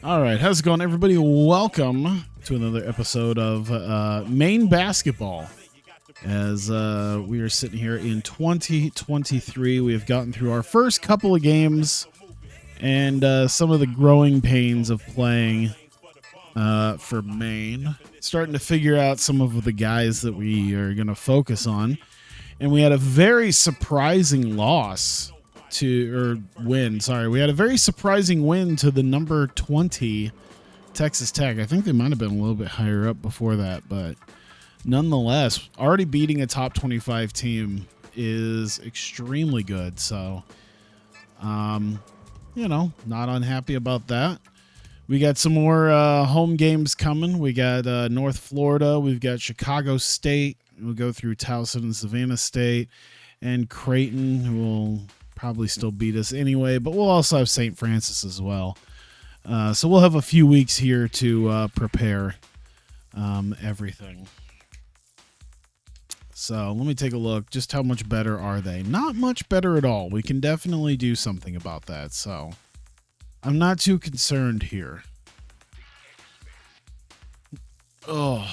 All right, how's it going, everybody? Welcome to another episode of Maine basketball. As we are sitting here in 2023, we have gotten through our first couple of games and some of the growing pains of playing for Maine. Starting to figure out some of the guys that we are going to focus on. And we had a very surprising we had a very surprising win to the number 20 Texas Tech. I think they might have been a little bit higher up before that, but nonetheless, already beating a top 25 team is extremely good. So, not unhappy about that. We got some more home games coming. We got North Florida. We've got Chicago State. We'll go through Towson and Savannah State and Creighton, who will probably still beat us anyway, but we'll also have St. Francis as well. So we'll have a few weeks here to prepare everything. So let me take a look. Just how much better are they? Not much better at all. We can definitely do something about that. So I'm not too concerned here. Oh,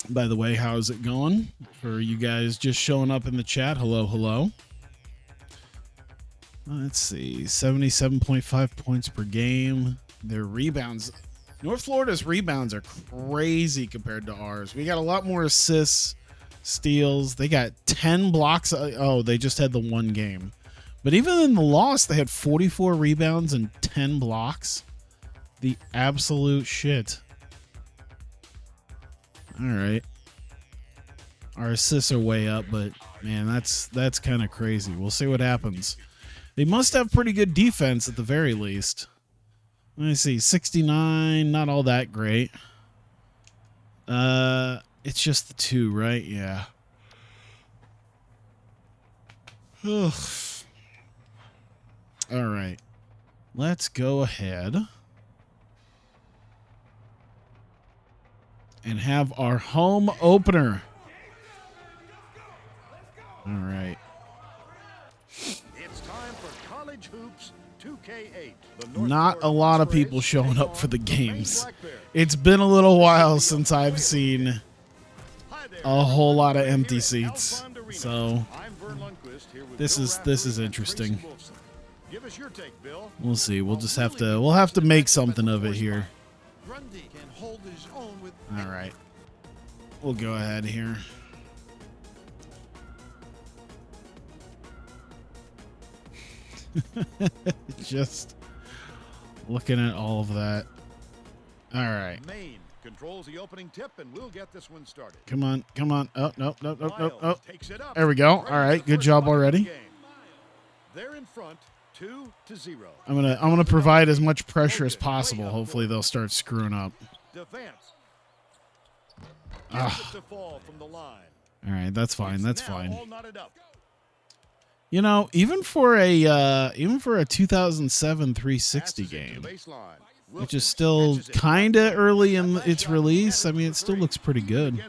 by the way, how's it going? For you guys just showing up in the chat, hello. Let's see, 77.5 points per game. Their rebounds, North Florida's rebounds are crazy compared to ours. We got a lot more assists, steals. They got 10 blocks. Oh, they just had the one game. But even in the loss, they had 44 rebounds and 10 blocks. The absolute shit. All right. Our assists are way up, but man, that's kind of crazy. We'll see what happens. They must have pretty good defense at the very least. Let me see, 69, not all that great. It's just the two, right? Yeah. Ugh. All right. Let's go ahead and have our home opener. All right. It's time for College Hoops 2K8. Not a lot of people showing up for the games. It's been a little while since I've seen a whole lot of empty seats. So this is interesting. We'll see. We'll have to make something of it here. All right. We'll go ahead here. Just looking at all of that. All right. Maine controls the opening tip, and we'll get this one started. Come on. Oh, no. There we go. All right. Good job already. They're in front 2-0. I'm gonna provide as much pressure as possible. Hopefully they'll start screwing up. Defense. To fall from the line. All right. That's fine. That's fine. All knotted up. You know, even for a 2007 360 game, which is still kind of early in its release, I mean, it still looks pretty good.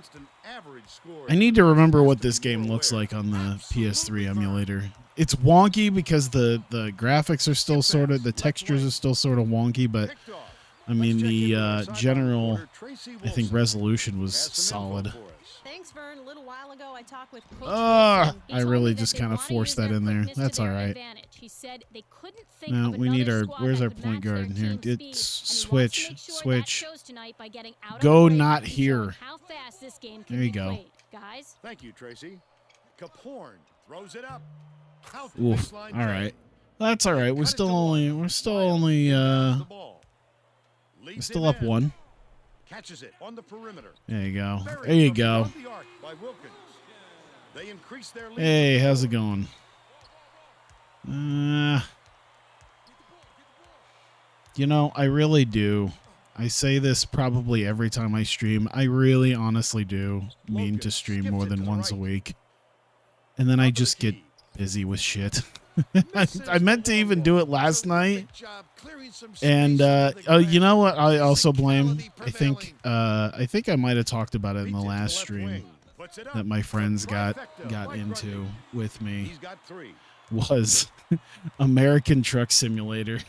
I need to remember what this game looks like on the PS3 emulator. It's wonky because the graphics are still the textures are still sort of wonky, but I mean, the general, I think, resolution was solid. Thanks, Vern. A little while ago, I talked with Coach I really just kind of forced that in there. That's all right. He said they couldn't think No, of we need our. squad Where's that our could point match their guard here? team It's speed, and he wants to switch. make sure that Switch. shows tonight by getting out of Go the break not and here. showing how fast this game can There you be go. played, guys. Thank you, Tracy. Caporn throws it up. Oof. All right. That's all right. We're still up one. Catches it on the perimeter. There you go. There you go. They increase their lead. Hey, how's it going? You know, I really do. I say this probably every time I stream. I really honestly do mean to stream more than once a week. And then I just get busy with shit. I meant to even do it last night. And you know what I also blame? I think I might have talked about it in the last stream that my friends got into with me was American Truck Simulator.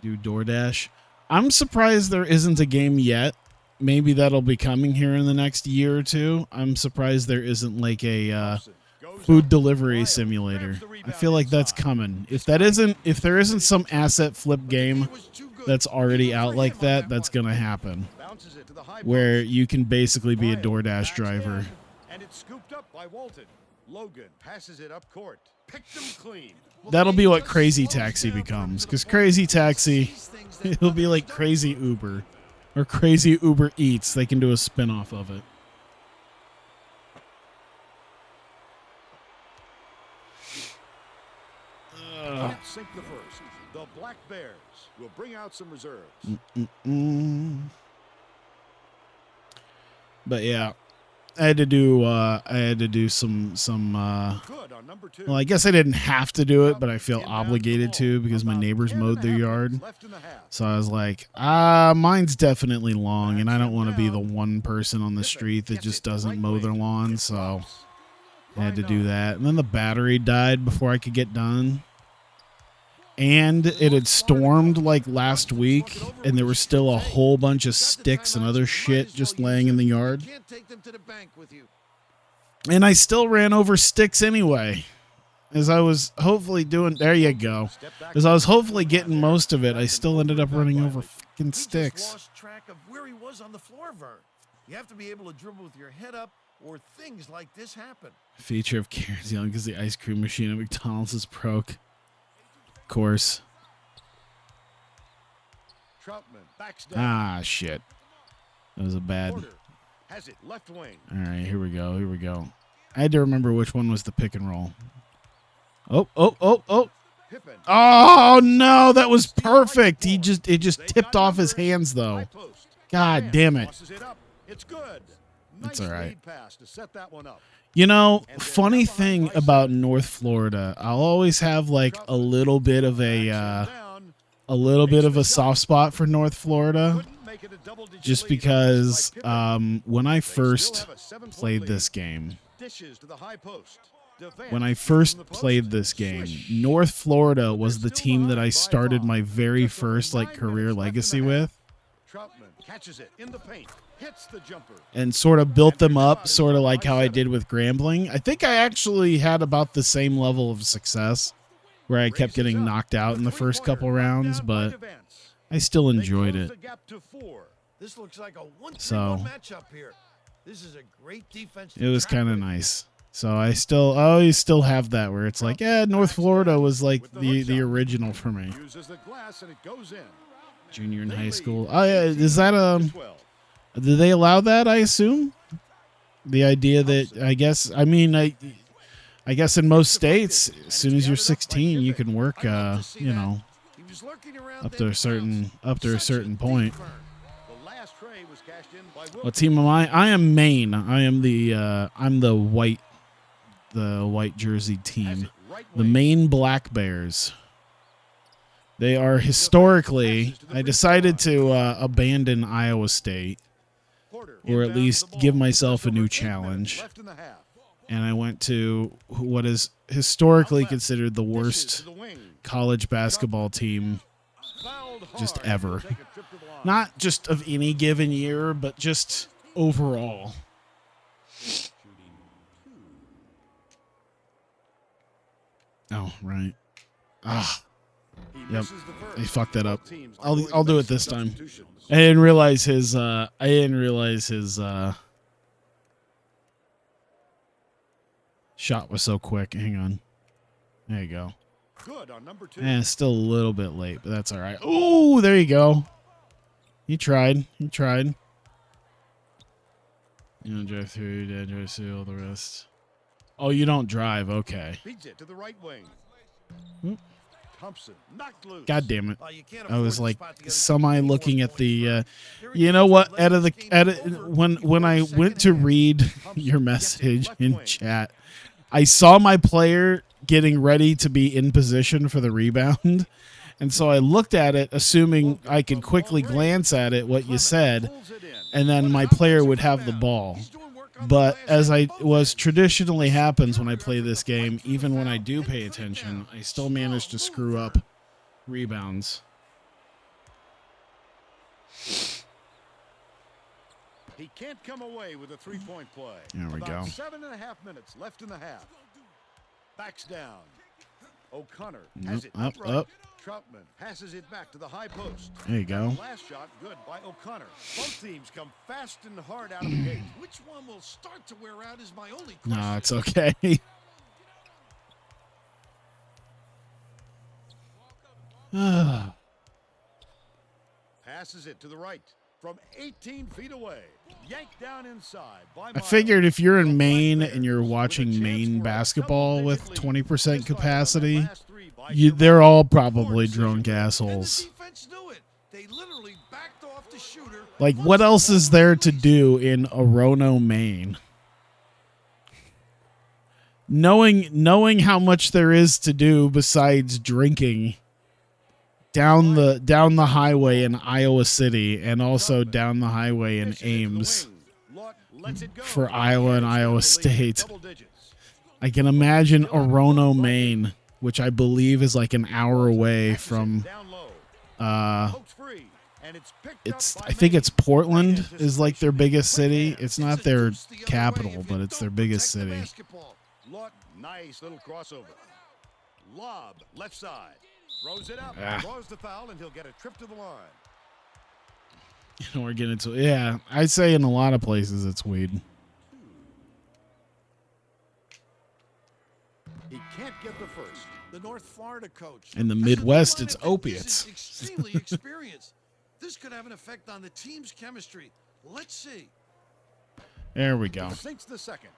Do DoorDash. I'm surprised there isn't a game yet. Maybe that'll be coming here in the next year or two. I'm surprised there isn't like a food delivery simulator. I feel like that's coming. If there isn't some asset flip game that's already out like that, that's gonna happen. Where you can basically be a DoorDash driver. And it's scooped up by Walton. Logan passes it up court. Picked them clean. That'll be what Crazy Taxi becomes. Because Crazy Taxi, it'll be like Crazy Uber. Or Crazy Uber Eats. They can do a spin-off of it. Can't sink the first. The Black Bears will bring out some reserves. But yeah, I had to do some Good on number 2. well, I guess I didn't have to do it, but I feel obligated to because my neighbors mowed their yard. Left in the half. So I was like, mine's definitely long, and I don't want to be the one person on the street that just doesn't mow their lawn, so I had to do that. And then the battery died before I could get done. And it had stormed like last week, and there was still a whole bunch of sticks and other shit just laying in the yard. And I still ran over sticks anyway. As I was hopefully doing, there you go. As I was hopefully getting most of it, I still ended up running over fucking sticks. Lost track of where he was on the floor, Vern. You have to be able to dribble with your head up, or things like this happen. Feature of Karen's Young because the ice cream machine at McDonald's is broke. Of course. Troutman backs down. Shit. That was a bad. Porter has it left wing. All right, here we go. I had to remember which one was the pick and roll. Oh. Pippen. Oh no, that was perfect. It just tipped off his hands though. High post. God damn it. Tosses it up. It's good. It's Nice all right. lead pass to set that one up. You know, funny thing about North Florida, I'll always have like a little bit of a soft spot for North Florida, Couldn't make it a double-digit just lead. because Like Pippen. when I They first still have a 7-point played lead. this game, Dishes to the high post. Devant when I from first the post. played this game, Swish. North Florida was the team that I started my very first like career legacy with, Troutman catches it in the paint. Hits the jumper. and sort of built them up, sort of like how I did with Grambling. I think I actually had about the same level of success, where I kept getting knocked out in the first couple rounds, but I still enjoyed it. This looks like a 1-3-1 So, matchup here. This is a great defense. It was kind of nice. So I always still have that where it's like, North Florida was like the original for me. Uses the glass and it goes in. Junior in high school. Oh yeah, is that do they allow that? I assume. The idea that I guess in most states, as soon as you're 16, you can work. He was lurking around Up there to a now. certain Such a point. deep burn. The last tray was cashed in by What team am I? I am Maine. I am the white jersey team. The Maine Black Bears. They are historically. I decided to abandon Iowa State, or at least give myself a new challenge. And I went to what is historically considered the worst college basketball team just ever. Not just of any given year, but just overall. Oh, right. Yep. He fucked that up. I'll do it this time. I didn't realize his shot was so quick. Hang on. There you go. Good on number 2. Still a little bit late, but that's all right. Oh, there you go. He tried. You don't drive through, your dad drives through, all the rest. Oh, you don't drive. Okay. Feeds it to the right wing. Oop. Thompson knocked loose. God damn it. Well, you can't I was afford like to spot together semi 24 looking at points, the Vern. Here he you know goes what to let this game over when I before went to second half. read your message in chat, I saw my player getting ready to be in position for the rebound, and so I looked at it assuming I could quickly glance at it what you said, and then my player would have the ball. But as traditionally happens when I play this game, even when I do pay attention, I still manage to screw up rebounds. He can't come away with a three-point play. There we About go. 7.5 minutes left in the half. Backs down. O'Connor Up, has it up, upright. up. Troutman passes it back to the high post. There you go. Last shot good by O'Connor. Both teams come fast and hard out of the gate. Which one will start to wear out is my only question. No, it's okay. Passes it to the right from 18 feet away. Yanked down inside by I Miles. figured if you're in The Maine Black and you're Bears with a watching chance Maine for a basketball with double-digit lead. 20% Misfires on that capacity, last three by they're all probably Poor decision. drunk And the assholes. defense knew it. They literally backed off the shooter. Like, once what the else ball is was there to released. do in Orono, Maine? Knowing how much there is to do besides drinking down the highway in Iowa City and also down the highway in Dishes it to the Ames wing. Lott lets it go. for Iowa and Bears Iowa have the lead, State. double digits. I can imagine Orono, Maine, which I believe is like an hour away Passes it from down low. Pokes free, and it's picked it's up by I think Maine. it's Portland Great is like their anticipation. biggest city. Quick It's hands. not It's a their deuce the other way capital, if but you it's their don't biggest protect the city. basketball. Lott, nice little crossover. Lob, left side. Throws it up. Ah. Draws the foul, and he'll get a trip to the line. We're getting to I'd say in a lot of places it's weed. He can't get the first. The North Florida coach. In the I said Midwest, lineup it's is opiates. extremely experienced. This could have an effect on the team's chemistry. Let's see. There we go. Sinks the second.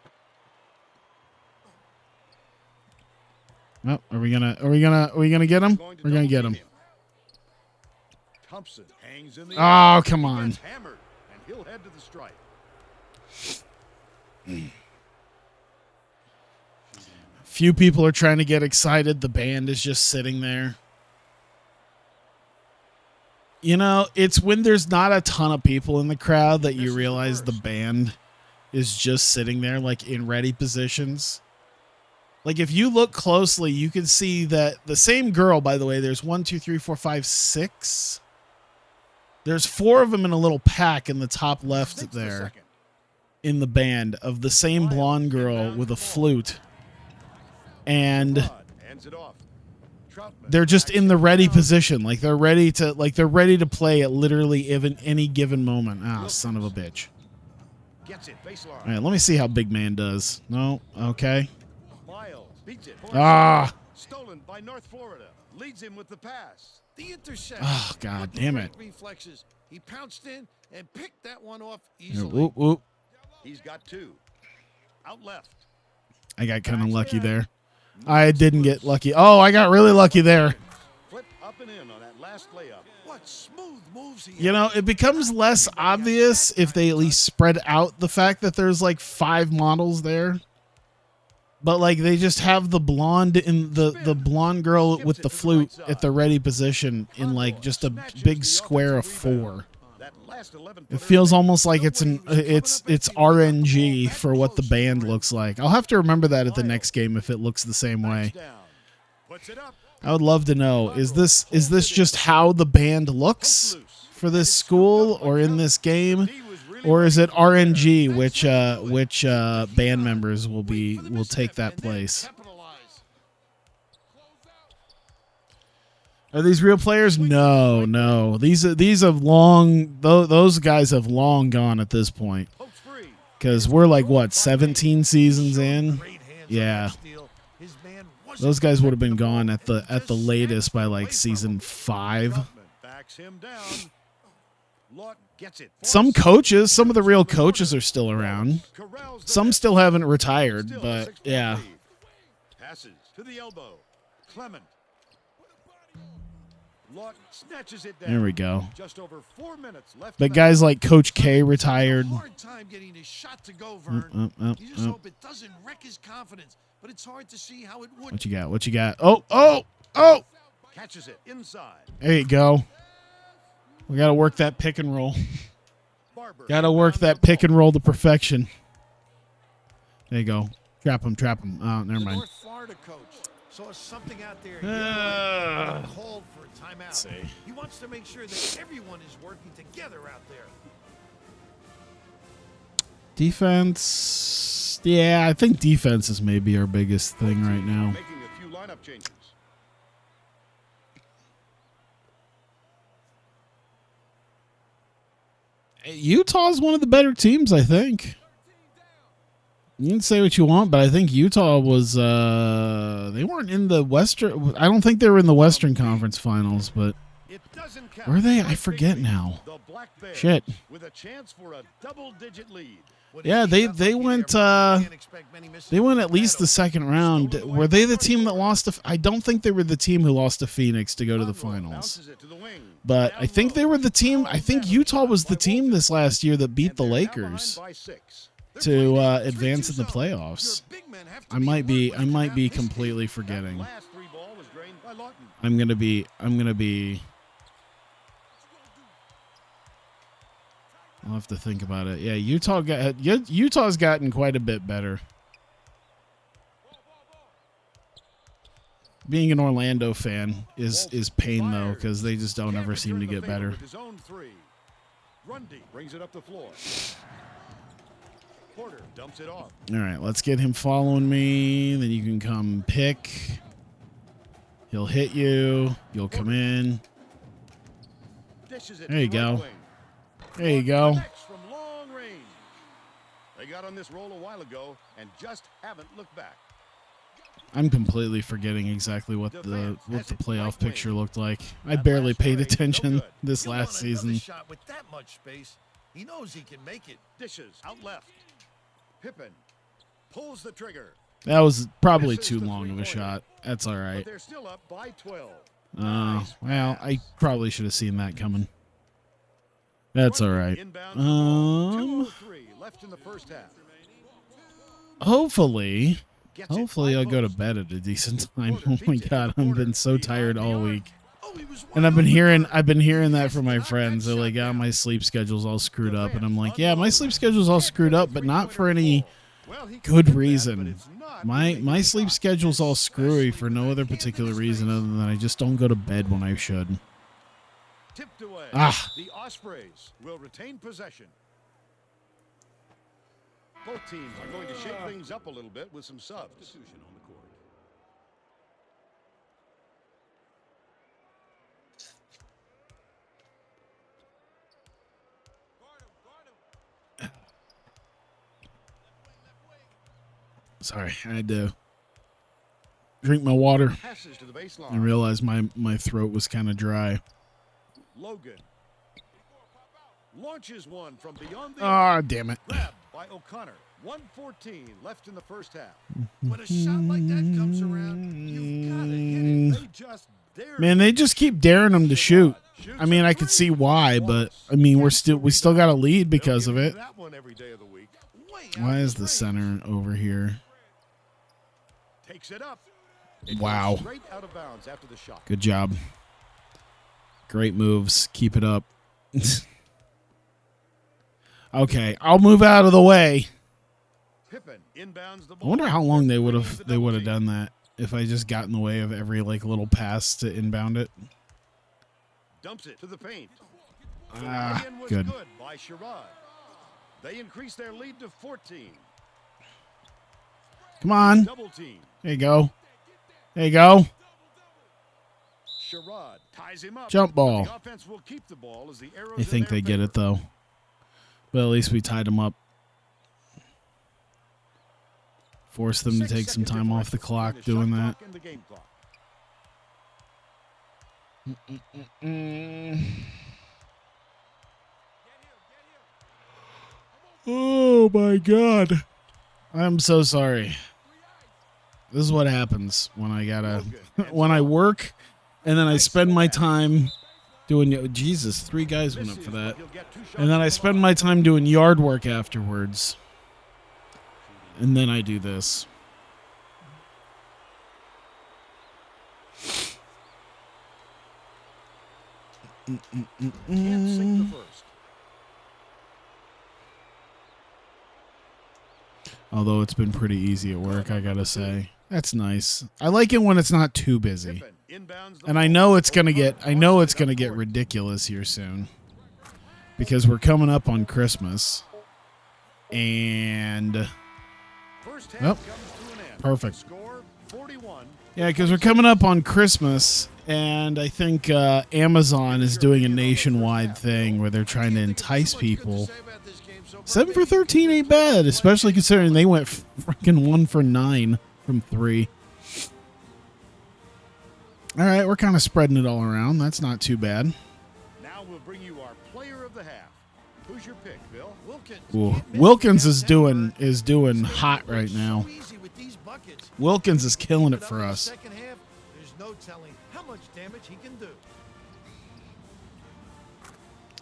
Oh, are we gonna get him? Going to We're gonna double get team him. Thompson hangs in the Oh, air. come He on. gets hammered, and he'll head to the stripe. Few people are trying to get excited. The band is just sitting there. You know, it's when there's not a ton of people in the crowd that you Misses the realize the first. band is just sitting there, like in ready positions. Like if you look closely, you can see that the same girl, by the way, there's 1, 2, 3, 4, 5, 6. There's 4 of them in a little pack in the top left Sinks the there second. in the band of the same blonde girl with a flute. And Rod hands it off. Troutman they're just backs in the it ready down. position. Like they're ready to play at literally even any given moment. Ah, son of a bitch. Gets it baseline. All right, let me see how Big Man does. No, okay. Miles beats it. Ah, Stolen by North Florida. Leads him with the pass. The interception. Oh, God With damn great it. Reflexes. He pounced in and picked that one off Here, easily. whoop, whoop. He's got 2. Out left. I got kind of lucky there. I didn't get lucky. Oh, I got really lucky there. Flip up and in on that last layup. What smooth moves he You know, it becomes less obvious if they at least spread out the fact that there's like 5 models there. But like they just have the blonde in the blonde girl with the flute at the ready position in like just a big square of 4. That last 11 It feels almost like it's RNG for what the band looks like. I'll have to remember that at the next game if it looks the same way. down. Puts it up. I would love to know, is this just how the band looks for this school or in this game, or is it RNG which band members will take that place? Are these real players? No. These have long those guys have long gone at this point. Pokes free. Cuz we're like what, 17 seasons in? Yeah. Those guys would have been gone at the latest by like season 5. Troutman backs him down. Lott gets it. Some coaches, some of the real coaches are still around. Corrals the Some net. still haven't retired, Still a but 6-point yeah. lead. Passes to the elbow. Clement. Lott snatches it down. There we go. Just over 4 minutes left. But in the guys half. like Coach K retired. Hard time getting his shot to go, Vern. You just hope it doesn't wreck his confidence, but it's hard to see how it would. What you got? What you got? Oh! Catches it inside. There you go. We got to work that pick and roll. Barber. Got to work that pick and roll to perfection. There you go. Trap him. Oh, never The mind. North Florida coach saw something out there. Ah. Called for a timeout. Let's see. He wants to make sure that everyone is working together out there. Defense. Yeah, I think defense is maybe our biggest thing right now. Making a few lineup changes. Utah's one of the better teams, I think. You can say what you want, but I think Utah was they weren't in the Western. I don't think they were in the Western Conference Finals, but It doesn't count. were they? I Great forget victory. now. The Black Bears Shit. with a chance for a double-digit lead. Yeah, they went they went at least the second round. Were they the team that lost to? I don't think they were the team who lost to Phoenix to go to the finals. Bounces it to the wing. But I think they were the team. I think Utah was the team this last year that beat the And they're now Lakers behind by 6. to advance in the playoffs. I might be completely forgetting. Last 3 ball was drained by Lawton. I'm gonna be. I'll have to think about it. Yeah, Utah's gotten quite a bit better. Being an Orlando fan is pain though, because they just don't ever seem to get better. With his own 3. Grundy brings it up the floor. Porter dumps it off. All right, let's get him following me. Then you can come pick. He'll hit you. You'll come in. Dishes it There you to the right go. wing. There you go. Connects from long range. They got on this roll a while ago and just haven't looked back. I'm completely forgetting exactly what the playoff picture looked like. I barely paid attention this last season. Shot with that much space. He knows he can make it. Dishes out left. Pippen pulls the trigger. That was probably too long of a shot. That's all But right. they're still up by 12. Well, I probably should have seen that coming. That's all right. Inbound ball. 2:03 left in the first half. Hopefully Gets it I'll by go to post. bed at a decent time. Porter Oh my beats it. god, I've Porter been so behind tired the all arc. week. Oh, he was And I've wide been open. hearing that from my friends. They're like, "Yeah, my sleep schedule's all screwed up," and I'm like, "Yeah, my sleep schedule's all screwed up, but not for any Well, he good could get that, but reason. it's not My really my a sleep shot. schedule's all screwy for no other particular reason other than I just don't go to bed when I should." Tipped away. Ah. The Ospreys will retain possession. Both teams are going to shake things up a little bit with some subs. On the court. Sorry, I had to drink my water Passes to the baseline. and realized my throat was kind of dry. Logan launches one from beyond the Ah, damn it. grabbed by O'Connor. 1:14 left in the first half. When a shot like that comes around, you've got to hit it. They just dare. Man, they just keep daring them to shoot. I mean, I could see why, but I mean, we still got a lead because of it. That one every day of the week. Way out Why of is the range. center over here? Takes it up. It Wow. goes straight out of bounds after the shot. Good job. Great moves. Keep it up. Okay, I'll move out of the way. Pippen inbounds the I ball. wonder how long they would Brings have the they would have double done that if I just got in the way of every like little pass to inbound it. team. Dumps it to the paint. Ah, Lay-in was good. good by Sherrod. They increase their lead to 14. Come on. Double team. There you go. There you go. Sherrod ties him up. Jump ball. The offense will keep the ball as the arrows I in think their they get favor. it though. But at least we tied them up. Force them to 6 take some second time off the differential clock between the doing shot that. clock and the game clock. Oh my god. I'm so sorry. This is what happens when I gotta when I work and then I spend my time doing Jesus, 3 guys went up for that. He'll get 2 shots And then I from spend the my line. time doing yard work afterwards. And then I do this. Can't sink the first. Although it's been pretty easy at work, I gotta say. That's nice. I like it when it's not too busy. Pippen Inbounds the And I ball. know it's gonna get Crosses it up court. ridiculous here soon, because we're coming up on Christmas, and First half Yep. comes to an end. Perfect. Score 41. yeah, because we're coming up on Christmas, and I think Amazon is doing a nationwide thing where they're trying to entice people. 7 for 13 ain't bad, especially considering they went freaking 1 for 9 from 3. All right, we're kind of spreading it all around. That's not too bad. Now we'll bring you our player of the half. Who's your pick, Bill? Wilkins. Ooh, Can't miss Wilkins the is gap doing that is doing hot right now. So easy with these buckets. Wilkins is killing it But for up in the us. second half, there's no telling how much damage he can do.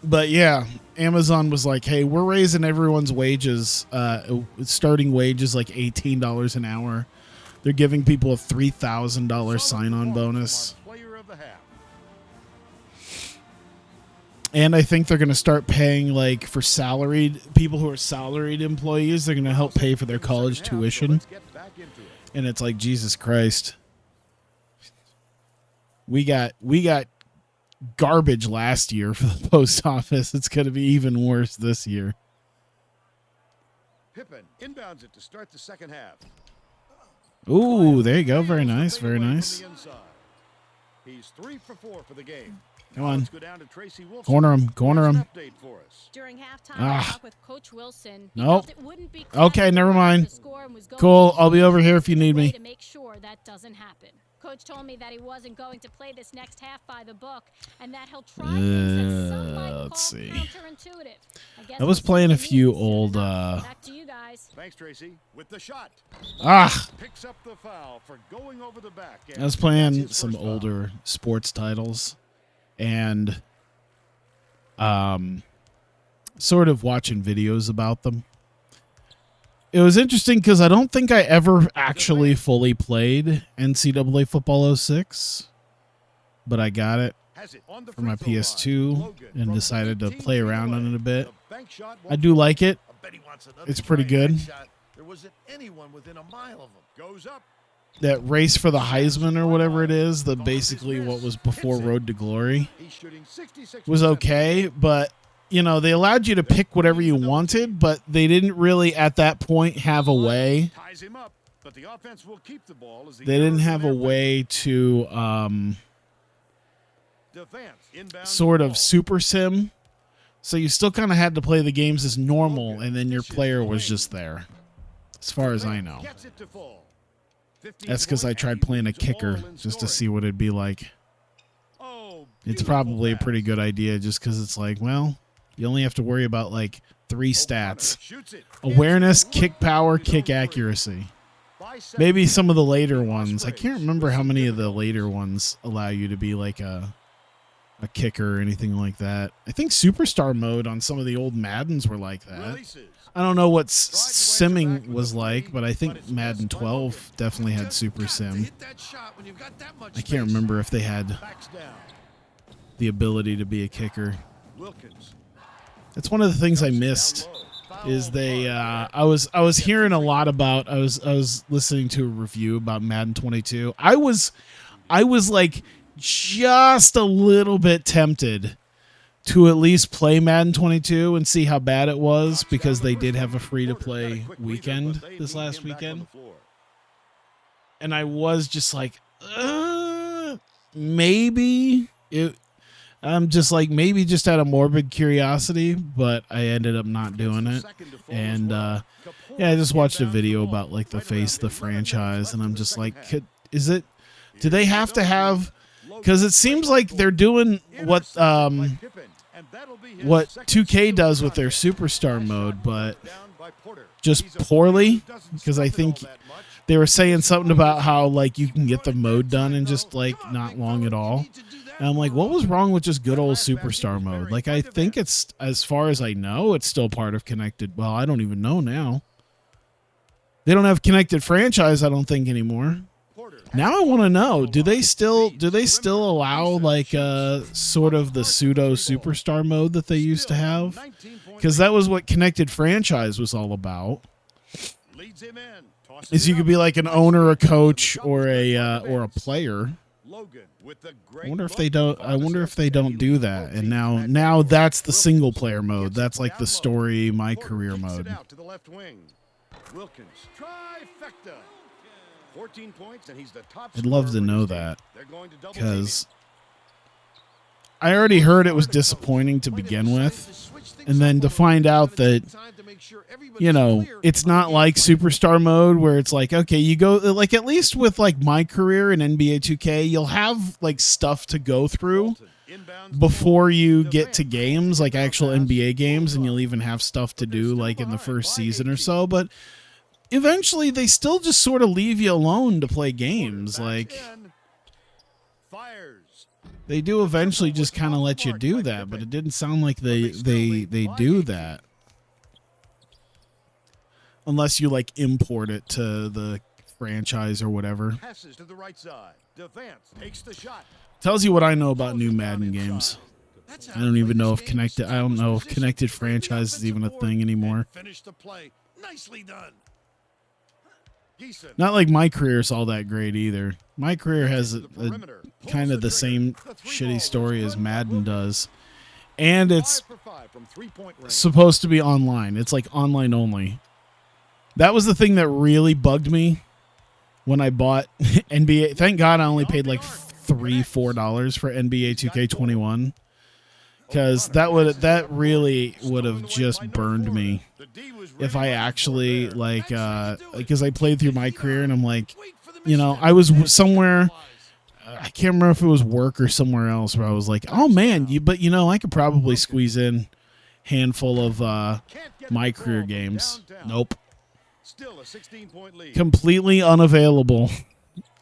But yeah, Amazon was like, "Hey, we're raising everyone's wages, starting wages like $18 an hour. They're giving people a $3,000 sign-on bonus, Our player of the half. and I think they're going to start paying like for salaried people who are salaried employees. They're going to help pay for their college Second half, so tuition." let's get back into it. And it's like, Jesus Christ. We got garbage last year for the post office. It's going to be even worse this year. Pippen inbounds it to start the second half. Ooh, there you go. Very Fails the nice. Very fadeaway from nice. the inside. He's 3 for 4 for the game. Come Now on. let's go down to Tracy Wilson. Corner him. He Corner has an him. update for us. During halftime, Ah. I talked with Coach Wilson. He Nope. felt it wouldn't be Okay, classy never for mind. the score and was going Cool. to I'll be over here if you find a need way me. to make sure that doesn't happen. Coach told me that he wasn't going to play this next half by the book, and that he'll try things that some might let's call see. counterintuitive. I guess I was we'll see playing what a he few needs soon old, enough. Back to you guys. Thanks, Tracy. With the shot. Ah, Picks up the foul for going over the back. I was And playing that's his some first foul. older sports titles and sort of watching videos about them. It was interesting because I don't think I ever actually fully played NCAA Football 06, but I got it Has it on the for my free throw line. PS2 Logan and from decided to 18 play feet around on away. it a bit. The bank shot I won't do like it. I bet he wants another It's pretty try at good. that shot. There wasn't anyone within a mile of him. goes up. That race for the Heisman or whatever it is, the basically what was before Road to Glory, He's shooting 66%. was okay, but you know, they allowed you to pick whatever you wanted, but they didn't really at that point have a way. Ties him up, but the offense will keep the ball as the They didn't errors in have a their way to favor. Defense inbounds sort the of ball. super sim. So you still kind of had to play the games as normal, and then your player was just there, as far as I know. Gets it to fall. 15 That's because I point, tried and playing a leads kicker all in just to scoring. see what it'd be like. Oh, It's beautiful probably a pass. pretty good idea just because it's like, well, you only have to worry about like 3 O'Connor stats: shoots it. awareness, Hits it. kick power, He's kick on three. accuracy. 5 seconds. Maybe some of the later Lost ones. I race. can't remember how Some many of the difficulties. later ones allow you to be like a kicker or anything like that. I think Superstar mode on some of the old Maddens were like that. Releases. I don't know what Tried to answer back simming with was a like, three, but I think it's Madden missed by 12 Logan. definitely had Just Super got to Sim. hit that shot when you've got that much I can't space. remember if they had Backs down. the ability to be a kicker. Wilkins. That's one of the things I missed. Is they I was hearing a lot about I was listening to a review about Madden 22. I was like just a little bit tempted to at least play Madden 22 and see how bad it was because they did have a free to play weekend this last weekend. And I was just like maybe it I'm just like maybe just out of morbid curiosity, but I ended up not doing it. And yeah, I just watched a video about like the face of the franchise, and I'm just like, do they have to have? Because it seems like they're doing what 2K does with their superstar mode, but just poorly. Because I think they were saying something about how like you can get the mode done in just like not long at all. And I'm like, what was wrong with just good old superstar mode? Like, I think it's, as far as I know, it's still part of connected. Well, I don't even know now. They don't have connected franchise, I don't think, anymore. Now I want to know, do they still allow like sort of the pseudo superstar mode that they used to have? Because that was what connected franchise was all about. Is you could be like an owner, a coach, or a player. Logan with the I great wonder if look. they don't. I wonder if they don't do that. And now that's the single player mode. That's like the story, my Porter career kicks mode. it out to the left wing. Wilkins trifecta. 14 points, and he's the top I'd love scorer to for know his team. that They're going to double because I already heard it was disappointing to begin with, and then to find out that, you know, it's not like Superstar mode where it's like, okay, you go, like, at least with like my career in NBA 2K, you'll have like stuff to go through before you get to games, like actual NBA games, and you'll even have stuff to do like in the first season or so, but eventually they still just sort of leave you alone to play games. Like, fires. they do eventually just kind of let you do that, but it didn't sound like they do that. Unless you like import it to the franchise or whatever. Passes to the right side. Defense takes the shot. Tells you what I know about new Madden games. I don't even know if connected franchise is even a thing anymore. Finish the play. Nicely done. Not like my career is all that great either. My career has a kind of the same shitty story as Madden does. And it's 5 for 5 from 3-point range. supposed to be online. It's like online only. That was the thing that really bugged me when I bought NBA. Thank God I only paid like $3-4 for NBA 2K21. Because that really would have just burned me if I actually like because I played through my career and I'm like, you know, I was somewhere, I can't remember if it was work or somewhere else where I was like, oh man, but you know, I could probably squeeze in handful of my career games. Nope. Still a 16-point lead. Completely unavailable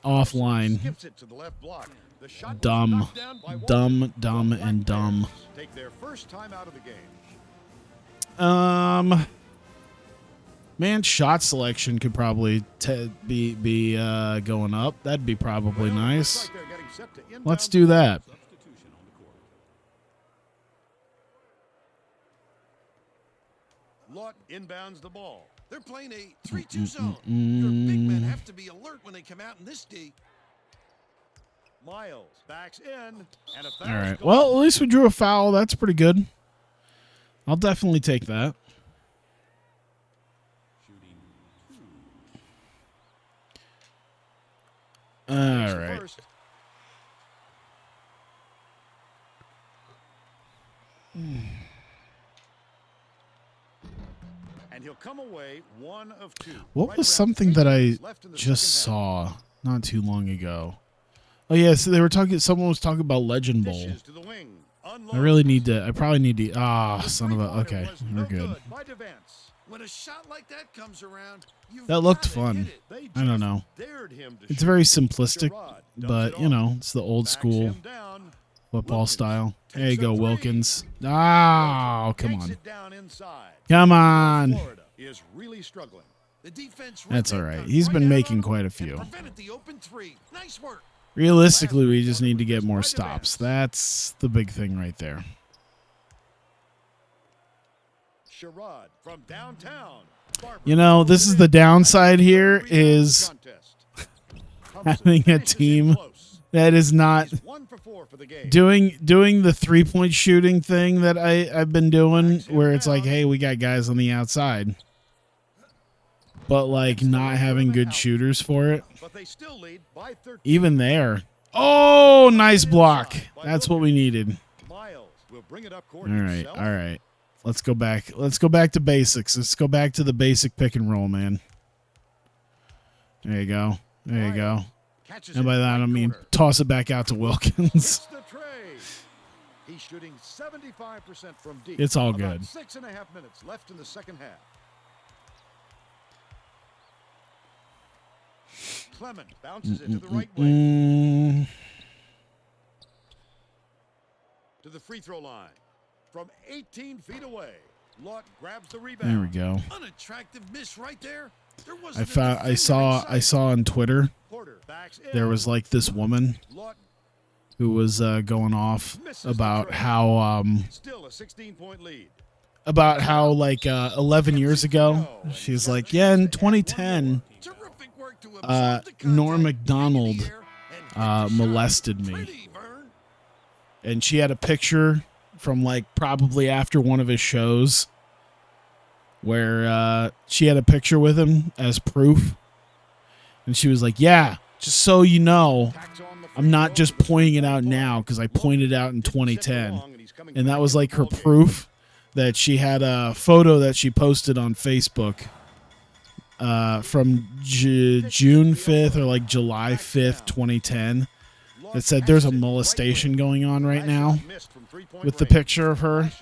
offline. Skips it to the left block. The shot was Dumb, knocked down by Walton. dumb, and dumb. Take their first time out of the game. Man, shot selection could probably be going up. That'd be probably nice. Looks like they're getting set to inbound. Let's do that. Lott inbounds the ball. They're playing a 3-2 zone. Your big men have to be alert when they come out in this D. Miles backs in. And a foul All right. is called. Well, at least we drew a foul. That's pretty good. I'll definitely take that. All Makes the right. first. And he'll come away 1 of 2. What Right was around something 8 that I minutes left in the just second half. saw not too long ago? Oh yeah, so they were talking. Someone was talking about Legend Bowl. Dishes to the wing. I really need to. I probably need to. Son of a. Three-pointer Okay, was we're no good. By Devance. When a shot like that comes around, you've That looked gotta fun. hit it. They I don't just know. dared him to It's shoot. very simplistic, Sherrod dumps but it you off. know, it's the old Backs school him down. football Wilkins style. There you takes a go, three. Wilkins. Oh, come Yanks on. it down inside. Come on. Florida is really struggling. The defense That's ripped all that right. gun He's right been out making on quite a him few. and prevented the open three. Nice work. Realistically, we just need to get more stops. That's the big thing right there. Sherrod from downtown. Barber You know, this is the downside here is contest. having a team that is not He's 1 for 4 for the game. doing the 3-point shooting thing that I've been doing, where it's like, hey, we got guys on the outside, but like not having good shooters for it. But they still lead by 13. Even there. Oh, nice block. That's what we needed. Miles will bring it up court All right, himself. all right. Let's go back. Let's go back to basics. Let's go back to the basic pick and roll, man. There you go. There you go. Catches And it by that, right I mean corner. toss it back out to Wilkins. It's the trade. He's shooting 75% from deep. It's all About good. 6.5 minutes left in the second half. Clement bounces it to the right wing. To the free throw line. From 18 feet away. Lott grabs the rebound. There we go. Unattractive miss right there. There I wasn't a found. I defender saw. in I sight. saw on Twitter Porter backs in. there was like this woman Lott who was going off misses the about trade. how Still a 16-point lead. like 11 years ago, she's like, yeah, in 2010, Terrific work to absorb the Norm contact, hang in Macdonald the air, and molested me. Pretty, Vern. And she had a picture from like probably after one of his shows where she had a picture with him as proof. And she was like, yeah, just so you know, I'm not just pointing it out now because I pointed it out in 2010. And that was like her proof that she had a photo that she posted on Facebook from June 5th or like July 5th, 2010. That said there's a molestation going on right now with the picture of her.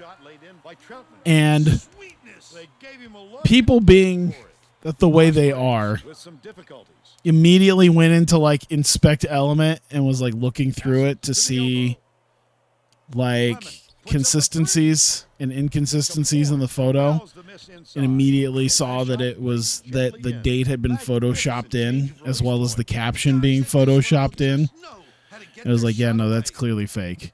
And people being the way they are immediately went into like inspect element and was like looking through it to see like consistencies and inconsistencies in the photo, and immediately saw that it was that the date had been photoshopped in as well as the caption being photoshopped in. It was like, yeah, no, that's clearly fake.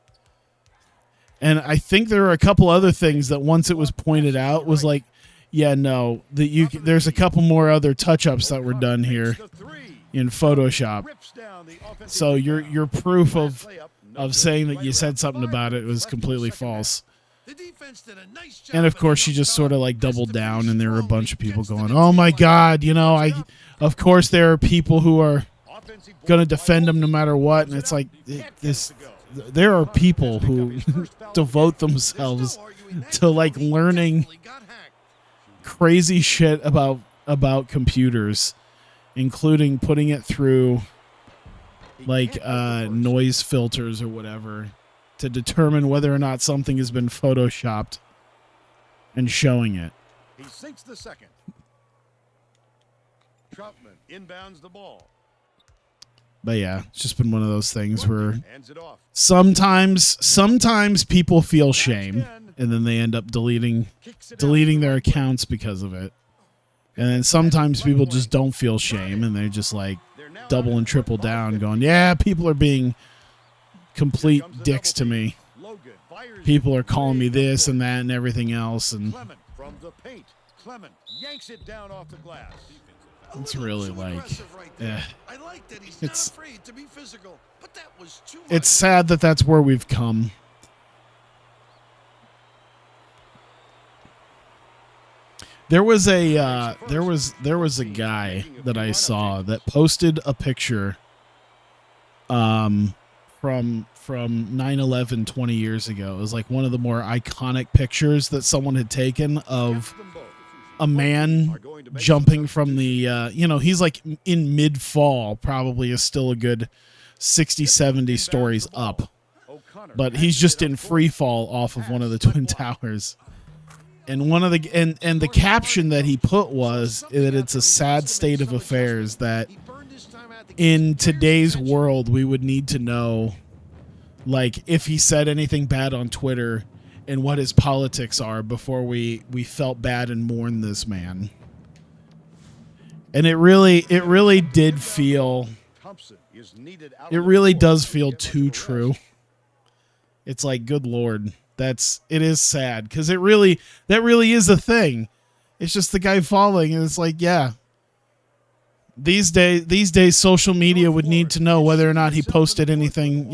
And I think there were a couple other things that once it was pointed out was like, yeah, no, there's a couple more other touch-ups that were done here in Photoshop. So your proof of saying that you said something about it was completely false. And of course, she just sort of like doubled down, and there were a bunch of people going, "Oh my God, of course there are people who are going to defend him no matter what." And it's like there are people who devote themselves to like learning crazy shit about computers, including putting it through like noise filters or whatever to determine whether or not something has been photoshopped and showing it. He sinks the second. Troutman inbounds the ball. But yeah, it's just been one of those things where sometimes people feel shame and then they end up deleting their accounts because of it. And then sometimes people just don't feel shame and they're just like double and triple down going, yeah, people are being complete dicks to me. People are calling me this and that and everything else. And from the paint. Clement yanks it down off the glass. It's really like, yeah. I like that he's not afraid to be physical, but that was too much. It's sad that that's where we've come. There was a guy that I saw that posted a picture from 9/11 20 years ago. It was like one of the more iconic pictures that someone had taken of a man jumping from the he's like in mid-fall, probably is still a good 60-70 stories up, but he's just in free fall off of one of the Twin Towers. And one of the and the caption that he put was that it's a sad state of affairs that in today's world we would need to know, like, if he said anything bad on Twitter and what his politics are before we felt bad and mourned this man. And it really did feel, it really does feel too true. It's like, good Lord. It is sad because that really is a thing. It's just the guy falling, and it's like, yeah. These days, social media would need to know whether or not he posted anything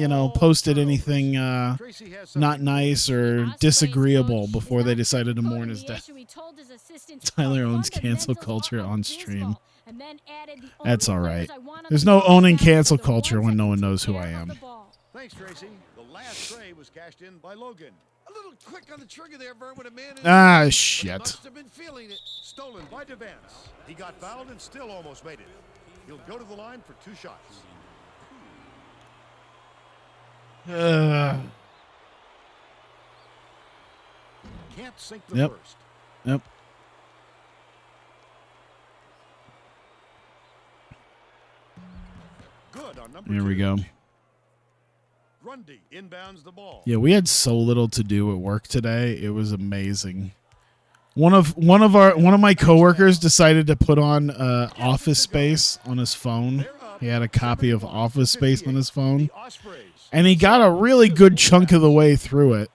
not nice or disagreeable before they decided to mourn his death. Tyler owns cancel culture on stream. That's all right. There's no owning cancel culture when no one knows who I am. Thanks, Tracy. The last tray was cashed in by Logan. A little quick on the trigger there, Vern, with a man in shit. must have been feeling it. Stolen by Devance. He got fouled and still almost made it. He'll go to the line for 2 shots. Can't sink the first. Yep. Good on number 2. Here we go. Grundy inbounds the ball. Yeah, we had so little to do at work today. It was amazing. One of my coworkers decided to put on Office Space on his phone. He had a copy of Office Space on his phone, and he got a really good chunk of the way through it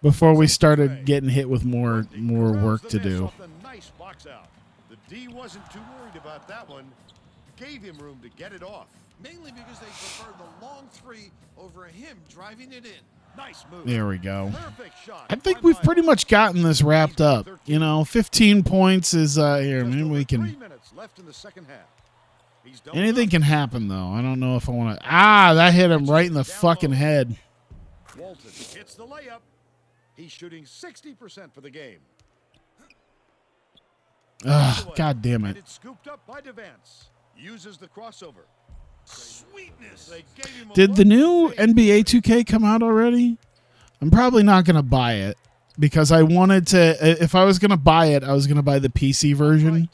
before we started getting hit with more work to do. Nice box out. The D wasn't too worried about that one. Gave him room to get it off. mainly because they prefer the long three over him driving it in. Nice move. There we go. Perfect shot. I think by we've Miles. pretty much gotten this wrapped up. You know, 15 points is here. Just Maybe over we 3 can. minutes left in the second half. He's done Anything can happen though. I don't know if I want to. Ah, that hit him right in the fucking head. Walton hits the layup. He's shooting 60% for the game. Ugh, God damn And it. it's scooped up by Devance. Uses the crossover. Sweetness. They gave him a Did the look. new NBA 2K come out already? I'm probably not going to buy it because I wanted to. If I was going to buy it, I was going to buy the PC version.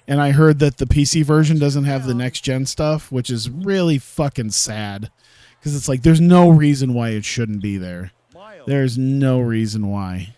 And I heard that the PC version doesn't have the next gen stuff, which is really fucking sad. Because it's like, there's no reason why it shouldn't be there. Miles There's no reason why.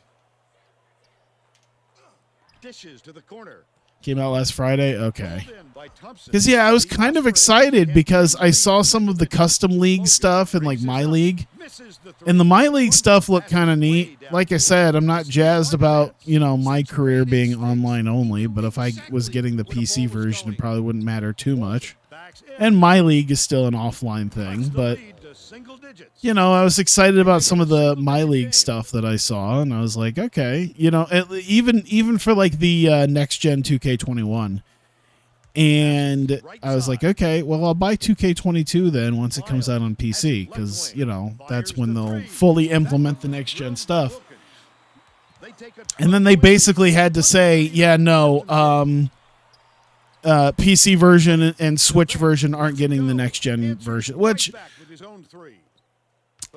dishes to the corner. Came out last Friday? Okay. Pulled in by Thompson. Because, yeah, I was The kind of Osprey excited can't because get I the saw lead. some of the custom league stuff in, like, My League. Misses the three. And the My League stuff looked kind of neat. Like I said, I'm not jazzed about, you know, my career being online only, but if I was getting the PC version, it probably wouldn't matter too much. Backs in. And My League is still an offline thing, Cuts the but, lead to single digits. you know, I was excited about some of the My League stuff that I saw, and I was like, okay, you know, even for, like, the next-gen 2K21. And I was like, okay, well, I'll buy 2K22 then once it comes out on PC, because, you know, that's when they'll fully implement the next-gen stuff. They take a And then they basically had to say, yeah, no, PC version and Switch version aren't getting the next-gen version, which back with his own three.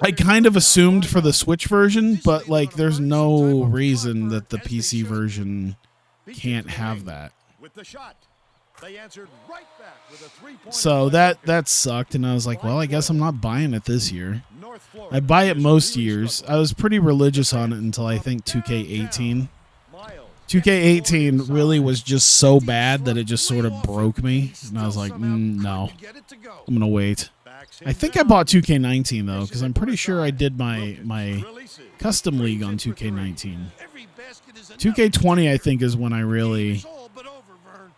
I kind of assumed for the Switch version, but, like, there's no reason that the PC version can't have that. With the shot. They answered right back with a three-point So play. that sucked, and I was like, well, I guess I'm not buying it this year. North Florida I buy it is most really years. struggling. I was pretty religious on it until I think 2K18. Miles 2K18 really was just so bad that it just sort of broke me, and I was like, no, Get it to go. I'm gonna wait. backs I him think I down. bought 2K19 though, because I'm pretty sure I did my Releases. custom league on 2K19. Every basket is enough. 2K20 I think is when I really It's all but over, Vern.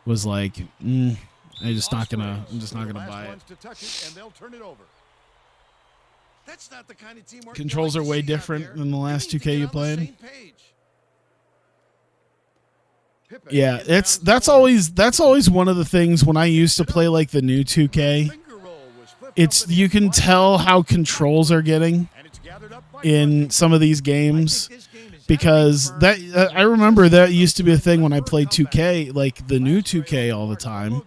was like, I'm just not gonna The last buy it. ones to touch it, and they'll turn it over. That's not the kind of teamwork Controls you are like to way see out different there. than the last You need to 2K you get on the played. same page. Pippen Yeah, inbounds that's the ball. always one of the things when I used to play like the new 2K. Finger roll was flipped It's up and you in can front. tell how controls are getting And it's gathered up by in some of these I games think this game is because dynamic, that Vern. I remember that used to be a thing when I played 2K, like the new 2K all the time.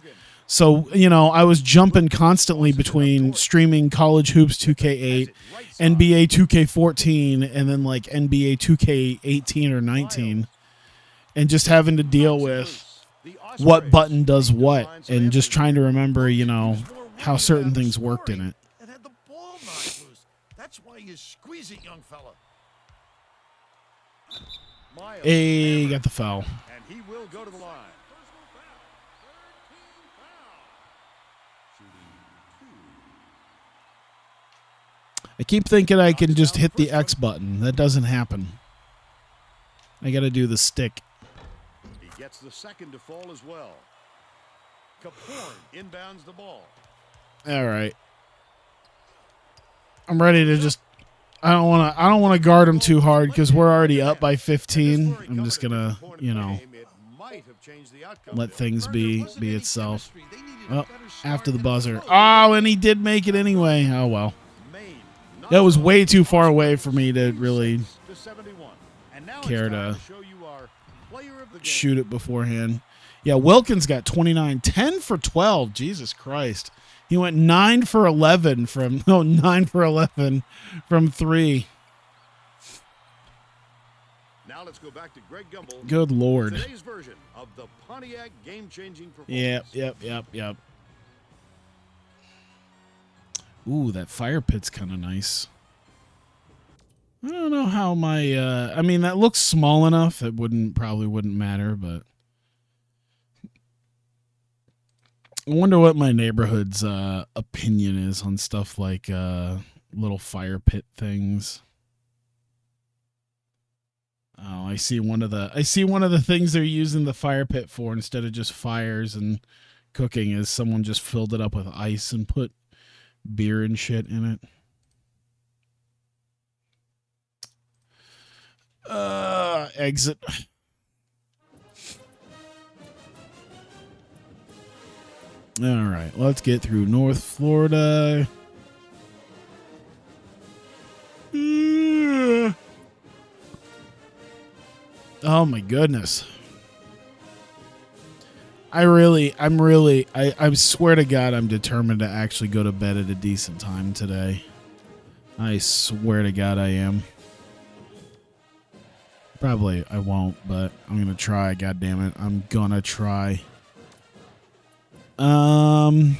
So, you know, I was jumping constantly between streaming College Hoops 2K8, NBA 2K14, and then like NBA 2K18 or 19, and just having to deal with what button does what, and just trying to remember, you know, how certain things worked in it. And had the ball knocked loose. That's why you squeeze it, young fella. Miles Hey, hammered, got the foul. and he will go to the line. I keep thinking I can just hit the X button. That doesn't happen. I got to do the stick. He gets the second to fall as well. Kaporn inbounds the ball. All right. I'm ready to just I don't want to guard him too hard cuz we're already up by 15. I'm just going to, you know, let things be itself. Oh, after the buzzer. Oh, and he did make it anyway. Oh well. That was way too far away for me to really care to shoot it beforehand. Yeah, Wilkins got 29, 10 for 12. Jesus Christ. He went 9 for 11 from 9 for 11 from 3. Now let's go back to Greg Gumbel. Good Lord. Today's version of the Pontiac game-changing performance. Yep. Ooh, that fire pit's kind of nice. I don't know how my I mean that looks small enough it probably wouldn't matter, but I wonder what my neighborhood's opinion is on stuff like little fire pit things. Oh, I see one of the things they're using the fire pit for instead of just fires and cooking is someone just filled it up with ice and put beer and shit in it. Exit. All right, let's get through North Florida. Oh my goodness. I swear to God, I'm determined to actually go to bed at a decent time today. I swear to God I am. Probably I won't, but I'm going to try. God damn it. I'm going to try. Phone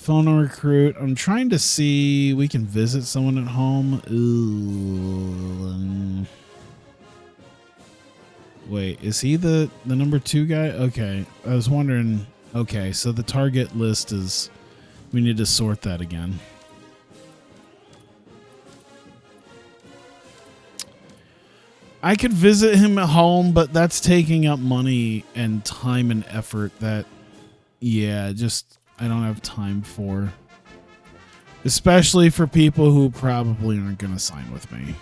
a recruit. I'm trying to see we can visit someone at home. Ooh. Wait, is he the number 2 guy? Okay. I was wondering. Okay, so the target list is, we need to sort that again. I could visit him at home, but that's taking up money and time and effort that, yeah, just I don't have time for. Especially for people who probably aren't going to sign with me.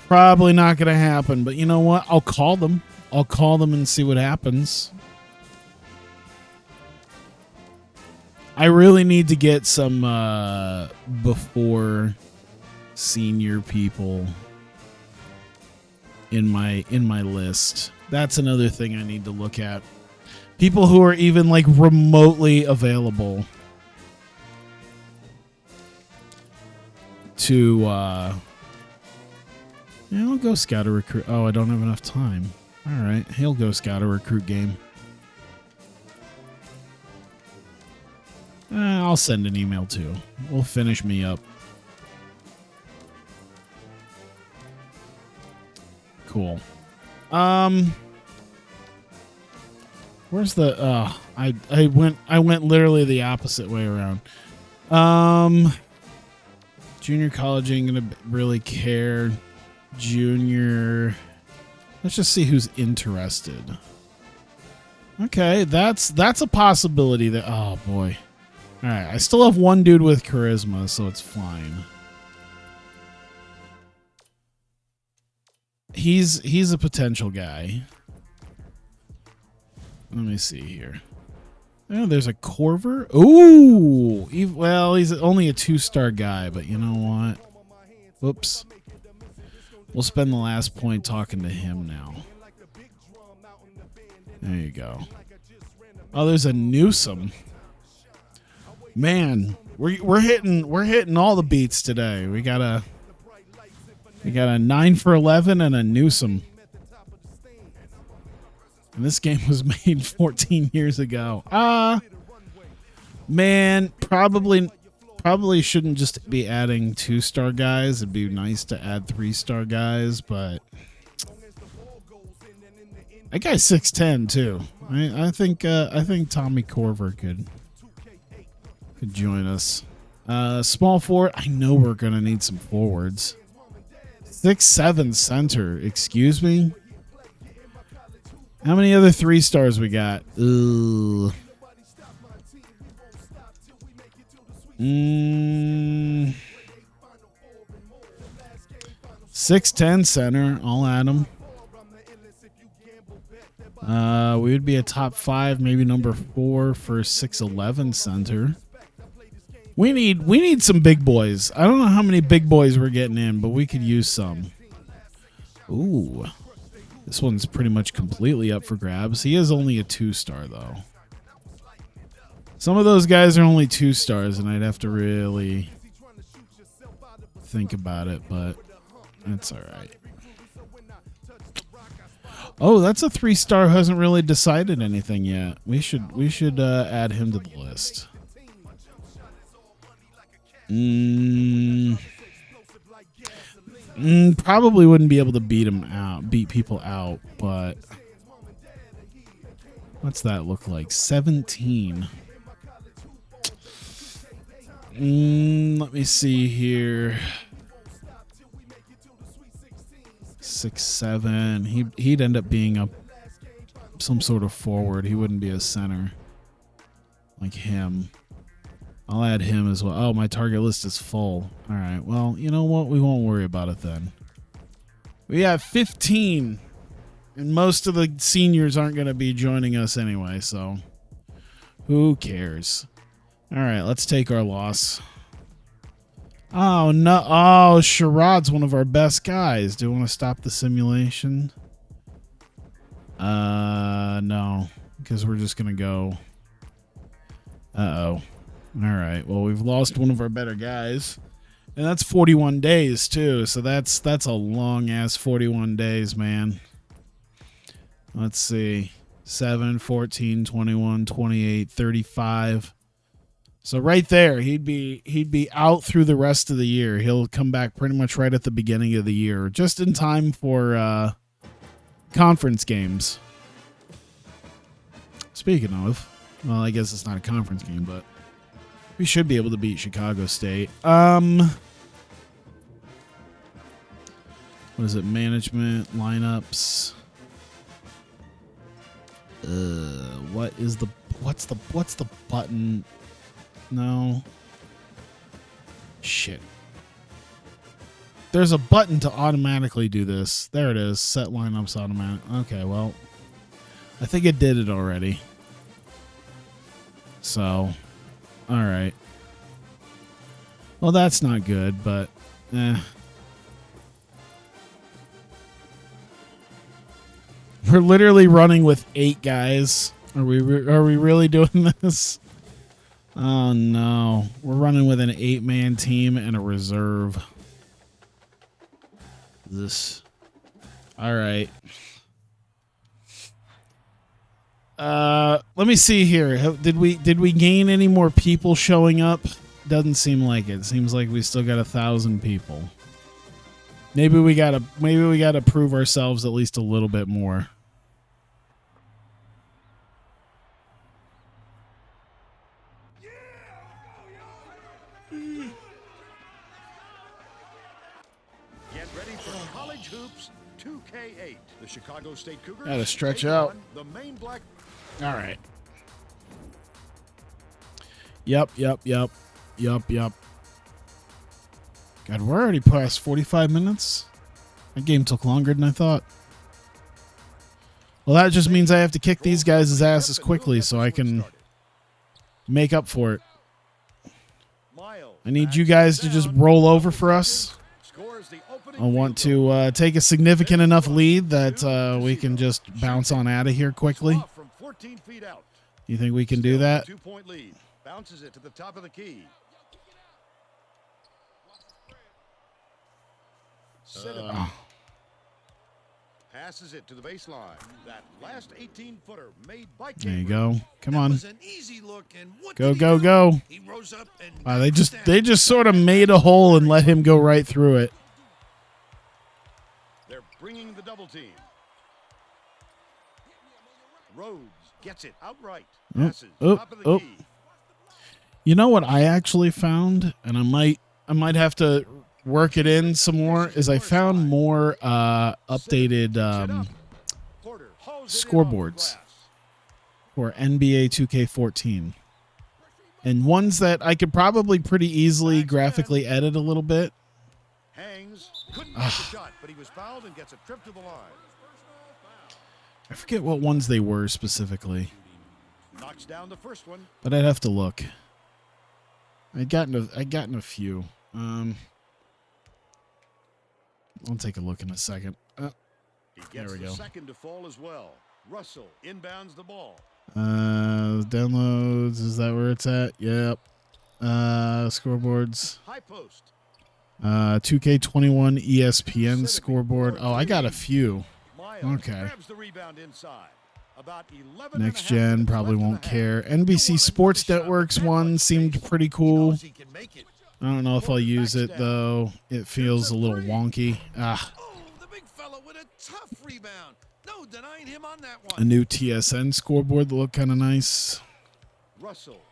Probably not going to happen, but you know what? I'll call them. I'll call them and see what happens. I really need to get some before senior people in my list. That's another thing I need to look at. People who are even like remotely available to I'll go scout a recruit. Oh, I don't have enough time. All right, he'll go scout a recruit game. I'll send an email too. We'll finish me up. Cool. Where's the I went literally the opposite way around. Junior college ain't gonna really care. Junior, let's just see who's interested. Okay, that's a possibility that, oh boy. All right, I still have one dude with charisma, so it's fine. He's a potential guy. Let me see here. Oh, there's a Corver. Ooh, well, he's only a 2-star guy, but you know what? Whoops. We'll spend the last point talking to him now. There you go. Oh, there's a Newsom. Man, we're hitting all the beats today. We got a 9 for 11 and a Newsom. And this game was made 14 years ago. Man, probably shouldn't just be adding 2-star guys. It'd be nice to add 3-star guys, but that guy's 6'10" too. I think Tommy Corver could join us. Small forward. I know we're gonna need some forwards. 6'7" center. Excuse me. How many other 3-stars we got? Ugh. 6'10" center. I'll add him. We would be a top 5, maybe number 4 for 6'11" center. We need some big boys. I don't know how many big boys we're getting in, but we could use some. Ooh. This one's pretty much completely up for grabs. He is only a 2-star, though. Some of those guys are only 2-stars, and I'd have to really think about it, but that's all right. Oh, that's a 3-star who hasn't really decided anything yet. We should add him to the list. Probably wouldn't be able to beat people out, but what's that look like? 17. Let me see here. 6'7". He'd end up being a some sort of forward. He wouldn't be a center like him. I'll add him as well. Oh, my target list is full. All right. Well, you know what? We won't worry about it then. We have 15, and most of the seniors aren't going to be joining us anyway, so who cares? All right, let's take our loss. Oh, no. Oh, Sherrod's one of our best guys. Do you want to stop the simulation? No, because we're just going to go. Uh-oh. All right. Well, we've lost one of our better guys. And that's 41 days, too. So that's a long-ass 41 days, man. Let's see. 7, 14, 21, 28, 35. So right there, he'd be out through the rest of the year. He'll come back pretty much right at the beginning of the year, just in time for conference games. Speaking of, well, I guess it's not a conference game, but we should be able to beat Chicago State. What is it? Management, lineups. What's the button? No. Shit. There's a button to automatically do this. There it is. Set lineups automatic. Okay, well, I think it did it already. So, all right. Well, that's not good, but We're literally running with 8 guys. Are we really doing this? Oh no, we're running with an 8-man team and a reserve. This. All right. Let me see here. Did we gain any more people showing up? Doesn't seem like it. Seems like we still got 1,000 people. Maybe we gotta prove ourselves at least a little bit more. Get ready for College Hoops 2K8. The Chicago State Cougars Gotta stretch take out. on the Maine Black. All right. Yep. God, we're already past 45 minutes. That game took longer than I thought. Well, that just means I have to kick these guys' asses quickly so I can make up for it. I need you guys to just roll over for us. I want to take a significant enough lead that we can just bounce on out of here quickly. You think we can do that? 2-point lead. Bounces it to the top of the key. Passes it to the baseline. That last 18-footer made by There you go. Come on. An easy look, and what Go, did he go, do? go. He rose up and Wow, they just sort of made a hole and let him go right through it. They're bringing the double team. Rhodes gets it outright. Passes top of the key. You know what I actually found, and I might have to work it in some more, is I found more updated scoreboards for NBA 2K14. And ones that I could probably pretty easily graphically edit a little bit. Hangs. Couldn't get the shot, but he was fouled and gets a trip to the line. I forget what ones they were specifically. Knocks down the first one. But I'd have to look. I'd gotten a few. I'll take a look in a second. He gets there we the go. second to fall as well. Russell inbounds the ball. Downloads, is that where it's at? Yep. Scoreboards. High post. 2K21 ESPN scoreboard. Oh, I got a few. Miles Okay. grabs the rebound inside. About 11 Next and a half gen minutes probably left in won't the half. care. NBC Sports Networks one seemed pretty cool. knows he can make it. I don't know if I'll use it though. It feels a little wonky. Oh, the big fella with a tough rebound. No denying him on that A one. new TSN scoreboard that looked kind of nice. Russell.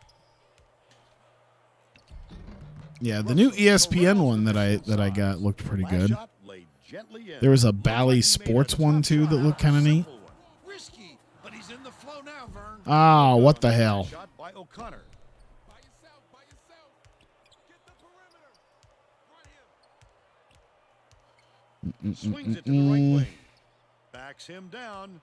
Yeah, the new ESPN one that I got looked pretty Last good. shot laid gently in. There was a Looked like Bally he made a Sports tough one too shot. that looked kind of neat. Risky, but he's Ah, what the hell? Shot by O'Connor. Swings it to the right wing. Backs him down.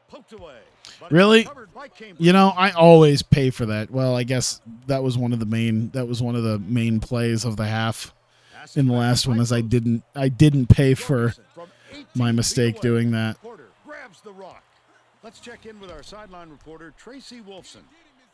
Poked away. But Really? covered by Cambridge. You know, I always pay for that. Well, I guess that was one of the main plays of the half in the last one, as I didn't pay for my mistake doing that. Porter grabs the rock. Let's check in with our sideline reporter, Tracy Wolfson.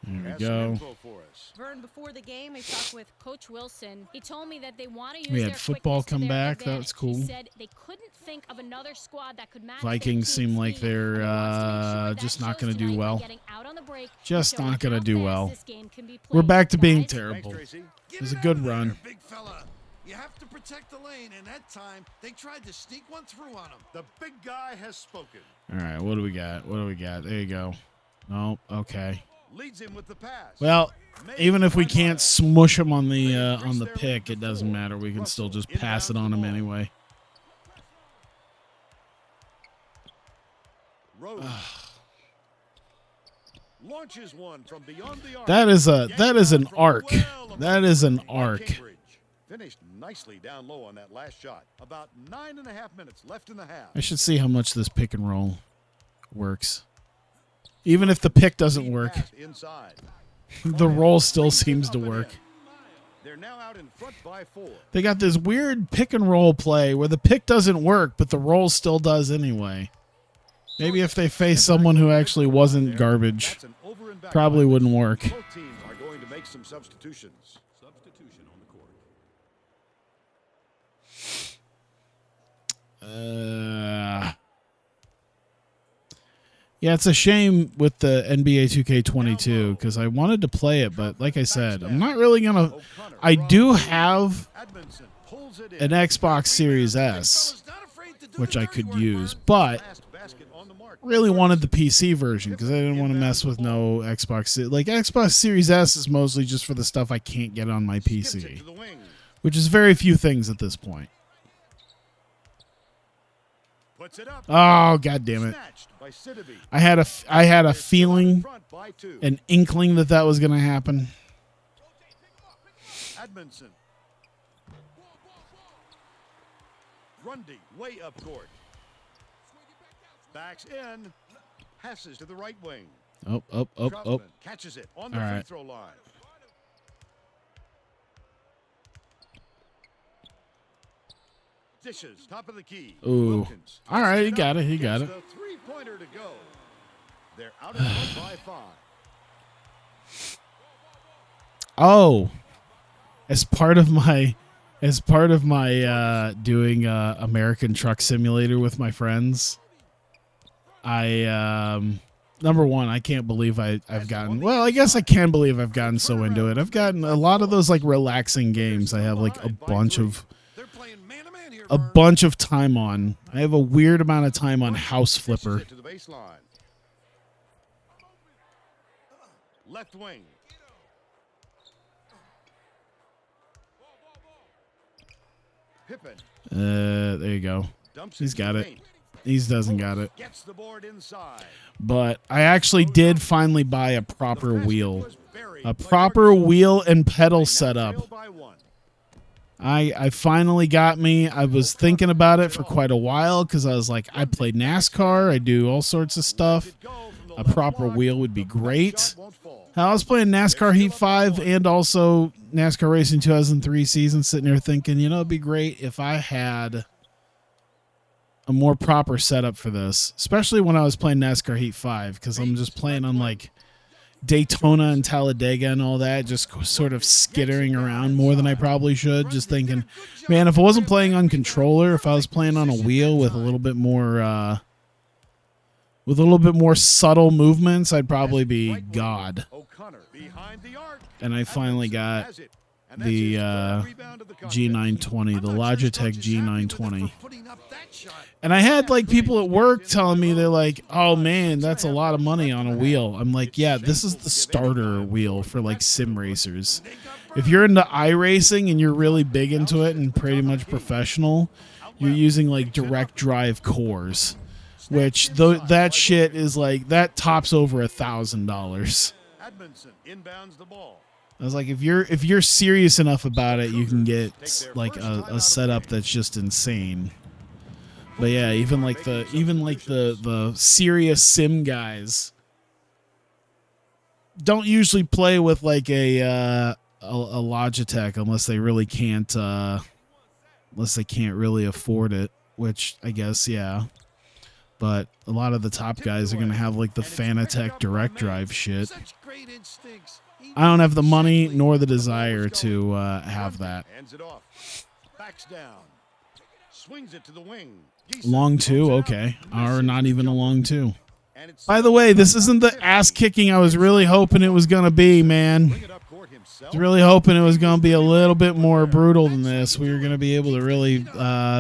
There we Has some go. info for us. Vern, before the game, I talked with Coach Wilson. He told me that they want to use We had their football quickness to come their back. That advantage. was cool. He said they couldn't think of another squad that could match Vikings their team's seem like speed, they're, and he wants to make sure that just not shows gonna do tonight by well. getting out on the break and Just showing not gonna how do fast well. this game can be We're played. back to being Guys, terrible. Thanks, Tracy. It was a Get good out of there, run. big fella. You have to protect the lane, and that time they tried to sneak one through on him. The big guy has spoken. All right, what do we got? What do we got? There you go. No, okay. Leads him with the pass. Well, even if we can't smush him on the pick, it doesn't matter. We can still just pass it on him anyway. Rose launches one from beyond the arc. That is an arc. That is an arc. Cambridge finished nicely down low on that last shot. About 9.5 minutes left in the half. I should see how much this pick and roll works. Even if the pick doesn't work, Pass inside. the roll still seems to work. They're now out in front by 4. They got this weird pick and roll play where the pick doesn't work, but the roll still does anyway. Maybe if they face someone who actually wasn't garbage, That's an over and back probably line. wouldn't work. Both teams are going to make some substitutions. Substitution on the court. Yeah, it's a shame with the NBA 2K22 because I wanted to play it, but like I said, I'm not really gonna. I do have Edmondson pulls it in. an Xbox Series S, Not afraid to do which the I dirty could work, use, Vern. but Last basket on the mark. really wanted the PC version because I didn't want to mess with no Xbox. Like Xbox Series S is mostly just for the stuff I can't get on my Skips it PC, to the wing. which is very few things at this point. Puts it up. Oh, god damn it! Snatched by Sidibe. I had a They're still feeling, in front by 2. an inkling that was going to happen. Edmondson. Grundy way up court. Backs in. Passes to the right wing. Oh. Troutman catches it on the All free right. throw line. Dishes, top of the key. Ooh. Wilkins All right, he tosses got up, it, he got gets it. the three-pointer to go. They're out in front by 5. Oh, as part of my doing American Truck Simulator with my friends, I number one, I can't believe I've gotten. Well, I guess I can believe I've gotten so into it. I've gotten a lot of those like relaxing games. I have like a bunch of They're playing man-to-man here, a Vern. bunch of time on. I have a weird amount of time on House Dishes Flipper. it to the baseline. Left wing. Pippen There you go. dumps He's into got the it. paint. He doesn't got it. Gets the board inside. But I actually did finally buy a proper The basket wheel. was buried A by proper Jorgensen. wheel and They pedal now setup. trail by 1. I finally got me. I was thinking about it for quite a while because I was like, I play NASCAR. I do all sorts of stuff. A proper wheel would be great. I was playing NASCAR Heat 5 and also NASCAR Racing 2003 season, sitting there thinking, it'd be great if I had a more proper setup for this, especially when I was playing NASCAR Heat 5 because I'm just playing on like Daytona and Talladega and all that, just sort of skittering around more than I probably should. Just thinking, man, if I wasn't playing on controller, if I was playing on a wheel with a little bit more, subtle movements, I'd probably be God. O'Connor behind the arc. And I finally got Has it. And that's the his third rebound of the contest. G920, the Logitech Coach is happy with it for G920. putting up that shot. And I had like people at work telling me, they're like, oh man, that's a lot of money on a wheel. I'm like, yeah, this is the starter wheel for like sim racers. If you're into iRacing and you're really big into it and pretty much professional, you're using like direct drive cores. which that shit is like that tops over $1,000. Edmondson inbounds the ball. I was like, if you're serious enough about it, you can get like a setup that's just insane. But yeah, even like the serious sim guys don't usually play with like a Logitech unless they really can't really afford it, which I guess yeah. But a lot of the top guys are gonna have like the Fanatec direct drive shit. I don't have the money nor the desire to have that. Hands it off. Backs down. Swings it to the wing. Long two, okay. Or not even a long two. By the way, this isn't the ass kicking I was really hoping it was going to be, man. I was really hoping it was going to be a little bit more brutal than this. We were going to be able to really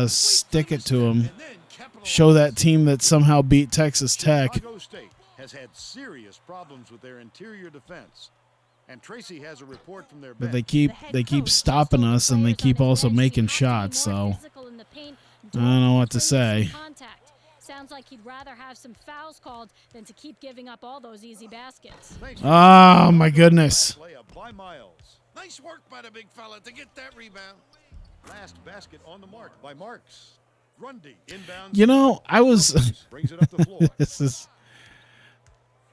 stick it to them. Show that team that somehow beat Texas Tech. Chicago State has had serious problems with their interior defense. And Tracy has a report from their But bench. they keep stopping us, and they keep also making shots, so I don't know what to say. Sounds like he'd rather have some fouls called than to keep giving up all those easy baskets. Oh, my goodness. Layup by Miles. Nice work by the big fella to get that rebound. Last basket on the mark by Marks. Grundy inbounds. You know, I was brings it up the floor. this is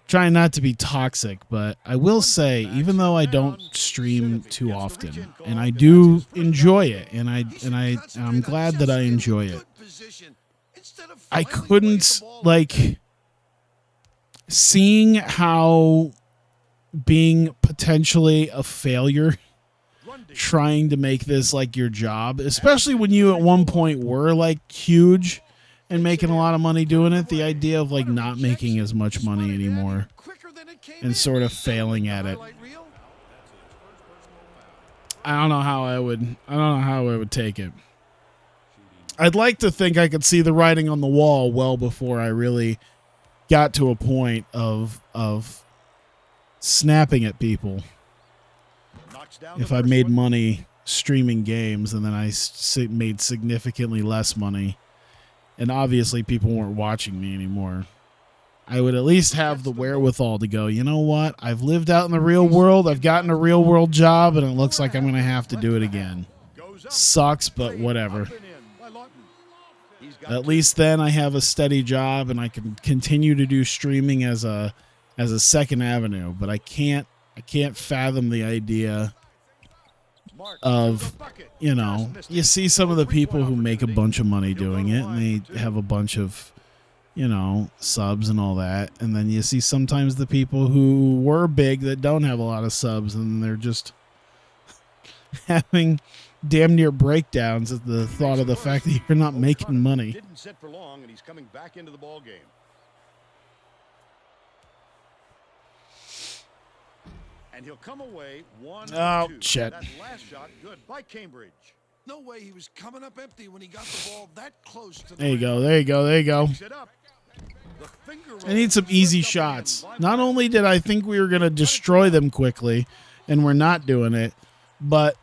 trying not to be toxic, but I will say, even though I don't stream too often, and I do enjoy it, and I'm glad that I enjoy it, I couldn't, like, seeing how being potentially a failure trying to make this like your job, especially when you at one point were like huge and making a lot of money doing it, the idea of like not making as much money anymore and sort of failing at it. I don't know how I would take it. I'd like to think I could see the writing on the wall well before I really got to a point of snapping at people. If I made money streaming games and then I made significantly less money, and obviously people weren't watching me anymore, I would at least have the wherewithal to go, you know what? I've lived out in the real world. I've gotten a real world job, and it looks like I'm going to have to do it again. Sucks, but whatever. At least then I have a steady job and I can continue to do streaming as a second avenue. But I can't fathom the idea of, you know, you see some of the people who make a bunch of money doing it and they have a bunch of, you know, subs and all that. And then you see sometimes the people who were big that don't have a lot of subs and they're just having damn near breakdowns at the thought of the fact that you're not making money. Didn't sit for long, and he's coming back into the ball game. And he'll come away 1-2. Shit. That last shot good by Cambridge. No way he was coming up empty when he got the ball that close to the There you go. There you go. There you go. Picks it up. The finger I need some easy shots. Not only did I think we were going to destroy them quickly, and we're not doing it, but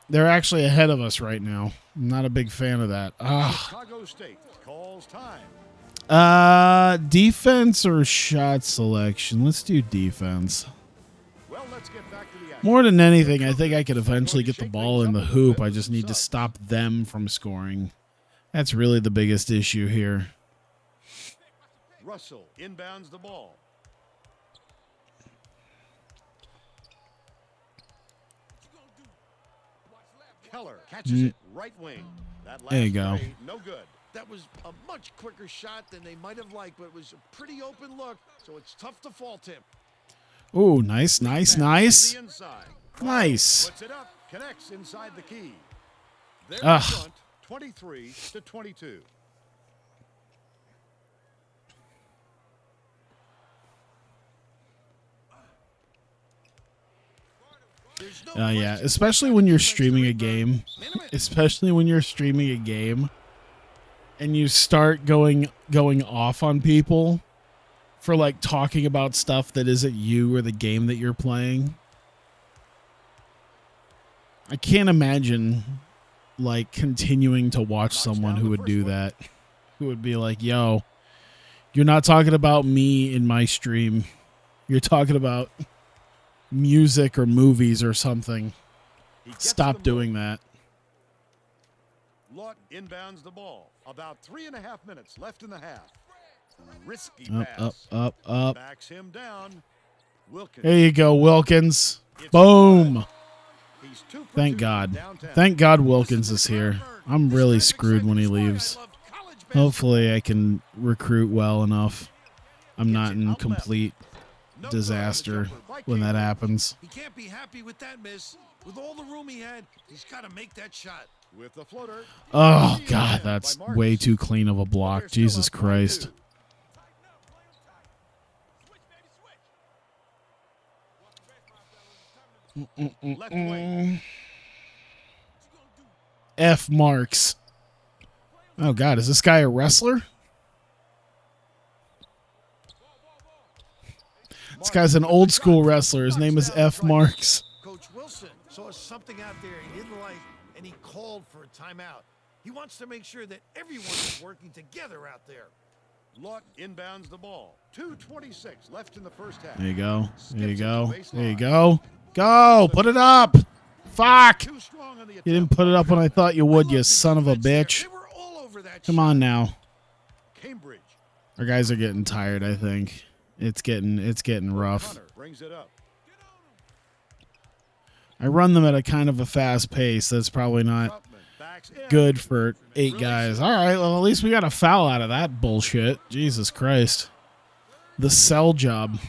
they're actually ahead of us right now. I'm not a big fan of that. Chicago State calls time. Defense or shot selection? Let's do defense. Well, let's get back to the action. More than anything, I think I could eventually get the ball in the hoop. I just need to stop them from scoring. That's really the biggest issue here. Russell inbounds the ball. Keller catches it right wing. That last There you go. play, no good. That was a much quicker shot than they might have liked, but it was a pretty open look, so it's tough to fault him. Ooh, nice, nice, nice. To the inside. Nice. Puts it up, connects inside the key. They're in Ugh. front, 23-22. Yeah, especially when you're streaming a game. Especially when you're streaming a game and you start going off on people for like talking about stuff that isn't you or the game that you're playing. I can't imagine like continuing to watch someone who would do that. Who would be like, "Yo, You're not talking about me in my stream. You're talking about music or movies or something. He gets Stop them doing both. that. Lawton inbounds the ball. About 3.5 minutes left in the half. Risky Up, pass. up. Backs him down. Wilkins. There you go, Wilkins. It's Boom. good. He's 2 for Thank 2 God. downtown. Thank God Wilkins is here. I'm really screwed when he leaves. Hopefully I can recruit well enough. I'm not in complete disaster when that happens. He can't be happy with that miss. With all the room he had, he's got to make that shot. With the floater. Oh, God, that's way too clean of a block. Jesus Christ. Left wing. F marks. Oh, God, is this guy a wrestler? This guy's an old school wrestler. His name is F Marks. Coach Wilson saw something out there he didn't like, and he called for a timeout. He wants to make sure that everyone is working together out there. Lawton inbounds the ball. 2:26 left in the first half. There you go. There you Skips it go. to baseline. There you go. Go. Put it up. Fuck. Too strong on the You didn't attempt put it by up when I Troutman. thought you would, I you love the son of a defense there. bitch. They were all over that Come shot. on now. Cambridge. Our guys are getting tired, I think. It's getting rough. Hunter brings it up. I run them at a kind of a fast pace. That's probably not Troutman backs in. good for 8 guys. All right, well, at least we got a foul out of that bullshit. Jesus Christ. The sell job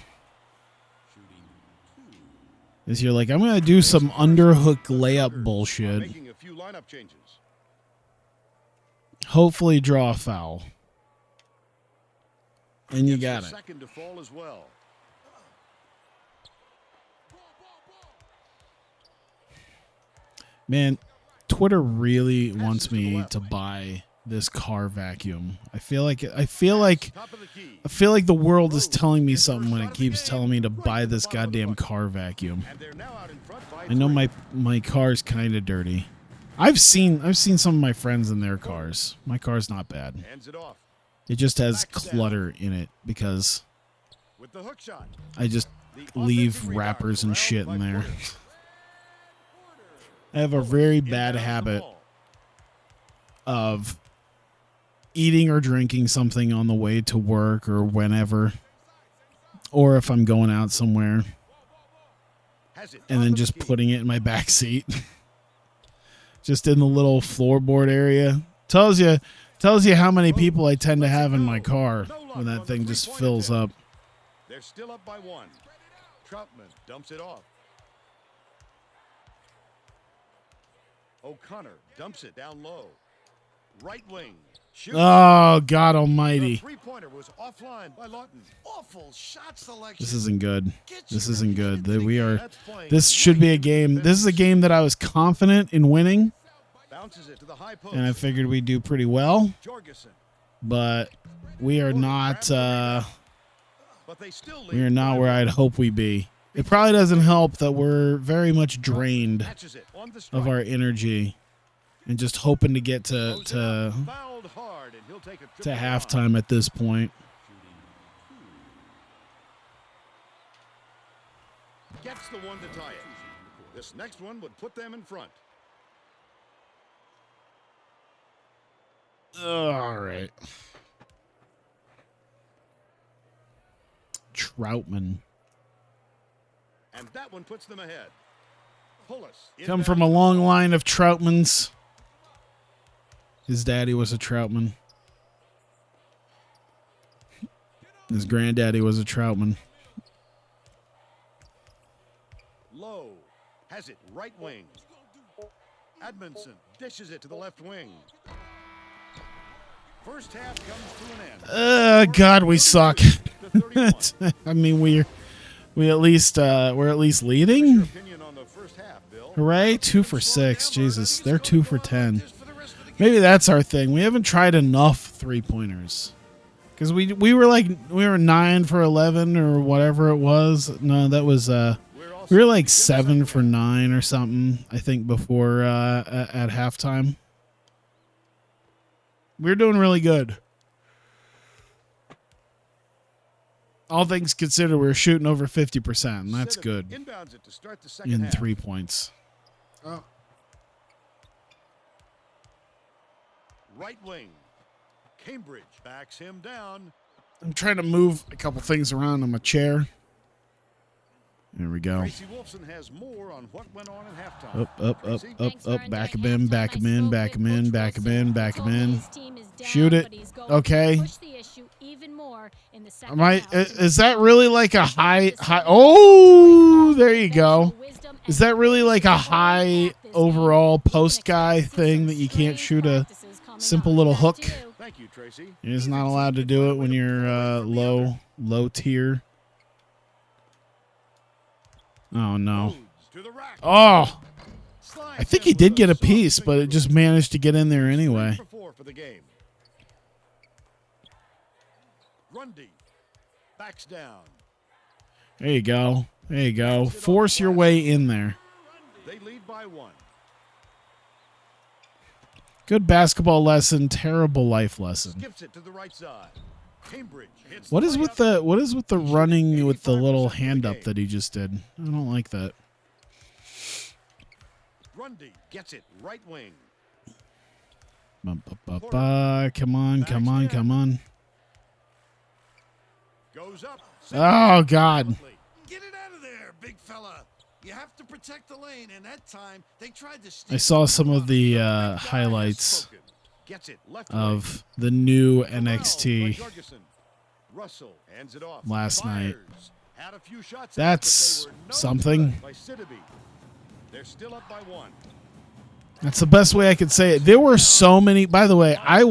is you're like, I'm going to do some underhook layup bullshit. Making a few lineup changes. Hopefully draw a foul. And you got Gets it. the second to fall as well. Man, Twitter really wants me to buy this car vacuum. I feel like Top of the key. the world is telling me something when it keeps telling me to buy this goddamn car vacuum. And they're now out in front by I know 3. my car's kind of dirty. I've seen some of my friends in their cars. My car's not bad. Hands it off It just has clutter in it because with the hook shot. I just The leave offensive rebound wrappers and corralled shit by in there. Porter. I have a very Inbounds bad the habit ball. of eating or drinking something on the way to work or whenever, or if I'm going out somewhere, Has it and top then of the just key. putting it in my back seat, just in the little floorboard area. Tells you how many people I tend to have in my car when that thing just fills up. They're still up by 1. Troutman dumps it off. O'Connor dumps it down low. Right wing. Shoots. Oh, God The almighty. three-pointer was offline by Lawton. Awful shot selection. This isn't good. Get This your isn't good. head That we are. That's playing This should be a game. This is a game that I was confident in winning, Bounces it to the high post. and I figured we'd do pretty well. Jorgensen. But we are not. But they still lead We are not by where 1. I'd hope we be. It probably doesn't help that we're very much drained Catches it on the strike. of our energy, and just hoping to get Throws it to up. Fouled hard, and he'll take a trip to the line. halftime at this point. Gets the one to tie it. This next one would put them in front. All right. Troutman. And that one puts them ahead. Pullis. Come from a long line of Troutmans. His daddy was a Troutman. His granddaddy was a Troutman. Low. Has it right wing. Edmondson dishes it to the left wing. First half comes to an end. God, we suck. 32-31. I mean, we're at least What's leading. your opinion on the first half, Bill? Hooray! 2 for 6. Jesus, they're 2 for 10. Maybe that's our thing. We haven't tried enough 3-pointers. Because we were 9 for 11 or whatever it was. No, that was we were like 7 for 9 or something. I think before at halftime. We were doing really good. all things considered, we're shooting over 50%, and that's Sittevy good Inbounds it to start the second in half. 3 points. Oh, Right wing. Cambridge backs him down. I'm trying to move a couple things around on my chair. There we go. Tracy Wolfson has more on what went on at halftime. Up, Tracy? back him in, back him in, back him in, back him in, back him in. Shoot it. Okay. Am I? Is that really like a high? Oh, there you go. Is that really like a high overall post guy thing that you can't shoot a simple little hook? Thank you, Tracy. You're just not allowed to do it when you're low tier. Oh no. Rhodes to the rack. Oh, Slides I think in he did with get a soft piece, but it just finger. managed to get in there anyway. 3 for 4 for the game. Grundy backs down. There you go. There you go. Force your way in there. They lead by 1. Good basketball lesson, terrible life lesson. Skips it to the right side. Cambridge hits What the is with layup. the running with the little 85% of the hand up game. that he just did? I don't like that. Grundy gets it right wing. Come on, come on, come on. Goes up. Oh God. Get it out of there, big fella. You have to protect the lane, and that time they tried to I sneak saw it some up. of the Guy has highlights spoken. Gets it left wing. of the new Corral by NXT. Jorgensen. Russell hands it off. Last night. Fires. Had a few shots That's at it, but they were no something. good by Sittevy. They're still up by 1. That's the best way I could say it. There were so many. By the way, I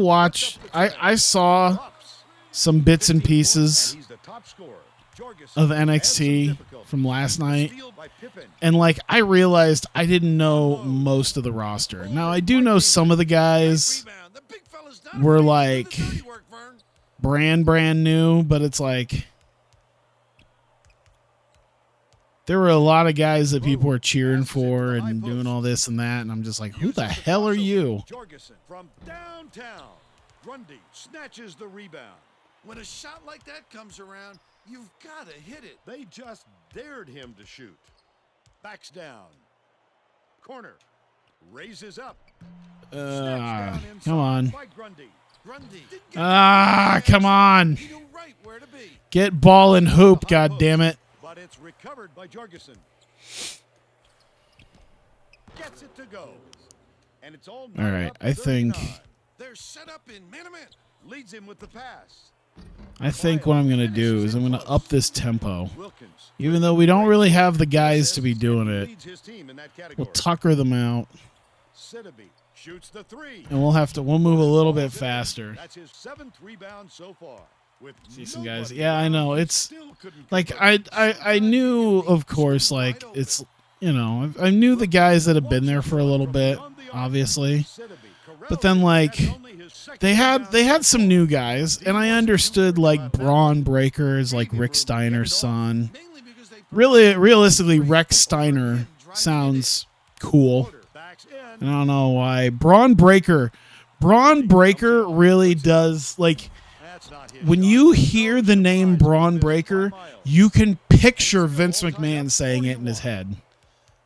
saw Drops. some bits and 54, pieces and he's the top scorer. Jorgensen of had some NXT difficulty. from last night. Steal by Pippen. And like I realized I didn't know most of the roster. Now I do know some of the guys Rebound. The big fella's not were afraid to do the like dirty work, Vern. brand new, but it's like there were a lot of guys that people were cheering for and doing all this and that, and I'm just like, who the hell are you? Jorgensen from downtown. Grundy snatches the rebound. When a shot like that comes around, you've got to hit it. They just dared him to shoot. Backs down. Corner. Raises up. Snaps down inside Come on. by Grundy. Grundy. Come on. He knew right where to be. Get ball and hoop, god damn it. But it's recovered by Jorgensen. Gets it to go. And it's all All right, I think They're set up in man-to-man. Leads him with the pass. what I'm gonna do is I'm gonna up this tempo. Wilkins. Even though we don't really have the guys to be doing it, Leads his team in that category. we'll tucker them out Sittevy shoots the 3. and we'll move a little bit faster. That's his 7th rebound so far. With See some guys. nobody Yeah, I around, know. he It's still couldn't like convert. I knew, of course, like it's I knew the guys that have been there for a little bit, obviously. But then like they had some new guys, and I understood like Braun Breakers, like Rick Steiner's son. Mainly because they Really, realistically, Rex Steiner sounds cool. Backs And in. I don't know why. Braun Breaker really does like. That's not his When shot. you hear the name Surprise. Braun Breaker, you can picture Vince McMahon saying it in his head.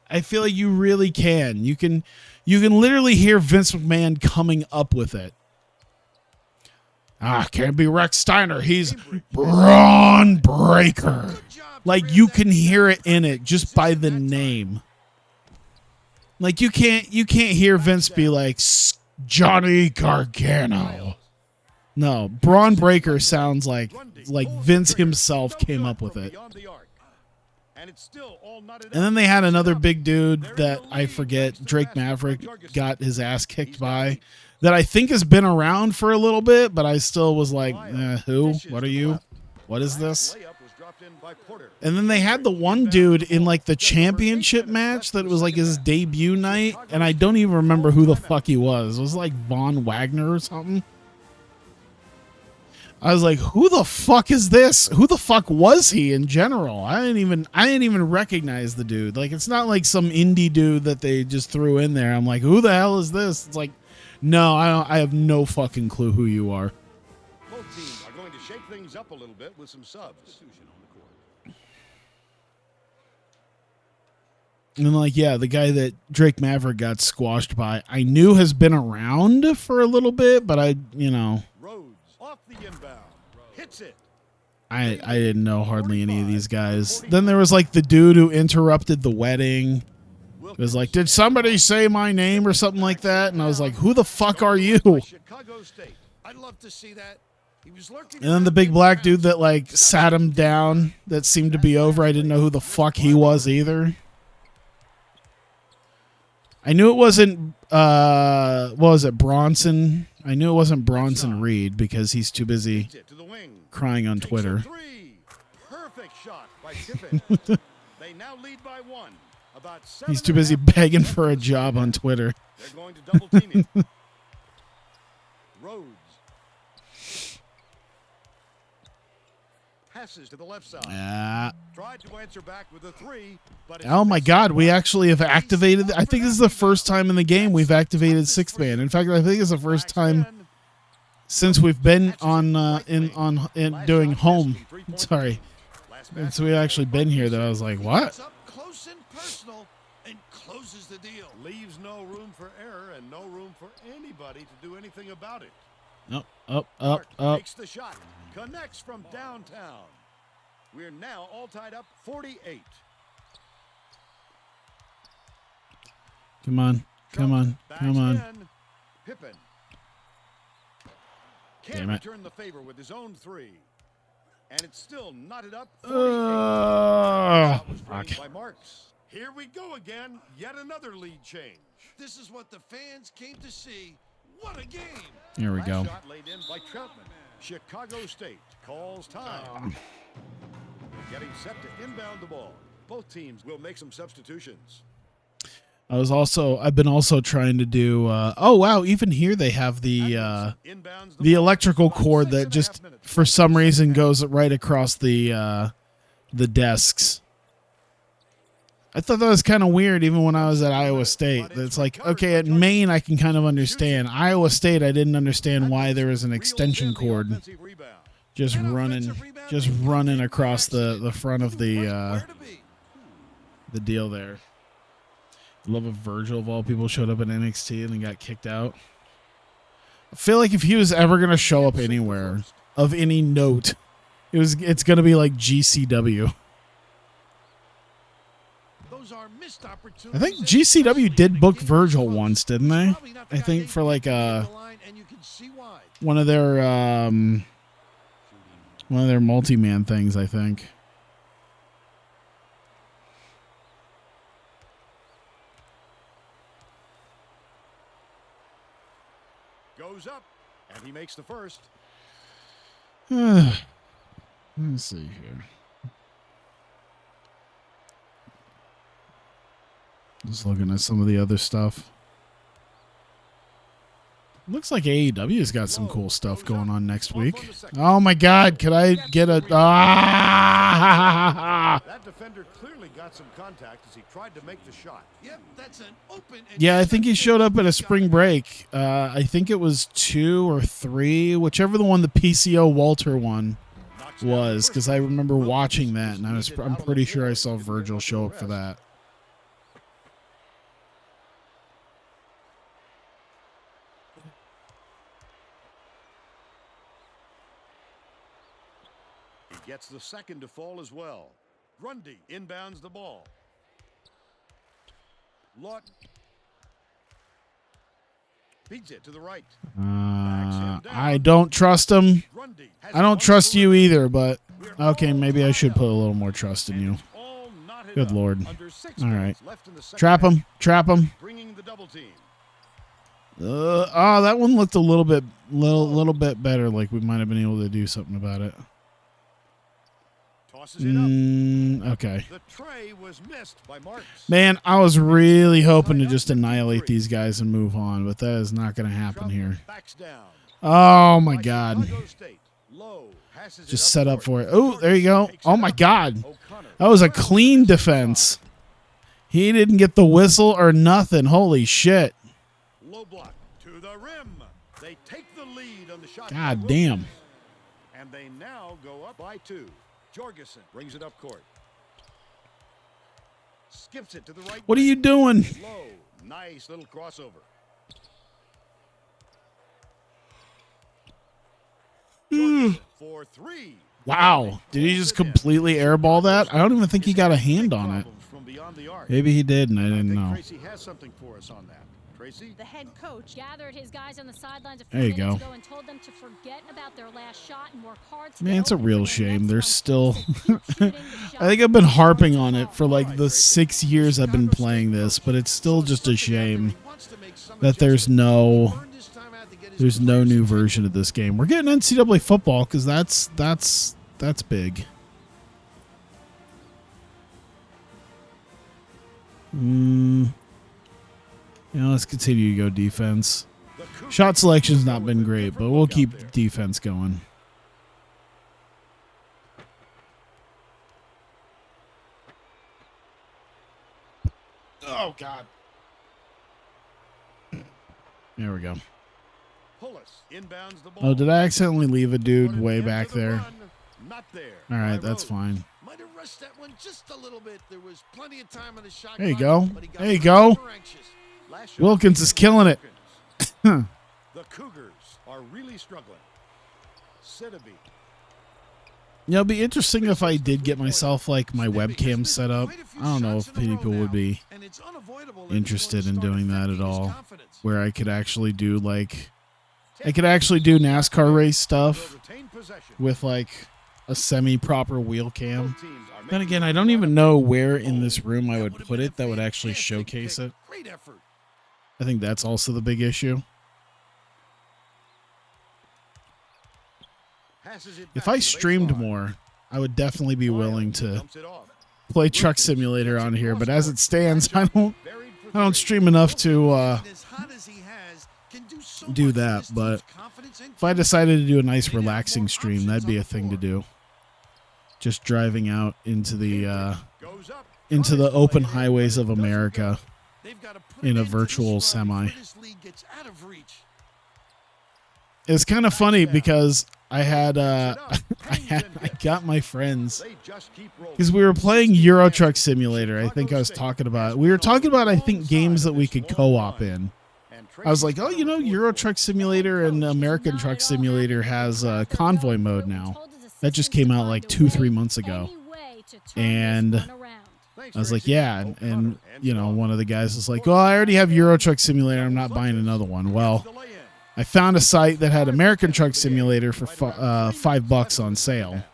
I feel like you really can. You can literally hear Vince McMahon coming up with it. Can't be Rex Steiner. He's Braun Breaker. Like you can hear it in it just by the name. Like you can't hear Vince be like Johnny Gargano. No, Braun Breaker sounds like Vince himself came up with it. Beyond the arc. And it's still all knotted And then up. they had another big dude that I forget, Drake Maverick, got his ass kicked by, that I think has been around for a little bit, but I still was like, who? What are you? What is this? Layup was dropped in by Porter. And then they had the one dude in like the championship match that was like his debut night, and I don't even remember who the fuck he was. It was like Von Wagner or something. I was like, who the fuck is this? Who the fuck was he in general? I didn't even recognize the dude. Like, it's not like some indie dude that they just threw in there. I'm like, who the hell is this? It's like, no, I have no fucking clue who you are. Both teams are going to shake things up a little bit with some subs. And like, yeah, the guy that Drake Maverick got squashed by, I knew has been around for a little bit, but I Rhodes off the inbound. Hits it. I didn't know hardly any of these guys. Then there was like the dude who interrupted the wedding. It was like, did somebody say my name or something like that? And I was like, who the fuck are you? Chicago State. I'd love to see that. He was lurking. And then the big black dude that like sat him down that seemed to be over. I didn't know who the fuck he was either. I knew it wasn't, what was it, Bronson? I knew it wasn't Bronson Reed because he's too busy crying on Twitter. Perfect shot by Tippin. They now lead by 1. About 7 He's too busy begging for a job on Twitter. They're going to double team him. Rhodes. Passes to the left side. Tried to answer back with a 3, but Oh my God, we actually have activated. I think this is the first time in the game we've activated sixth man. In fact, I think it's the first time since we've been on doing home. Sorry, since we've actually been here that I was like, what? Up close and personal and closes the deal. leaves no room for error and no room for anybody to do anything about it. Up. Takes the shot. Connects from downtown. We're now all tied up 48. Come on. Pippen. Damn Can't it. return the favor with his own 3. And it's still knotted up 48. That was Fuck. drained by Marks. Here we go again. Yet another lead change. This is what the fans came to see. What a game! Here we Last go. shot laid in by Troutman. Chicago State calls time. Getting set to inbound the ball. Both teams will make some substitutions. I've been also trying to do oh wow, even here they have the Inbounds the ball. electrical About cord 6.5 that just minutes. for some reason goes right across the desks. I thought that was kind of weird even when I was at Iowa State. It's like, okay, at Maine I can kind of understand. Iowa State I didn't understand why there was an extension cord Offensive rebound. just running across the front of the deal there. Love if Virgil of all people showed up in NXT and then got kicked out. I feel like if he was ever gonna show up anywhere of any note, it's gonna be like GCW. Those are missed I opportunities. think GCW did book Virgil once, didn't they? I think for like one of their multi-man things, I think. Goes up, and he makes the first. Let's see here. Just looking at some of the other stuff. Looks like AEW's got some cool stuff going on next week. Oh my God, could I get a... That defender clearly got some contact as he tried to make the shot. Yep, that's an open. Yeah, I think he showed up at a spring break. I think it was 2 or 3, whichever the one the PCO Walter one was, because I remember watching that, and I'm pretty sure I saw Virgil show up for that. He gets the second to fall as well. Grundy inbounds the ball. Lawton beats it to the right. I don't trust him. Grundy has I don't one trust you delivery. either, but We're okay, all maybe I should tied put a up. little more trust in And you. it's all knotted Good up. Lord. Under 6 All minutes right. left in the second Trap half. him. Trap him. Bringing the double team. That one looked a little bit better, like we might have been able to do something about it. Tosses it up. Okay. The tray was missed by Marks. Man, I was really hoping to just annihilate these guys and move on, but that is not going to happen here. Backs down. Oh, my By God. Chicago State. Low passes Just it set up court. for it. Oh, there you go. Takes Oh, it my up. God. O'Connor. That was a clean defense. He didn't get the whistle or nothing. Holy shit. Low block to the rim. They take the lead on the shot. God by damn. Wilkins. And they now go up by 2. Jorgensen brings it up court. Skips it to the right. What are you doing? Low. Nice little crossover. For 3. Wow. Did he just completely airball that? I don't even think he got a hand on it. From beyond the arc. Maybe he did, and I I didn't think know. Tracy has something for us on that. Tracy? The head coach gathered his guys on the sidelines a few There you minutes go. ago and told them to forget about their last shot and work hard to Man, get it's a open real for their shame. next There's one. still... He said, "Keep shooting the I think shots I've been that harping you on want it to for like fall." the 6 years I've been playing this, but it's still just a shame that there's no new version of this game. We're getting NCAA football because that's big. Let's continue to go defense. Shot selection's not been great, but we'll keep defense going. Oh, God. There we go. Oh, did I accidentally leave a dude way back there? All right, that's fine. Might have rushed that one just a little bit. There was plenty of time on the shot There you clock, go. but he got There you a go. little more anxious. Wilkins is killing it. The Cougars are really struggling. Sittaby. It'd be interesting if I did get myself like my webcam set up. I don't know if people would be interested in doing that at all. Where I could actually do like, I could actually do NASCAR race stuff with like a semi-proper wheel cam. Then again, I don't even know where in this room I would put it that would actually showcase it. Great effort. I think that's also the big issue. If I streamed more, I would definitely be willing to play Truck Simulator on here. But as it stands, I don't stream enough to do that. But if I decided to do a nice relaxing stream, that'd be a thing to do. Just driving out into the open highways of America in a virtual semi. It's kind of funny because I got my friends because we were playing Euro Truck Simulator. I think I was talking about. We were talking about, I think, games that we could co-op in. I was like, oh, Euro Truck Simulator and American Truck Simulator has convoy mode now. That just came out like 2-3 months ago. And I was like, yeah. And one of the guys was like, well, I already have Euro Truck Simulator. I'm not buying another one. Well, I found a site that had American Truck Simulator for $5 on sale.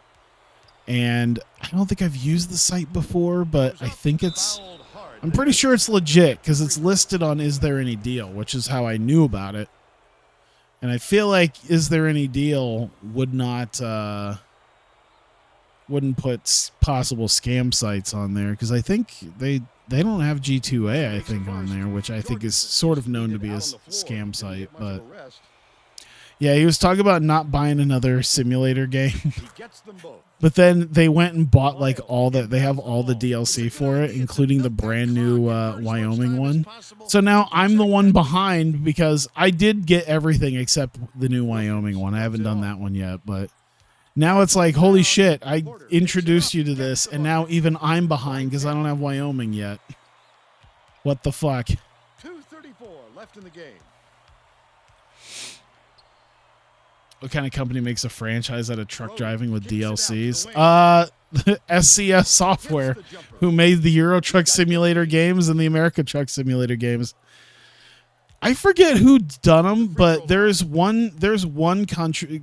And I don't think I've used the site before, but I think I'm pretty sure it's legit because it's listed on Is There Any Deal, which is how I knew about it. And I feel like Is There Any Deal wouldn't put possible scam sites on there because I think they don't have G2A, I think, on there, which I think is sort of known to be a scam site. But yeah, he was talking about not buying another simulator game. But then they went and bought like they have all the DLC for it, including the brand new Wyoming one. So now I'm the one behind because I did get everything except the new Wyoming one. I haven't done that one yet, but now it's like, holy shit, I introduced you to this, and now even I'm behind because I don't have Wyoming yet. What the fuck? 2:34 left in the game. What kind of company makes a franchise out of truck driving with DLCs? SCS Software, who made the Euro Truck Simulator games and the America Truck Simulator games. I forget who's done them, but there's one company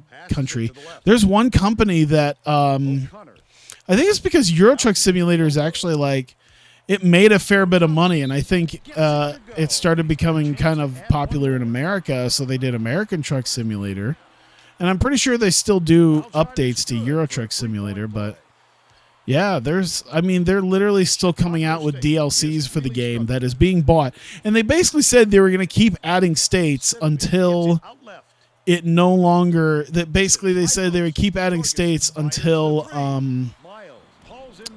that I think it's because Euro Truck Simulator is actually like, it made a fair bit of money, and I think it started becoming kind of popular in America, so they did American Truck Simulator. And I'm pretty sure they still do updates to Euro Truck Simulator, but yeah, they're literally still coming out with DLCs for the game that is being bought. And they basically said they were going to keep adding states until it no longer, basically they said they would keep adding states until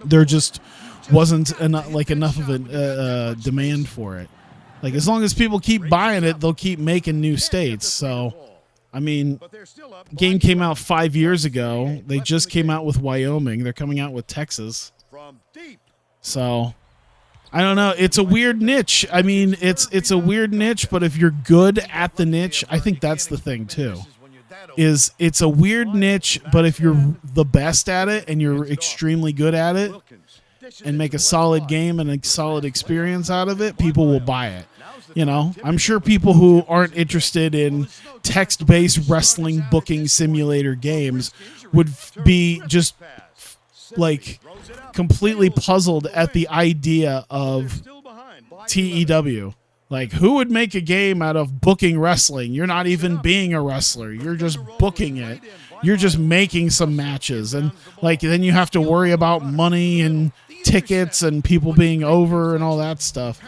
there just wasn't enough of a demand for it. Like, as long as people keep buying it, they'll keep making new states. So, I mean, game came out 5 years ago. They just came out with Wyoming. They're coming out with Texas. So, I don't know. It's a weird niche. I mean, it's a weird niche, but if you're good at the niche, I think that's the thing too. Is it's a weird niche, but if you're the best at it and you're extremely good at it and make a solid game and a solid experience out of it, people will buy it. You know, I'm sure people who aren't interested in text-based wrestling booking simulator games would be just like completely puzzled at the idea of TEW. Like, who would make a game out of booking wrestling? You're not even being a wrestler. You're just booking it. You're just making some matches. And, like, then you have to worry about money and tickets and people being over and all that stuff.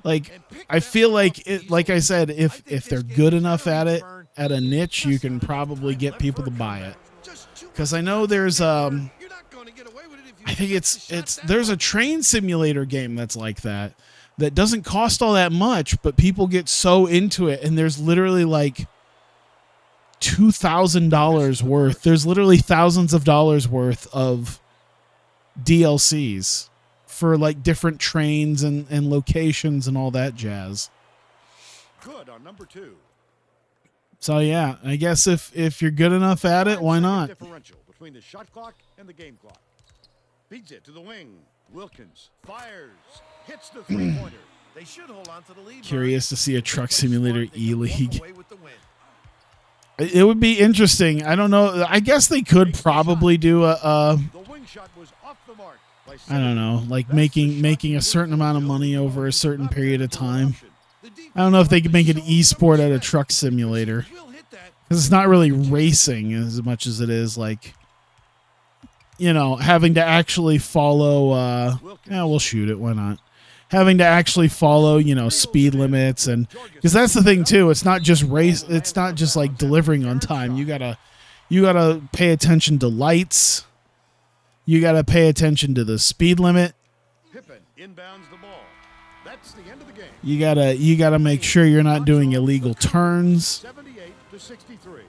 Like, I feel like, like I said, if they're good enough at it, at a niche, you can probably get people to buy it. Because I know there's, I think there's a train simulator game that's like that. That doesn't cost all that much, but people get so into it, and there's literally like $2,000 worth. There's literally thousands of dollars worth of DLCs for like different trains and locations and all that jazz. Good on number 2. So yeah, I guess if you're good enough at it, why not? Differential between the shot clock and the game clock. Beats it to the wing. Wilkins fires. Hits the three-pointer. They should hold on to the lead. Curious to see a truck simulator E-League. It would be interesting. I don't know. I guess they could probably do a I don't know, like making a certain amount of money over a certain period of time. I don't know if they could make an e-sport out of truck simulator. Because it's not really racing as much as it is like, you know, having to actually follow yeah, we'll shoot it, why not? Having to actually follow, you know, speed limits, and because that's the thing too. It's not just race. It's not just like delivering on time. You gotta pay attention to lights. You gotta pay attention to the speed limit. Pippen inbounds the ball. That's the end of the game. You gotta make sure you're not doing illegal turns. 78-63.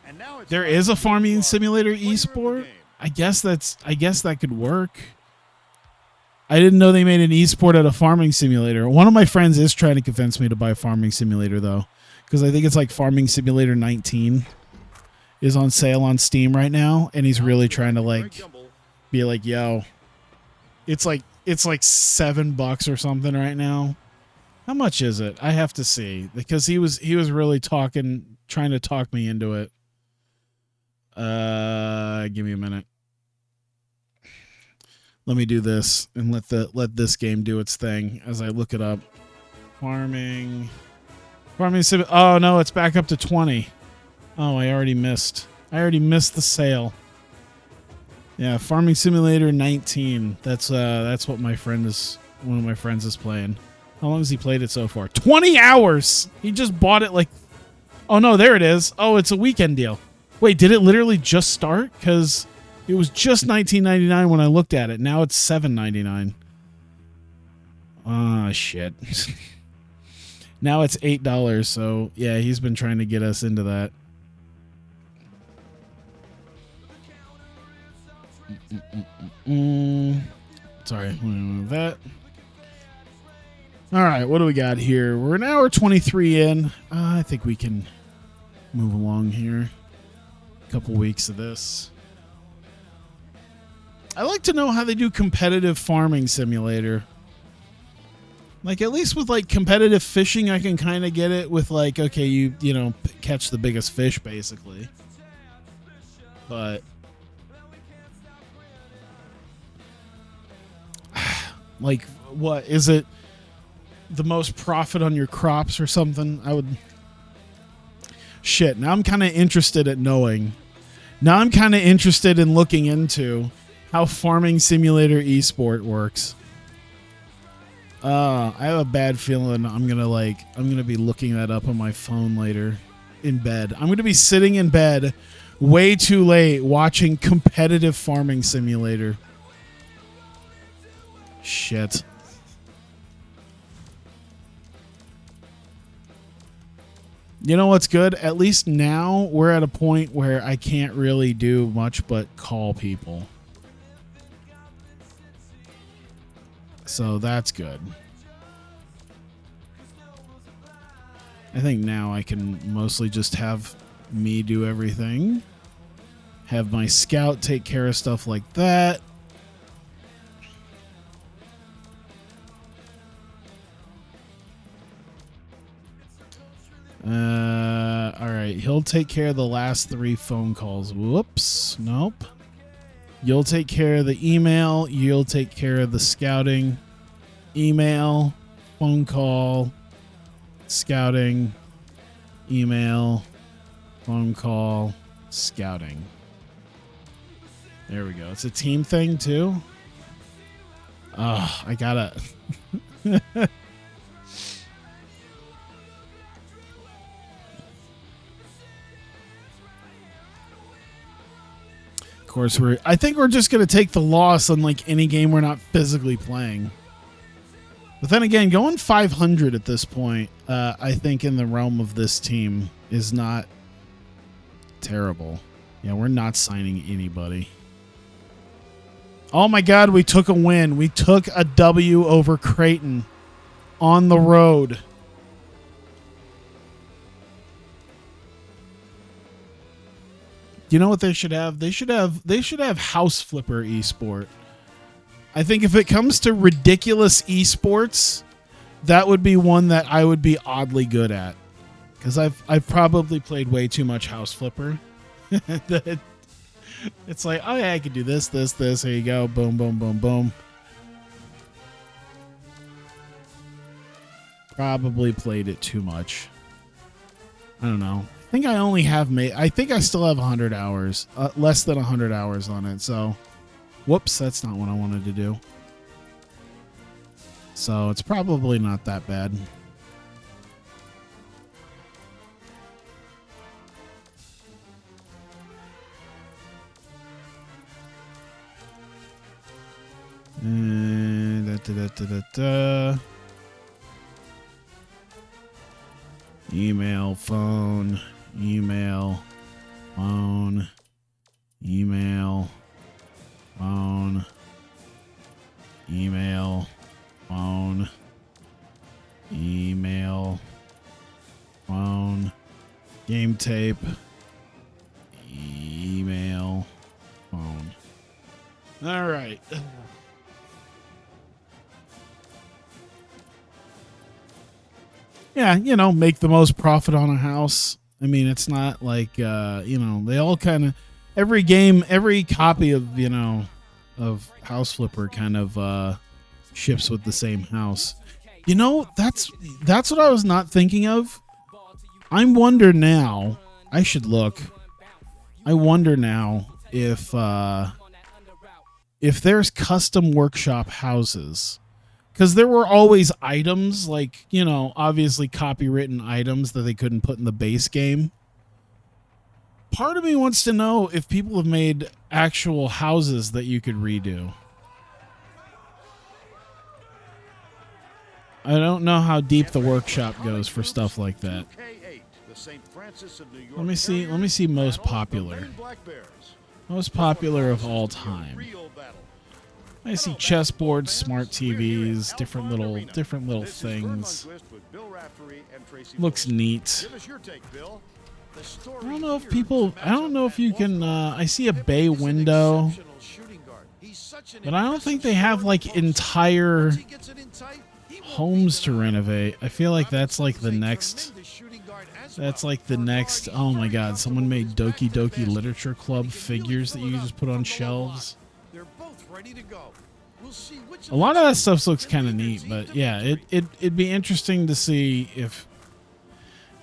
And now there is a farming simulator esport. I guess that could work. I didn't know they made an esport out of farming simulator. One of my friends is trying to convince me to buy farming simulator though, because I think it's like Farming Simulator 19 is on sale on Steam right now, and he's really trying to like be like, yo, it's like $7 or something right now. How much is it? I have to see, because he was really trying to talk me into it. Give me a minute. Let me do this and let this game do its thing as I look it up. Farming sim. Oh no, it's back up to 20. Oh, I already missed the sale. Yeah, Farming Simulator 19. That's what one of my friends is playing. How long has he played it so far? 20 hours. He just bought it like. Oh no, there it is. Oh, it's a weekend deal. Wait, did it literally just start? Because it was just $19.99 when I looked at it. Now it's $7.99. Ah, shit. Now it's $8. So yeah, he's been trying to get us into that. Sorry, that. All right, what do we got here? We're an hour 23 in. I think we can move along here. A couple weeks of this. I like to know how they do competitive farming simulator. Like, at least with like competitive fishing, I can kind of get it with like, okay, you know, catch the biggest fish basically. But like, what is it? The most profit on your crops or something? I would. Shit. Now I'm kind of interested at knowing. Now I'm kind of interested in looking into how Farming Simulator eSport works. I have a bad feeling I'm gonna be looking that up on my phone later in bed. I'm gonna be sitting in bed way too late watching competitive Farming Simulator. Shit. You know what's good? At least now we're at a point where I can't really do much but call people. So that's good. I think now I can mostly just have me do everything. Have my scout take care of stuff like that. All right. He'll take care of the last 3 phone calls. Whoops. Nope. You'll take care of the email. You'll take care of the scouting. Email, phone call, scouting, email, phone call, scouting. There we go. It's a team thing too. Oh, I gotta. Of course, I think we're just gonna take the loss on like any game we're not physically playing. But then again, going 500 at this point, I think in the realm of this team is not terrible. Yeah, we're not signing anybody. Oh my God, we took a win. We took a W over Creighton on the road. You know what they should have? They should have House Flipper Esport. I think if it comes to ridiculous esports, that would be one that I would be oddly good at. Because I've probably played way too much House Flipper. It's like, oh yeah, I could do this. Here you go. Boom, boom, boom, boom. Probably played it too much. I don't know. I think I only have I think I still have 100 hours. Less than 100 hours on it, so... Whoops, that's not what I wanted to do. So it's probably not that bad. Email, phone, email, phone, email, phone, email, phone, email, phone, game tape, email, phone. All right. Yeah, you know, make the most profit on a house. I mean, it's not like, you know, they all kind of, every game, every copy of, you know, of House Flipper kind of ships with the same house. You know, that's what I was not thinking of. I wonder now, I should look. I wonder now if there's custom workshop houses. Because there were always items, like, you know, obviously copywritten items that they couldn't put in the base game. Part of me wants to know if people have made actual houses that you could redo. I don't know how deep the workshop goes for stuff like that. Let me see most popular. Most popular of all time. I see chessboards, smart TVs, different little things. Looks neat. I don't know if you can, I see a bay window, but I don't think they have like entire homes to renovate. I feel like that's like the next, oh my God, someone made Doki Doki Literature Club figures that you just put on shelves. A lot of that stuff looks kind of neat, but yeah, it'd be interesting to see if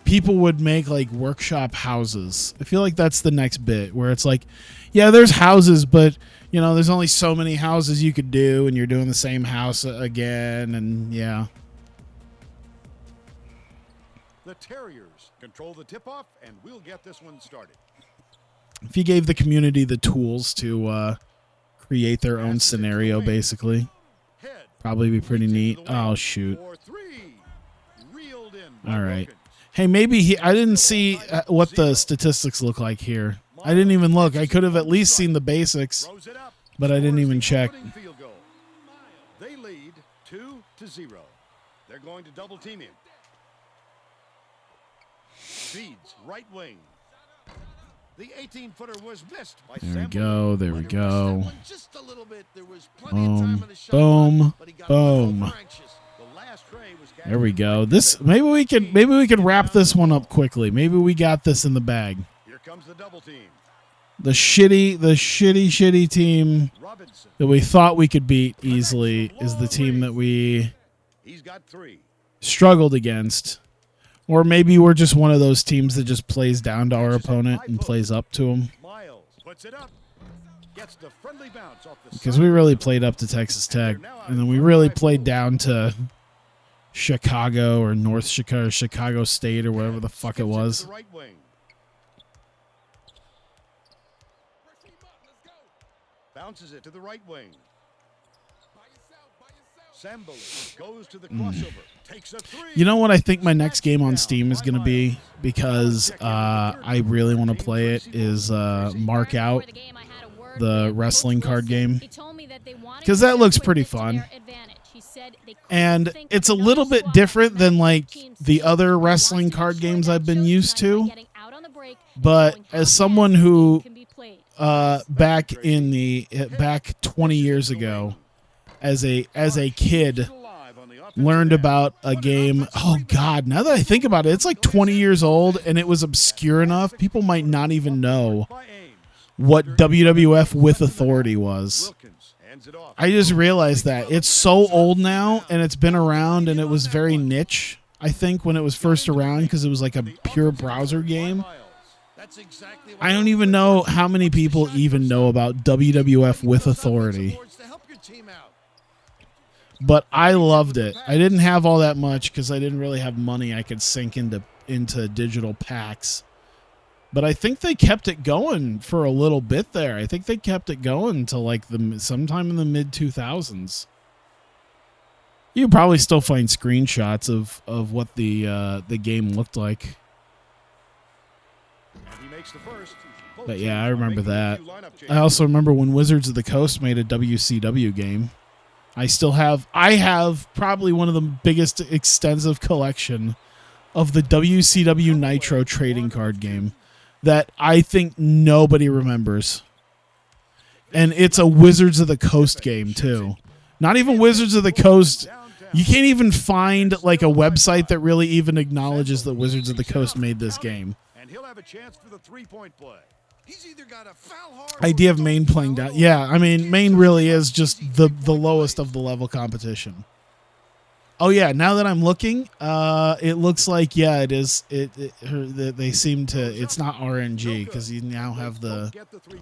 people would make like workshop houses. I feel like that's the next bit where it's like, yeah, there's houses, but you know, there's only so many houses you could do, and you're doing the same house again, and yeah. The Terriers control the tip-off, and we'll get this one started. If you gave the community the tools to create their own scenario, basically, probably be pretty neat. Oh shoot! All right. Hey, maybe I didn't see what the statistics look like here. I didn't even look. I could have at least seen the basics, but I didn't even check. They lead 0. They're going to double team him. Feeds right wing. The 18-footer was missed by There we Sam. go. There we go. Just a little bit. There was plenty of time on the shot Boom. clock, but he got a little Boom. overanxious. The last tray was There we go. This maybe we can wrap this one up quickly. Maybe we got this in the bag. Here comes the double team. The shitty team Robinson. that we thought we could beat easily is the team that we He's got 3. struggled against. Or maybe we're just one of those teams that just plays down to our opponent and plays up to them. Miles puts it up. Gets the friendly bounce off the Because we really played up to Texas Tech. And then we really played down to Chicago or North Chicago or Chicago State or whatever the fuck it was. Right wing. Bounces it to the right wing. Samboli goes to the crossover. Takes a 3. You know what I think my next game on Steam is going to be? Because I really want to play it is Mark Out, the wrestling card game. Because that looks pretty fun. And it's a little bit different than like the other wrestling card games I've been used to. But as someone who back 20 years ago as a kid learned about a game. Oh God, now that I think about it, it's like 20 years old and it was obscure enough people might not even know what WWF with Authority was. I just realized that it's so old now and it's been around and it was very niche, I think, when it was first around because it was like a pure browser game. I don't even know how many people even know about WWF with Authority. But I loved it. I didn't have all that much because I didn't really have money I could sink into digital packs. But I think they kept it going for a little bit there. I think they kept it going till like sometime in the mid 2000s. You can probably still find screenshots of what the game looked like. But yeah, I remember that. I also remember when Wizards of the Coast made a WCW game. I have probably one of the biggest extensive collection of the WCW Nitro trading card game that I think nobody remembers. And it's a Wizards of the Coast game too. Not even Wizards of the Coast. You can't even find like a website that really even acknowledges that Wizards of the Coast made this game. And he'll have a chance for the 3-point play. He's either got a foul hard Idea of Maine playing down. Yeah, I mean, Maine really is just the lowest of the level competition. Oh, yeah, now that I'm looking, it looks like, yeah, it is. They seem to, it's not RNG because you now have the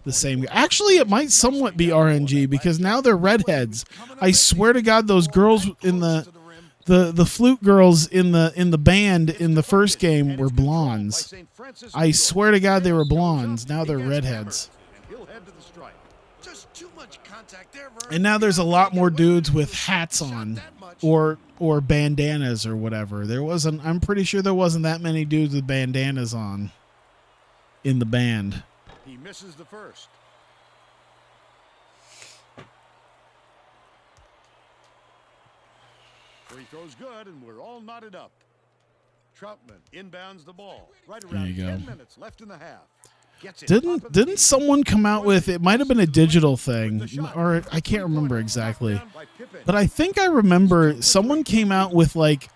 same. Actually, it might somewhat be RNG because now they're redheads. I swear to God, those girls in the flute girls in the band in the first game were blondes. I swear to God they were blondes. Now they're redheads. And now there's a lot more dudes with hats on or bandanas or whatever. I'm pretty sure there wasn't that many dudes with bandanas on in the band. He misses the first. Free throw's good, and we're all knotted up. Troutman inbounds the ball. Right around 10 minutes left in the half. Didn't someone come out with, it might have been a digital thing, or I can't remember exactly, but I think I remember someone came out with like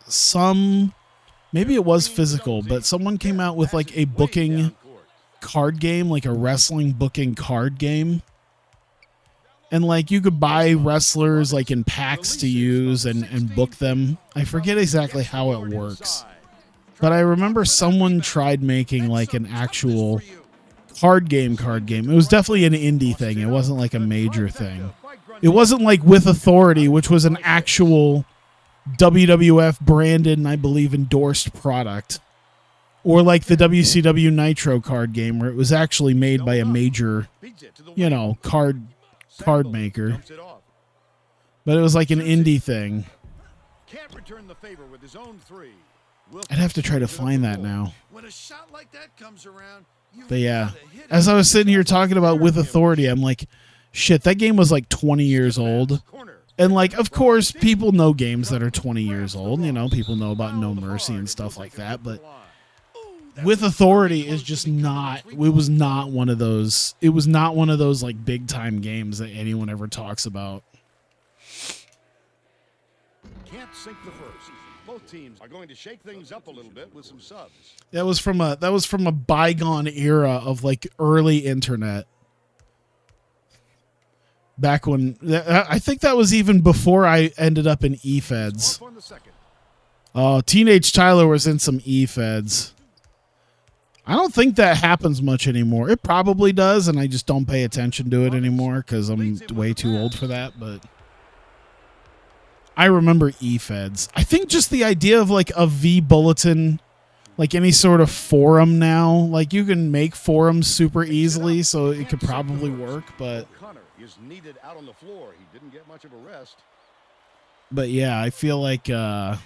maybe it was physical, but someone came out with like a booking card game, like a wrestling booking card game. And like you could buy wrestlers like in packs to use and book them. I forget exactly how it works. But I remember someone tried making like an actual card game. It was definitely an indie thing. It wasn't like a major thing. It wasn't like With Authority, which was an actual WWF branded and I believe endorsed product. Or like the WCW Nitro card game where it was actually made by a major, card maker. But it was like an indie thing. Can't return the favor with his own 3. I'd have to try to find that now. When a shot like that comes around, But yeah, as I was sitting here talking about With Authority, I'm like, shit, that game was like 20 years old. And, like, of course, people know games that are 20 years old. You know, people know about No Mercy and stuff like that. But With Authority is just not, it was not one of those, like, big-time games that anyone ever talks about. Can't sink the first. Both teams are going to shake things up a little bit with some subs. That was from a bygone era of, like, early internet. Back when, I think that was even before I ended up in E-Feds. Off on the second. Oh, Teenage Tyler was in some E-Feds. I don't think that happens much anymore. It probably does, and I just don't pay attention to it anymore because I'm way too old for that, but I remember E-Feds. I think just the idea of, like, a V-Bulletin, like any sort of forum now, like, you can make forums super easily, so it could probably work, but Is needed out on the floor. He didn't get much of a rest. But yeah, I feel like Aim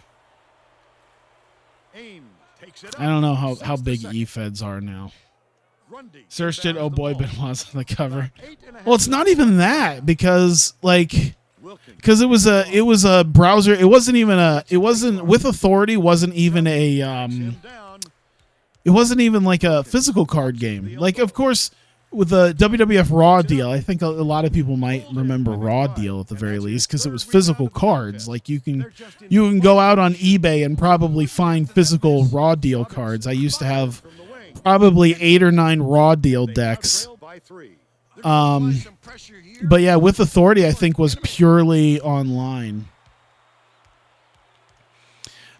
takes it I don't know up. how Sets the big second. E-Feds are now. Grundy Searched it, inbounds oh the boy, ball. Benoit's on the cover. 8.5 Well, it's not even that because, like, Wilkins. because it was a browser. It wasn't With Authority wasn't even a Him down. it wasn't even like a physical card game. Like, of course, with the WWF Raw deal, I think a lot of people might remember Raw deal at the very least because it was physical cards. Like, you can go out on eBay and probably find physical Raw deal cards. I used to have From the wing. probably 8 or 9 Raw deal They decks. outrail by 3. Apply some pressure here. But yeah, With Authority, I think was purely online.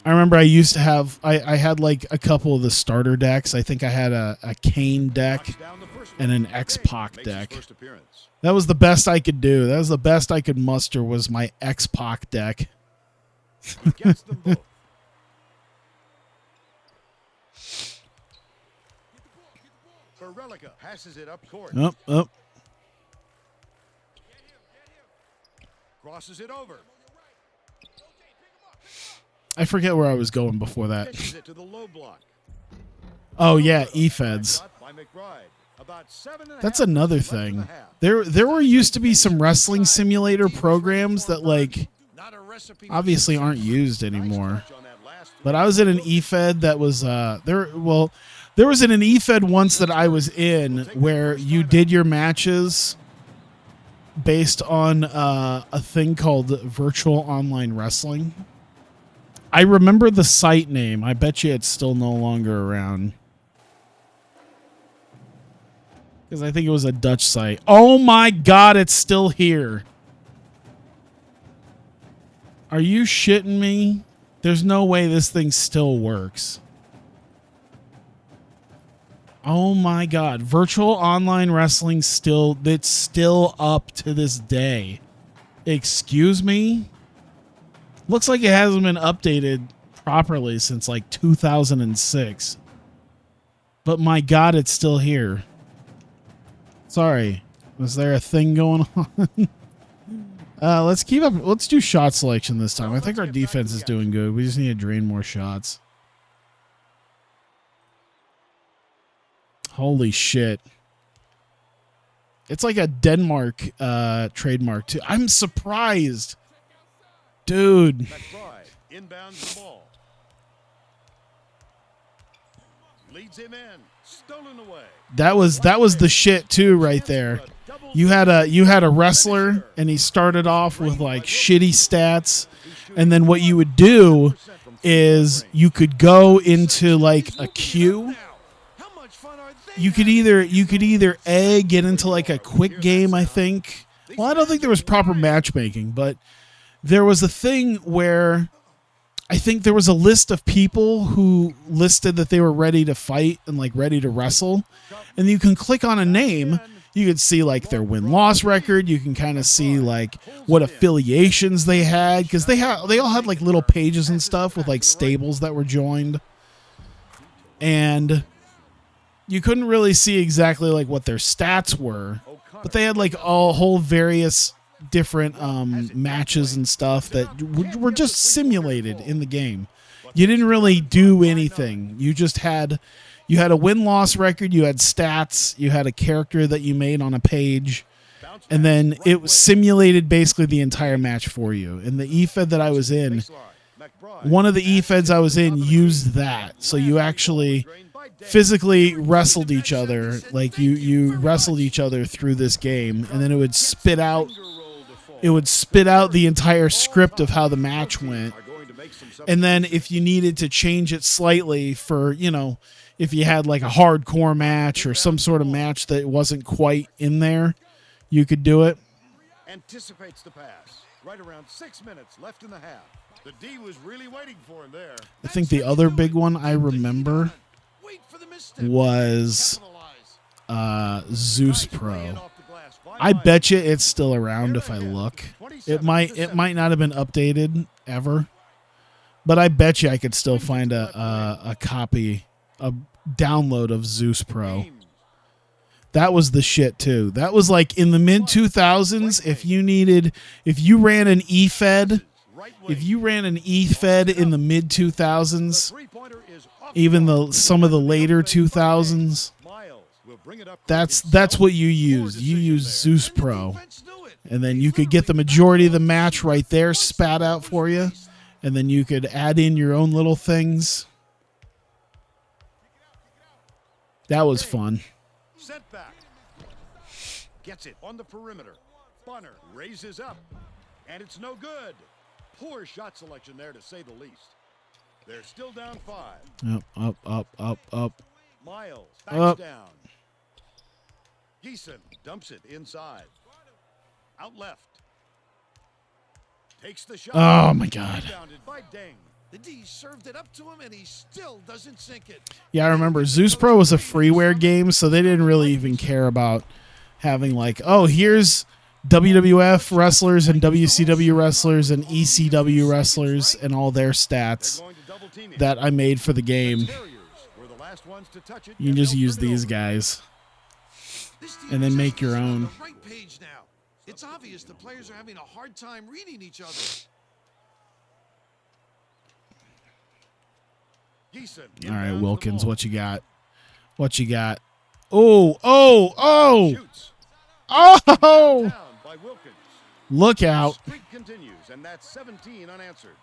I remember I used to have, I had like a couple of the starter decks. I think I had a Kane deck Knocks down the first and one. an X-Pac Makes his deck. first appearance. That was the best I could do. That was the best I could muster was my X-Pac deck. He gets them both. Berelica passes it up court. Up. Crosses it over. I forget where I was going before that. Pitches it to the low block. Oh yeah, E-Feds. Shot by McBride. About 7.5 That's another left in thing. the half. There were used to be some wrestling simulator programs that, like, Not a recipe for obviously success. aren't used anymore. Touch on that last But I was in an E-Fed that was there was in an E-Fed once that I was in where you did your matches based on a thing called virtual online wrestling. I remember the site name. I bet you it's still no longer around. Because I think it was a Dutch site. Oh my God, it's still here. Are you shitting me? There's no way this thing still works. Oh my God. Virtual online wrestling it's still up to this day. Excuse me? Looks like it hasn't been updated properly since like 2006. But my God, it's still here. Sorry. Was there a thing going on? Let's keep up. Let's do shot selection this time. I think our defense is doing good. We just need to drain more shots. Holy shit. It's like a Denmark trademark too. I'm surprised. Dude. McBride inbounds the ball. Leads him in. Stolen away. That was the shit too right there. You had a wrestler and he started off with like shitty stats, and then what you would do is you could go into like a queue. How much fun are they You could either A, get into like a quick game, I think. Well, I don't think there was proper matchmaking, but there was a thing where I think there was a list of people who listed that they were ready to fight and like ready to wrestle. And you can click on a name. You could see like their win-loss record. You can kind of see like what affiliations they had, because they all had like little pages and stuff with like stables that were joined. And you couldn't really see exactly like what their stats were, but they had like a whole various different matches and stuff that were just simulated in the game. You didn't really do anything. You just had a win-loss record, you had stats, you had a character that you made on a page, and then it was simulated basically the entire match for you. And the E-Fed that I was in, one of the E-Feds I was in used that. So you actually physically wrestled each other, like you wrestled each other through this game, and then it would spit out the entire script of how the match went. And then if you needed to change it slightly for, if you had like a hardcore match or some sort of match that wasn't quite in there, you could do it. Anticipates the pass. Right around 6 minutes left in the half. The D was really waiting for him there. I think the other big one I remember was Zeus Pro. I bet you it's still around if I look. It might not have been updated ever, but I bet you I could still find a copy, a download of Zeus Pro. That was the shit too. That was like in the mid 2000s. If you ran an E-Fed in the mid 2000s, even some of the later 2000s, that's what you used. You used Zeus Pro, and then you could get the majority of the match right there spat out for you, and then you could add in your own little things. That was fun. Sent back. Gets it on the perimeter. Bunner raises up, and it's no good. Poor shot selection there, to say the least. They're still down 5. Up. Miles backs Up. down. Geeson dumps it inside. Out left. Takes the shot. Oh my God. Rebounded by Deng. The D served it up to him, and he still doesn't sink it. Yeah, I remember Zeus Pro was a freeware game, so they didn't really even care about having like, oh, here's WWF wrestlers and WCW wrestlers and ECW wrestlers and all their stats that I made for the game. You can just use these guys and then make your own. Right page now. It's obvious the players are having a hard time reading each other. All right, Wilkins, what you got? What you got? Oh! Look out. Streak continues, and that's 17 unanswered.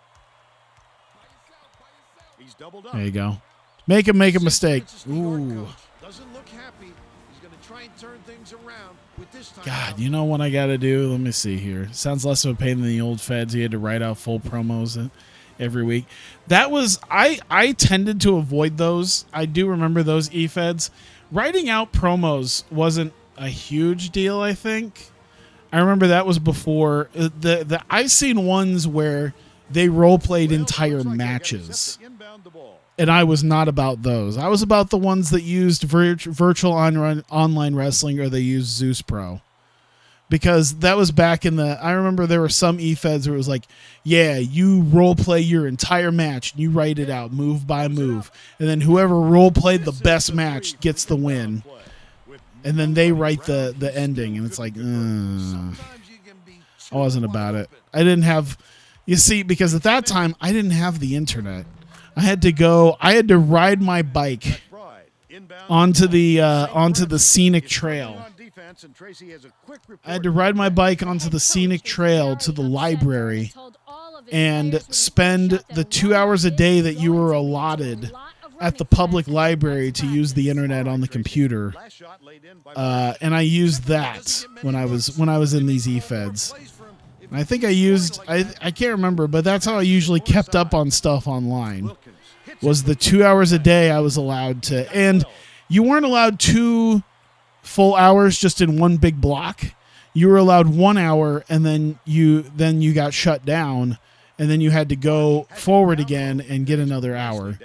He's doubled up. There you go. Make him make a mistake. Ooh. Doesn't look happy. He's going to try and turn things around with this time. God, you know what I got to do? Let me see here. Sounds less of a pain than the old feds. You had to write out full promos every week. That was, I tended to avoid those. I do remember those E-Feds. Writing out promos wasn't a huge deal, I think. I remember that was before. I've seen ones where they role-played entire matches. And I was not about those. I was about the ones that used virtual online wrestling, or they used Zeus Pro. Because that was back in the... I remember there were some E-Feds where it was like, yeah, you role-play your entire match, and you write it out move by move. And then whoever role-played the best match gets the win. And then they write the ending, and it's like, I wasn't about it. I didn't have... You see, because at that time, I didn't have the internet. I had to ride my bike onto the scenic trail. I had to ride my bike onto the scenic trail to the library and spend the 2 hours a day that you were allotted at the public library to use the internet on the computer. And I used that when I was in these E-Feds. I think I can't remember, but that's how I usually kept up on stuff online, was the 2 hours a day I was allowed to. And you weren't allowed 2 full hours just in one big block. You were allowed 1 hour, and then you got shut down, and then you had to go forward again and get another hour.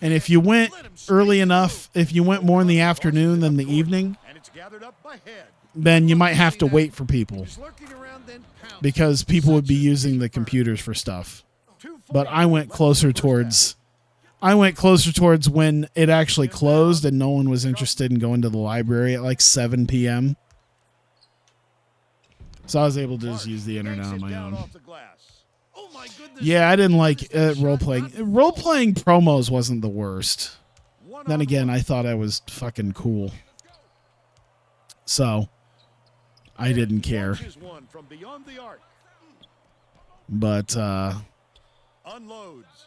And if you went early enough, if you went more in the afternoon than the evening, then you might have to wait for people, because people would be using the computers for stuff. But I went closer towards when it actually closed and no one was interested in going to the library at like 7 p.m. So I was able to just use the internet on my own. Yeah, I didn't like role-playing. Role-playing promos wasn't the worst. Then again, I thought I was fucking cool. So, I didn't care. Launches one from beyond the arc. But Unloads.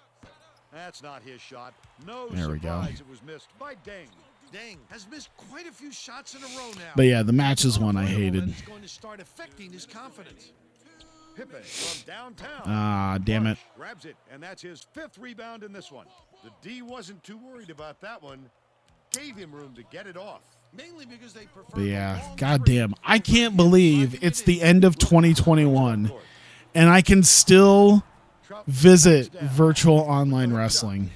That's not his shot. No There we go. surprise it was missed by Deng. Deng has missed quite a few shots in a row now. but yeah, the match is one I hated. It's going to start affecting his confidence. Pippe from downtown. Ah, damn it. Grabs it, and that's his 5th rebound in this one. The D wasn't too worried about that one. Gave him room to get it off. Mainly because they prefer But yeah, the long goddamn, screen. I can't believe it's the end of 2021 and I can still visit virtual online wrestling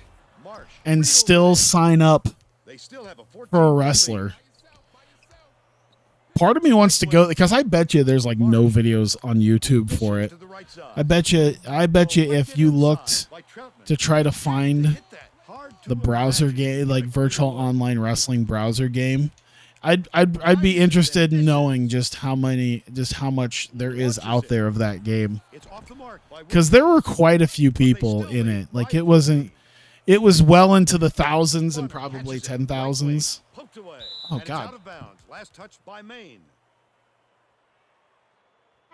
Marsh and reels still it. sign up They still have a 14 for a lead. wrestler. Part of me wants to go because I bet you there's like no videos on YouTube for it. To the right side. I bet you if you looked By Troutman. to try to find Hit that. Hard to the browser imagine. game, like virtual online wrestling browser game, I'd be interested in knowing just how much there is out there of that game. It's off the mark by Because there were quite a few people in it. Like it was well into the thousands and probably 10,000s. Poked away. Oh, And it's God. out of bounds. Last touch by Maine.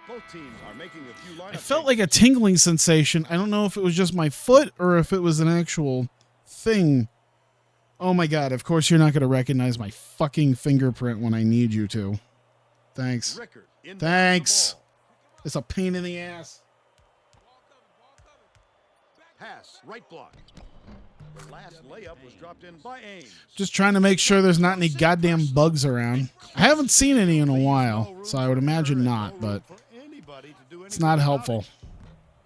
Both teams are making a few lineup I felt like a tingling sensation. I don't know if it was just my foot or if it was an actual thing. Oh my God, of course you're not going to recognize my fucking fingerprint when I need you to. Thanks. Rickard inbounds Thanks. the ball. It's a pain in the ass. Pass, right block. The last layup was dropped in by Ames. Just trying to make sure there's not any goddamn bugs around. I haven't seen any in a while, so I would imagine not, but it's not helpful.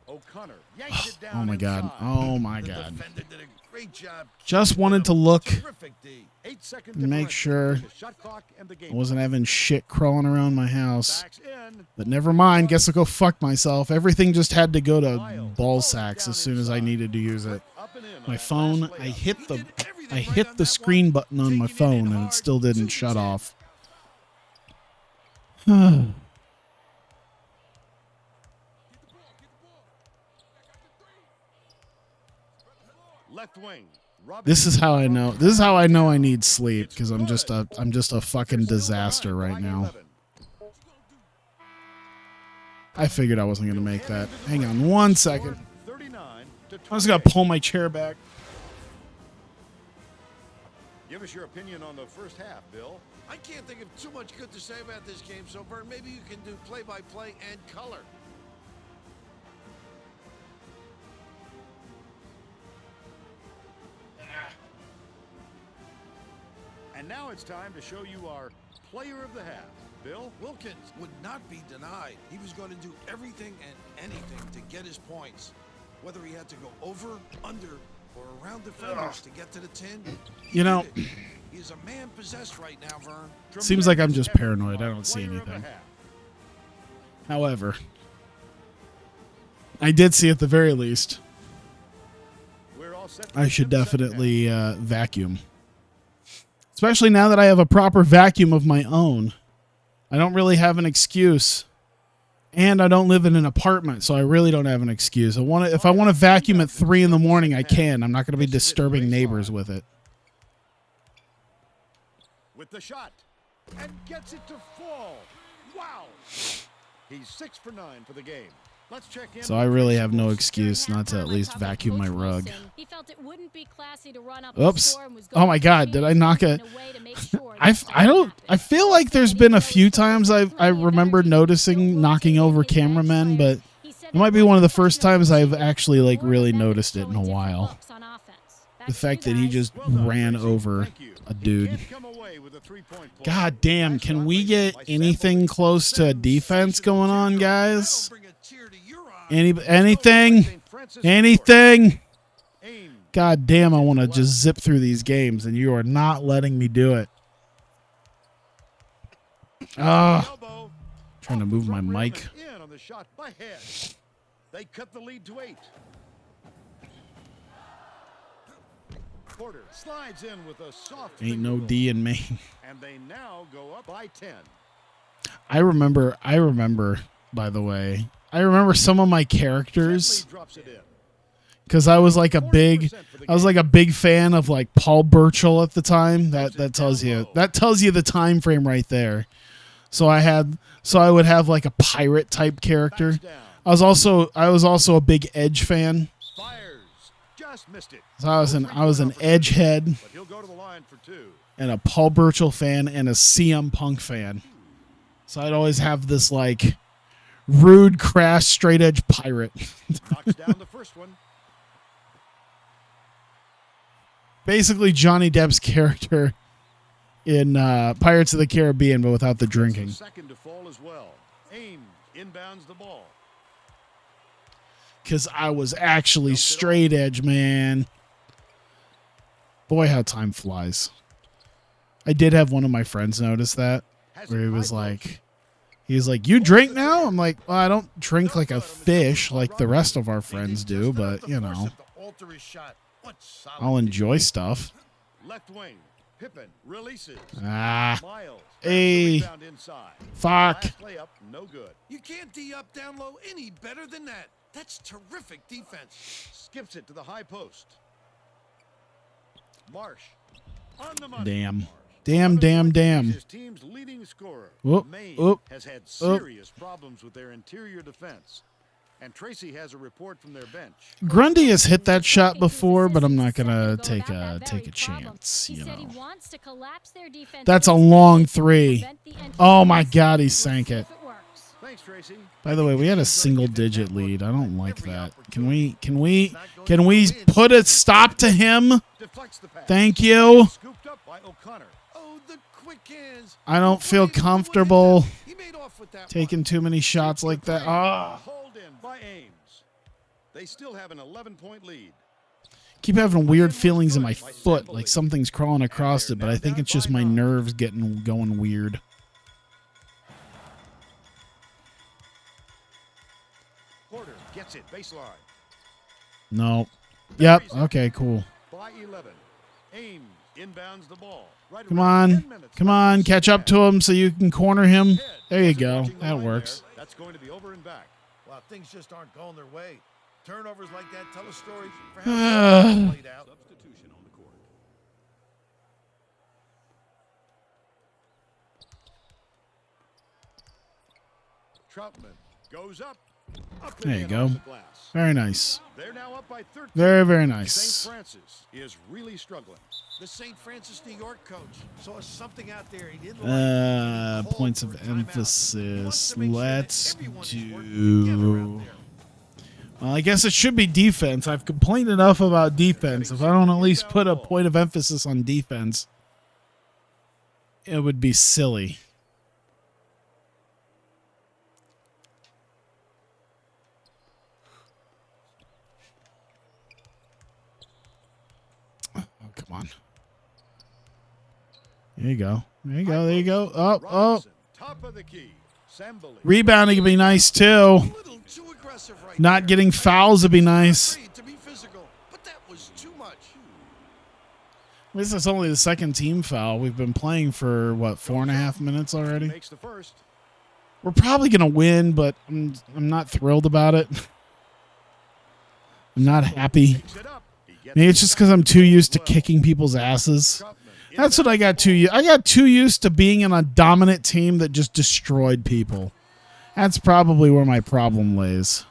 O'Connor yanks it down Oh my God. inside. Oh my The God. defender did a great job. Just wanted to look, Terrific D. 8-second make differential sure between the shot clock and the game I wasn't having shit crawling around my house. clock. Backs in. But never mind, guess I'll go fuck myself. Everything just had to go to ball sacks as soon as I needed to use it. Up and in on My that phone, last I layup. hit He the did everything I right hit on the that screen one. button on my Taking it in phone and hard. it still didn't Super shut 10. off. Left wing. Robinson This is how I know. This is how I know I need sleep It's because I'm just a fucking Still disaster behind right by now. 11. I figured I wasn't gonna make that. Hang on one second. 39 to I just 28. gotta pull my chair back. Give us your opinion on the first half, Bill. I can't think of too much good to say about this game, so Vern, maybe you can do play-by-play and color. And now it's time to show you our player of the half. Bill? Wilkins would not be denied. He was going to do everything and anything to get his points. Whether he had to go over, under, or around defenders to get to the 10. he You know, did it. He is a man possessed right now, Vern. seems like I'm just Tremendous paranoid. I effort don't see by player of the anything. half. However, I did see at the very least. We're all set for I the should 10 second definitely vacuum. Especially now that I have a proper vacuum of my own. I don't really have an excuse. And I don't live in an apartment, so I really don't have an excuse. If I want to vacuum at 3 in the morning, I can. I'm not going to be disturbing neighbors with it. with the shot and gets it to fall. Wow. He's 6 for 9 for the game. Let's check in. So I really have no excuse not to at least vacuum my rug. He felt it wouldn't be classy to run up Oops. the score and was Oh my going God, to did I knock in a... way to make sure I that don't... happened. I feel like there's been a few times I remember noticing knocking over cameramen, but it might be one of the first times I've actually like really noticed it in a while. The fact that he just Well done, ran Tracy. over Thank you. a He dude. can't come away with a 3-point play. God damn, Nice can shot we lead get by anything Semple. close to defense going on, guys? That'll bring a tear to your eye. Anything? St. Francis Anything? Aim. God damn, I want to just zip through these games, and you are not letting me do it. Ah, Elbow. trying to move my Front rim mic. and in on the shot by Head. They cut the lead to 8. Porter slides in with a soft Ain't finger no roll, D in Maine. and they now go up by 10. I remember, by the way, I remember some of my characters Gently drops it in. because I was like a big fan of like Paul Burchill at the time. That tells you the time frame right there. So I would have like a pirate type character. I was also a big Edge fan. Fires. Just missed it. So I was an Edge head But he'll go to the line for 2. and a Paul Burchill fan and a CM Punk fan. So I'd always have this like rude, crass, straight edge pirate. Knocks down the first one. Basically Johnny Depp's character in Pirates of the Caribbean, but without the drinking. Second to fall as well. Ames inbounds the ball. Because I was actually straight edge, man. Boy, how time flies. I did have one of my friends notice that, where he was like, you drink now? I'm like, well, I don't drink like a fish like the rest of our friends do, but, you know, I'll enjoy stuff. Left wing. Pippen releases. Ah. Miles. Hey. Rebound inside. Fuck. Last layup, no good. You can't D up down low any better than that. That's terrific defense. Skips it to the high post. Marsh. On the money. Damn. Damn. His team's leading scorer. Whoop, Maine whoop, has had whoop. serious problems with their interior defense. And Tracy has a report from their bench. Grundy has hit that shot before, but I'm not gonna take a chance. You know, that's a long three. Oh my God, he sank it. Thanks, Tracy. By the way, we had a single-digit lead. I don't like that. Can we put a stop to him? Deflects the pass. Thank you. Scooped up by O'Connor. Oh, the quick hands. I don't feel comfortable He made off with that taking too many shots like that. Ah. Hauled in by Ames. They still have an 11-point lead. Keep having weird feelings in my foot, like something's crawling across it, but I think it's just my nerves going weird. Porter gets it baseline. No. Yep. Okay, cool. By 11. Ames inbounds the ball. Right Come around 10 on. minutes Come left on. in the Catch up second to him so you can corner him. half. There you Wasn't go. watching the That line works. there. That's going to be over and back. Wow, things just aren't going their way. Turnovers like that tell a story for how it's played out. Substitution on the court. Troutman goes up. Up and There you in go. off the glass. Very nice. They're now up by 13. Very, very nice. St. Francis is really struggling. The St. Francis, New York coach saw something out there he didn't like. Points of Called for a timeout. emphasis. He wants to make sure that Let's everyone is working together out do. there. Well, I guess it should be defense. I've complained enough about defense. If I don't at least put a point of emphasis on defense, it would be silly. Oh, come on. There you go. There you go. There you go. Oh, oh. Robinson, top of the key. Samboli. Rebounding would be nice, too. A little too aggressive right Not there. getting fouls would be nice. Afraid to be physical, but that was too much. This is only the second team foul. We've been playing for, what, 4.5 minutes already? Makes the first. We're probably going to win, but I'm not thrilled about it. I'm not happy. Picks it up. He gets Maybe it's it just back because I'm too used to well. kicking people's asses. Troutman That's what I got inbounds I got too used to being in a dominant team that just destroyed people. That's probably where my problem lays.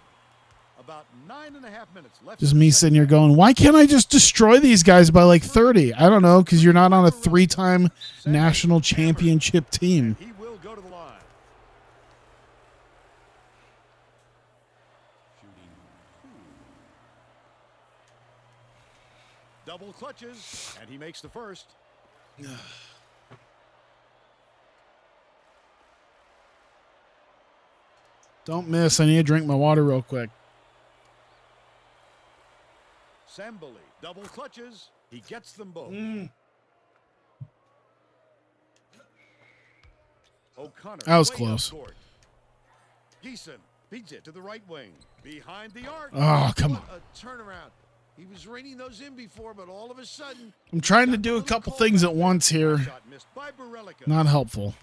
About 9.5 minutes left. Just in me the sitting here second going, why can't I just destroy these guys by like 30? I don't know, because you're not on a 3-time national championship team. half. He will go to the line. Double clutches, and he makes the first. Don't miss. I need to drink my water real quick. Samboli, double clutches. He gets them both. O'Connor. That was way close. up court. Geeson beats it to the right wing. Behind the arc. Oh, come on. What a turnaround. He was reining those in before, but all of a sudden, I'm trying to do a couple things at once here. Shot missed by Borelica. Not helpful.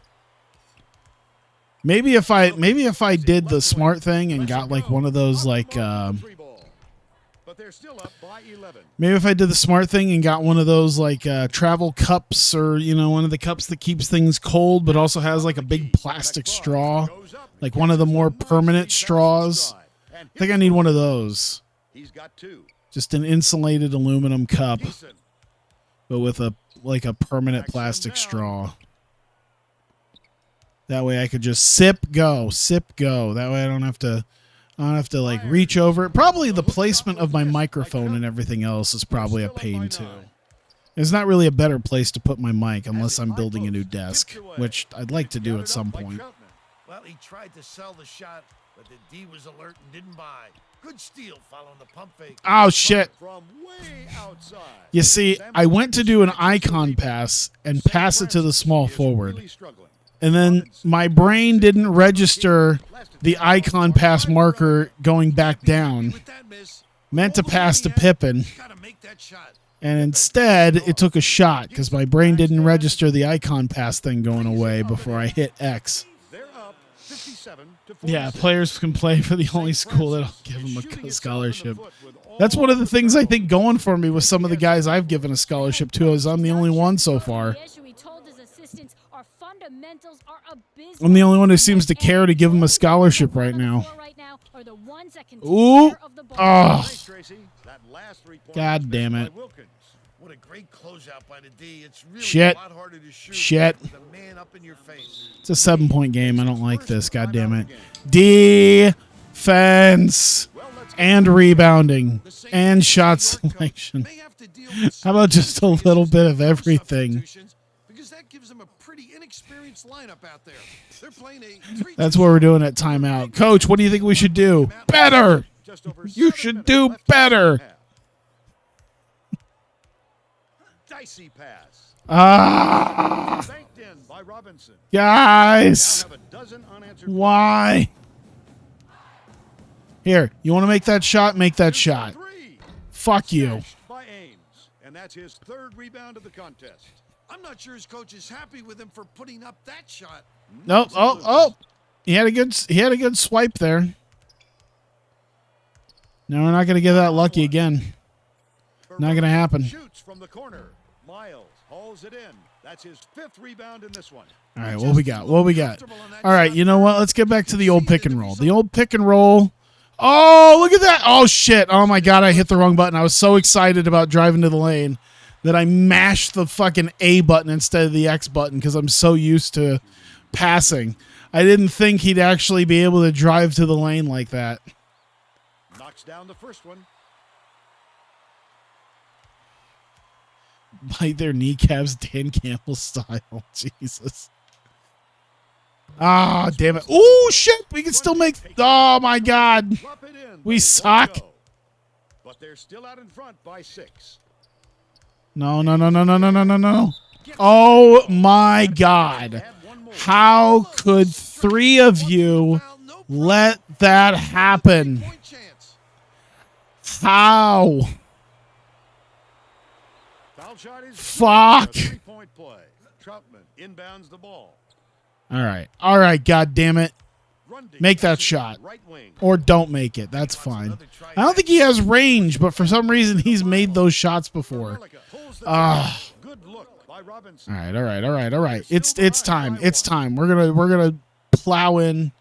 Maybe if I did the smart thing and got like one of those like Three ball. But they're still up by 11. Maybe if I did the smart thing and got one of those like travel cups, or one of the cups that keeps things cold but also has like a big plastic straw, like one of the more permanent straws. I think I need one of those. He's got 2. Just an insulated aluminum cup, Decent. but with a permanent plastic straw. That way I could just sip, go. That way I don't have to like reach over it. Probably the placement of my microphone and everything else is probably a pain too. There's not really a better place to put my mic unless I'm building a new desk, which I'd like to do at some point. Well, he tried to sell the shot, but the D was alert and didn't buy. Good steal following the pump fake. Oh, shit. From way outside. You see, I went to do an icon pass and pass it to the small forward. And then my brain didn't register the icon pass marker going back down. Meant to pass to Pippen. And instead, it took a shot because my brain didn't register the icon pass thing going away before I hit X. Yeah, players can play for the only school that'll give them a scholarship. That's one of the things I think going for me with some of the guys I've given a scholarship to is I'm the only one so far. I'm the only one who seems to care to give them a scholarship right now. Ooh. Oh. God damn it. What a great closeout by the D. It's really Shit. a lot harder to shoot Shit. with the man up in your face. It's a 7-point game. I don't like this. God damn it. Defense and rebounding and shot selection. How about just a little bit of everything? Because that gives them a pretty inexperienced lineup out there. They're playing a That's what we're doing at timeout. Coach, what do you think we should do? Better. You should do better. Dicey pass. Ah. Banked in by Robinson. Guys. Now have a dozen unanswered Why? Here, you want to make that shot? Make that shot. three. Fuck you. Smashed by Ames, and that's his 3rd rebound of the contest. I'm not sure his coach is happy with him for putting up that shot. Nope. Oh. He had a good swipe there. No, we're not going to get that lucky again. Not going to happen. Shoots from the corner. Miles hauls it in. That's his 5th rebound in this one. All right, what we got? All right, you know what? Let's get back to the old pick and roll. The old pick and roll. Oh, look at that. Oh, shit. Oh, my God, I hit the wrong button. I was so excited about driving to the lane that I mashed the fucking A button instead of the X button because I'm so used to passing. I didn't think he'd actually be able to drive to the lane like that. Knocks down the first one. Bite their kneecaps, Dan Campbell style. Jesus. Ah, damn it. Oh, shit. We can still make... Oh, my God. Drop it in. We suck. But they're still out in front by 6. No. Oh, my God. How could 3 of you let that happen? How? Foul shot is Fuck. a 3-point play. Troutman inbounds the ball. All right, God damn it. Grundy Make that passes shot. Right wing. Or don't make it. That's fine. I don't think he has range, but for some reason he's made those shots before. Pulls the Ah. Good look by Robinson. All right. It's time. We're gonna plow into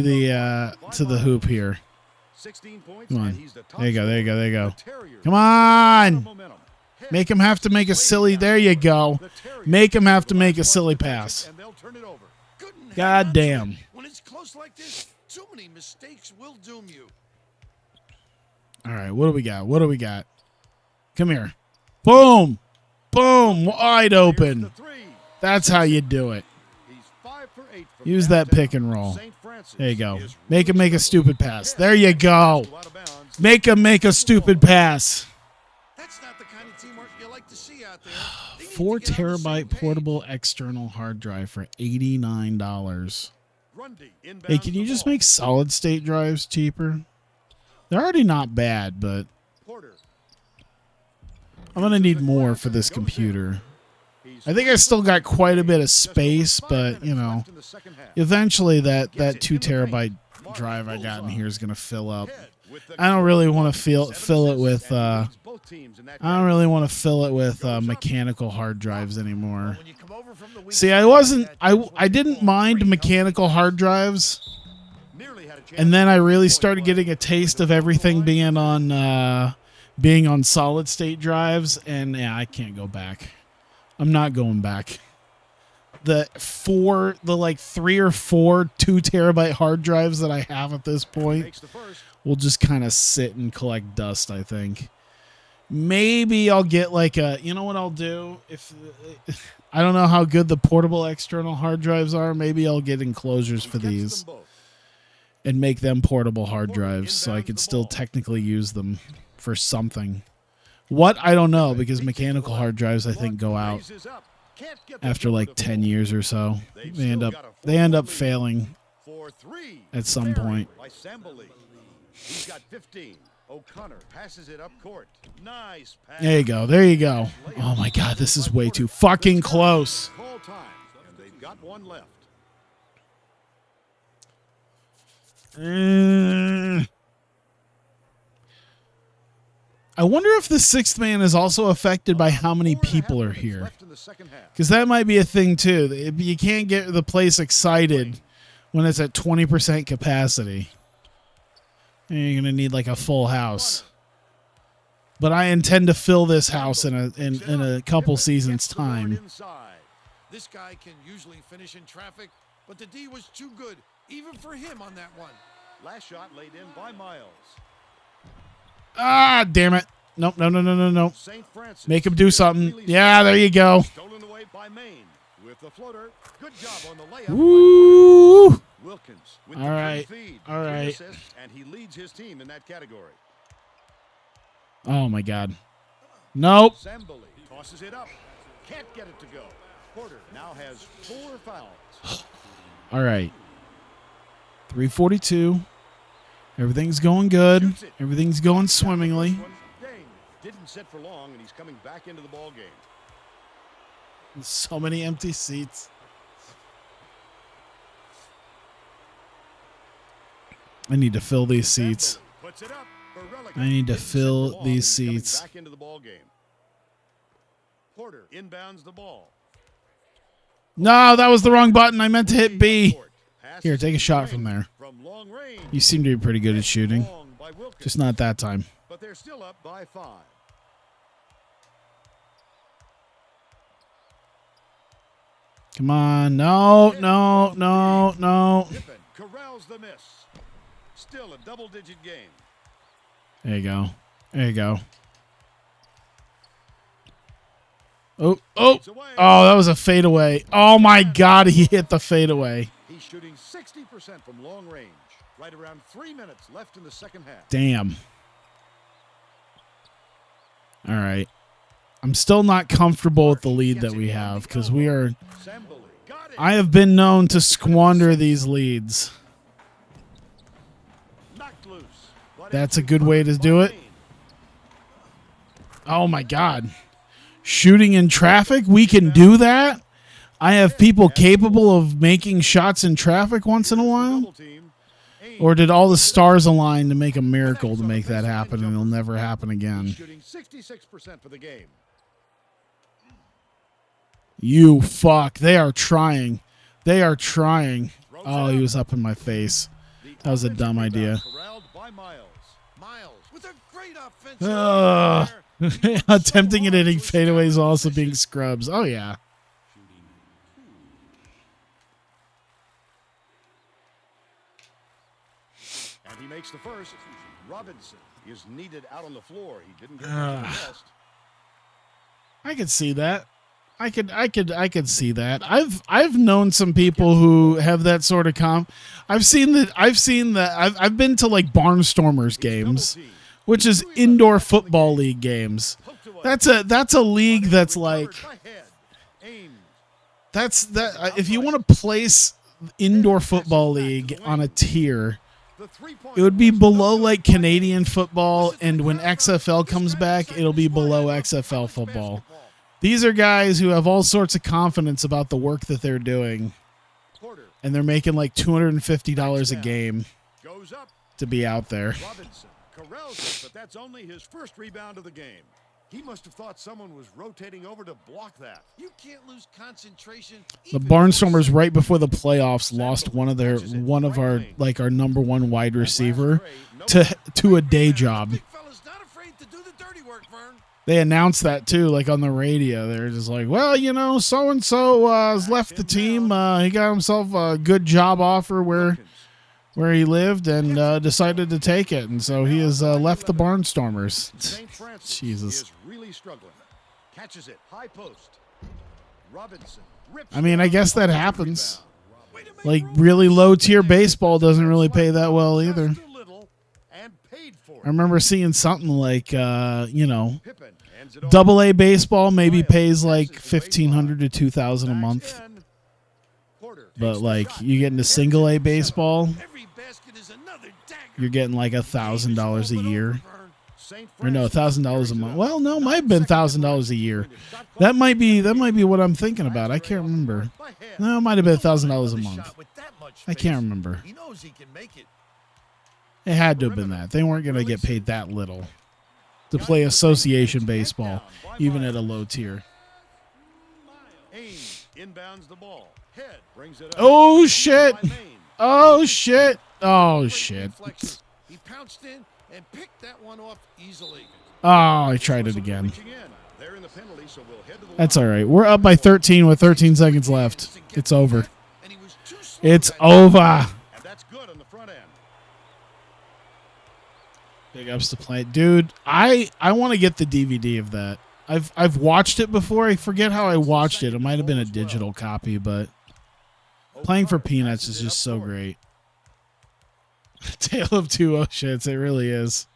the hoop here. 16 points. Come on. And he's the top There you go. The Terriers Come on. momentum. Make him have to make a silly. There you go. The Terriers Make him have to make a silly pass. and they'll turn it over. God damn. When it's close like this, too many mistakes will doom you. All right, what do we got? Come here. Boom. Wide open. The 3. That's how you do it. He's 5 for 8 from Use that downtown. pick and roll. St. Francis There you go. is Make him make a stupid pass. There you go. out of bounds. Make him make a stupid pass. That's not the kind of teamwork you like to see out there. They need 4 to get on the same terabyte page. portable external hard drive for $89. Grundy inbounds Hey, can you the just ball. make solid state drives cheaper? They're already not bad, but Porter. I'm going to need more for this computer. I think I still got quite a bit of space, but, you know, eventually that 2 terabyte drive I got in here is going to fill up. I don't really want to fill it with I don't really want to fill it with mechanical hard drives anymore. See, I didn't mind mechanical hard drives, and then I really started getting a taste of everything being on solid state drives, and yeah, I can't go back. I'm not going back. The 3 or 4 2 terabyte hard drives that I have at this point will just kind of sit and collect dust, I think. Maybe I'll get you know what I'll do? If I don't know how good the portable external hard drives are, maybe I'll get enclosures for these and make them portable hard drives so I could still technically use them for something. What? I don't know, because mechanical hard drives I think go out after 10 years or so. They end up failing at some point. He's got 15. O'Connor passes it up court. Nice pass. There you go. There you go. Oh my God, this is way too fucking close. Call time, and they've got one left. I wonder if the sixth man is also affected by how many people are here. Because that might be a thing too. You can't get the place excited when it's at 20% capacity. You're going to need a full house. But I intend to fill this house in a couple seasons' time. This guy can usually finish in traffic, but the D was too good, even for him on that one. Last shot laid in by Miles. Ah, damn it. Nope, no. Make him do something. Yeah, there you go. Stolen away by Maine with the floater. Good job on the layup. Woo! Wilkins with All right. feed. All right. Assists, and he leads his team in that category. Oh my God. Nope. Zamboli tosses it up. Can't get it to go. Porter now has 4 fouls. All right. 3:42. Everything's going good. Everything's going swimmingly. Didn't sit for long, and he's coming back into the ball game. So many empty seats. I need to fill these seats. I need to fill these seats. Back into the ball game. Porter inbounds the ball. No, that was the wrong button. I meant to hit B. Here, take a shot from there. You seem to be pretty good at shooting. Just not that time. But they're still up by 5. Come on. No. Corrals the miss. Still a double-digit game. There you go. Oh, that was a fadeaway. Oh my God, he hit the fadeaway. He's shooting 60% from long range. Right around 3 minutes left in the second half. Damn. All right. I'm still not comfortable with the lead that we have because I have been known to squander these leads. That's a good way to do it. Oh my God. Shooting in traffic? We can do that? I have people capable of making shots in traffic once in a while? Or did all the stars align to make a miracle to make that happen and it'll never happen again? Shooting 66% for the game. You fuck. They are trying. Oh, he was up in my face. That was a dumb idea. Attempting at hitting fadeaways also being scrubs. Oh, yeah. And he makes the first. Robinson is needed out on the floor. He didn't get much of the rest. I could see that. I could see that. I've known some people who have that sort of I've been to Barnstormers games, which is indoor football league games. That's a league that's if you want to place indoor football league on a tier, it would be below Canadian football, and when XFL comes back, it'll be below XFL football. These are guys who have all sorts of confidence about the work that they're doing, and they're making $250 a game to be out there. rouses, but that's only his first rebound of the game. He must have thought someone was rotating over to block that. You can't lose concentration. The even for a Barnstormers second. right before the playoffs lost one of our like our number one wide receiver to a day job. Big fella's not afraid to do the dirty work, Vern. They announced that too, like on the radio. They're just like, well, you know, so and so has left the team. He got himself a good job offer where he lived and decided to take it, and so he has left the Barnstormers. St. Francis Jesus. is really struggling. Catches it, high post. Robinson rips I mean, I down guess that the happens. rebound. Way to make Like room. really low tier baseball doesn't really pay that well either. Just a little and paid for it. I remember seeing something like, you know, Pippen hands it over. Double A baseball maybe pays like $1,500 to $2,000 a month, Backs in. Porter but takes the like shot. you get into single A baseball, Every basket is another dagger. you're getting like $1,000 a year, St. or no, Francis $1,000 a carries it month. up. Well, no, might have been $1,000 a year. That might be what I'm thinking about. I can't remember. By hand. No, it might have been $1,000 a The month. shot with that much I space. can't remember. He knows he can make it. It had to have been that. They weren't going to get paid that little to play association baseball, even at a low tier. Ames inbounds the ball. Head brings it up. Oh shit! By Maine. Oh shit! Oh shit! Reflexes. He pounced in and picked that one off easily. Oh, I tried it again. Reaching in. They're in the penalty, so we'll head to the That's line. all right. We're up by 13 with 13 seconds left. It's over. And he was too slow It's that over. And that's good on the front end. Big ups to play, dude. I want to get the DVD of that. I've watched it before. I forget how I watched it. It might have been a digital copy, but playing for peanuts is just so great. Tale of two oh shits. It really is.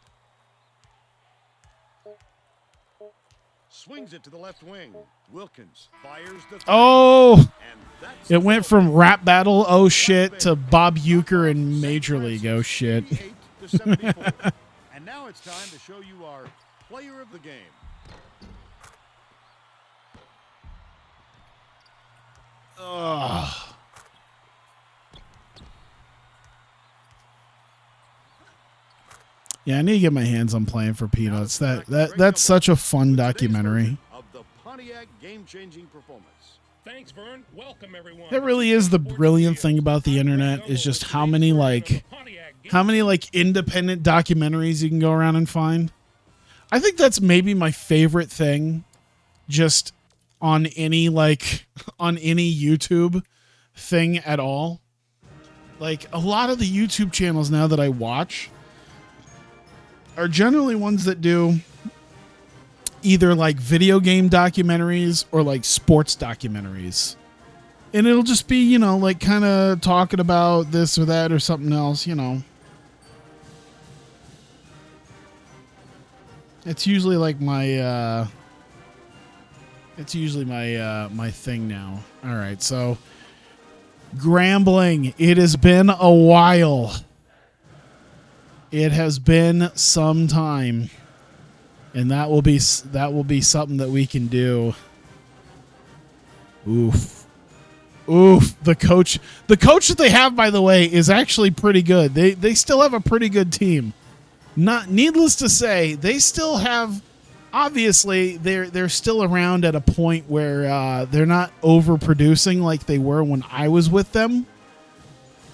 Swings it to the left wing. Wilkins fires the three. Oh, And that's it went from rap battle oh shit to Bob Euchre and Major League oh shit. 88 to 74. And now it's time to show you our player of the game. Ugh. Yeah, I need to get my hands on Playing for Peanuts. That's such a fun documentary. Of the Pontiac game-changing performance. Thanks, Vern. Welcome, everyone. That really is the brilliant thing about the internet is just how many independent documentaries you can go around and find. I think that's maybe my favorite thing just on any YouTube thing at all. Like a lot of the YouTube channels now that I watch are generally ones that do either like video game documentaries or like sports documentaries. And it'll just be, you know, like kind of talking about this or that or something else, you know. It's usually like my my thing now. All right, so Grambling, it has been a while. It has been some time. And that will be something that we can do. Oof. The coach that they have, by the way, is actually pretty good. They still have a pretty good team. Not needless to say, they still have. Obviously, they're still around at a point where they're not overproducing like they were when I was with them.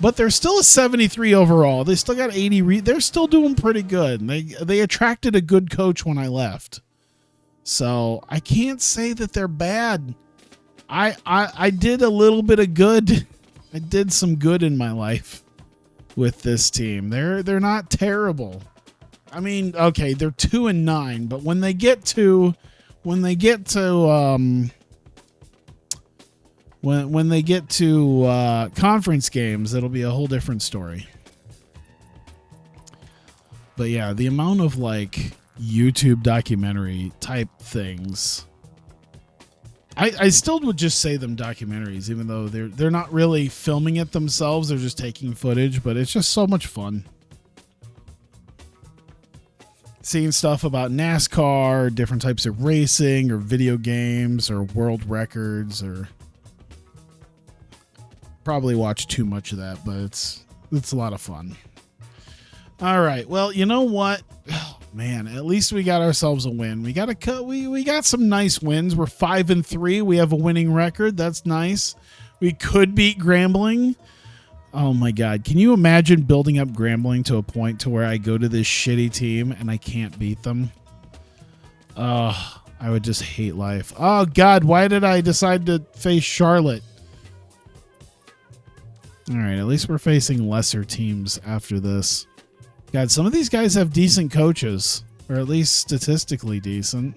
But they're still a 73 overall. They still got 80. They're still doing pretty good. They attracted a good coach when I left, so I can't say that they're bad. I did a little bit of good. I did some good in my life with this team. They're not terrible. I mean, okay, they're 2-9, but when they get to conference games, it'll be a whole different story. But yeah, the amount of like YouTube documentary type things, I still would just say them documentaries, even though they're not really filming it themselves. They're just taking footage, but it's just so much fun. Seeing stuff about NASCAR, different types of racing, or video games, or world records, or probably watch too much of that, but it's a lot of fun. All right. Well, you know what? Oh, man, at least we got ourselves a win. We got we got some nice wins. We're 5-3. We have a winning record. That's nice. We could beat Grambling. Oh my God. Can you imagine building up Grambling to a point to where I go to this shitty team and I can't beat them? Oh, I would just hate life. Oh God, why did I decide to face Charlotte? All right, at least we're facing lesser teams after this. God, some of these guys have decent coaches, or at least statistically decent.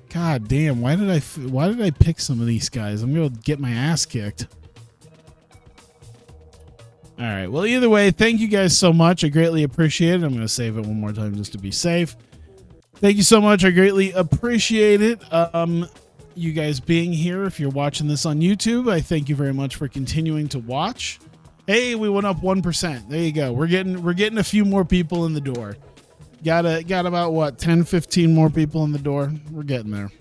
God damn, why did I pick some of these guys? I'm going to get my ass kicked. All right, well, either way, thank you guys so much. I greatly appreciate it. I'm going to save it one more time just to be safe. Thank you so much. I greatly appreciate it. You guys being here. If you're watching this on YouTube, I thank you very much for continuing to watch. Hey, we went up 1%. There you go. We're getting a few more people in the door. Got about what, 10, 15 more people in the door. We're getting there.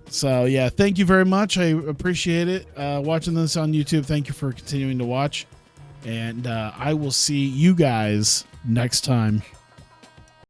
So yeah, thank you very much. I appreciate it. Watching this on YouTube. Thank you for continuing to watch. And I will see you guys next time.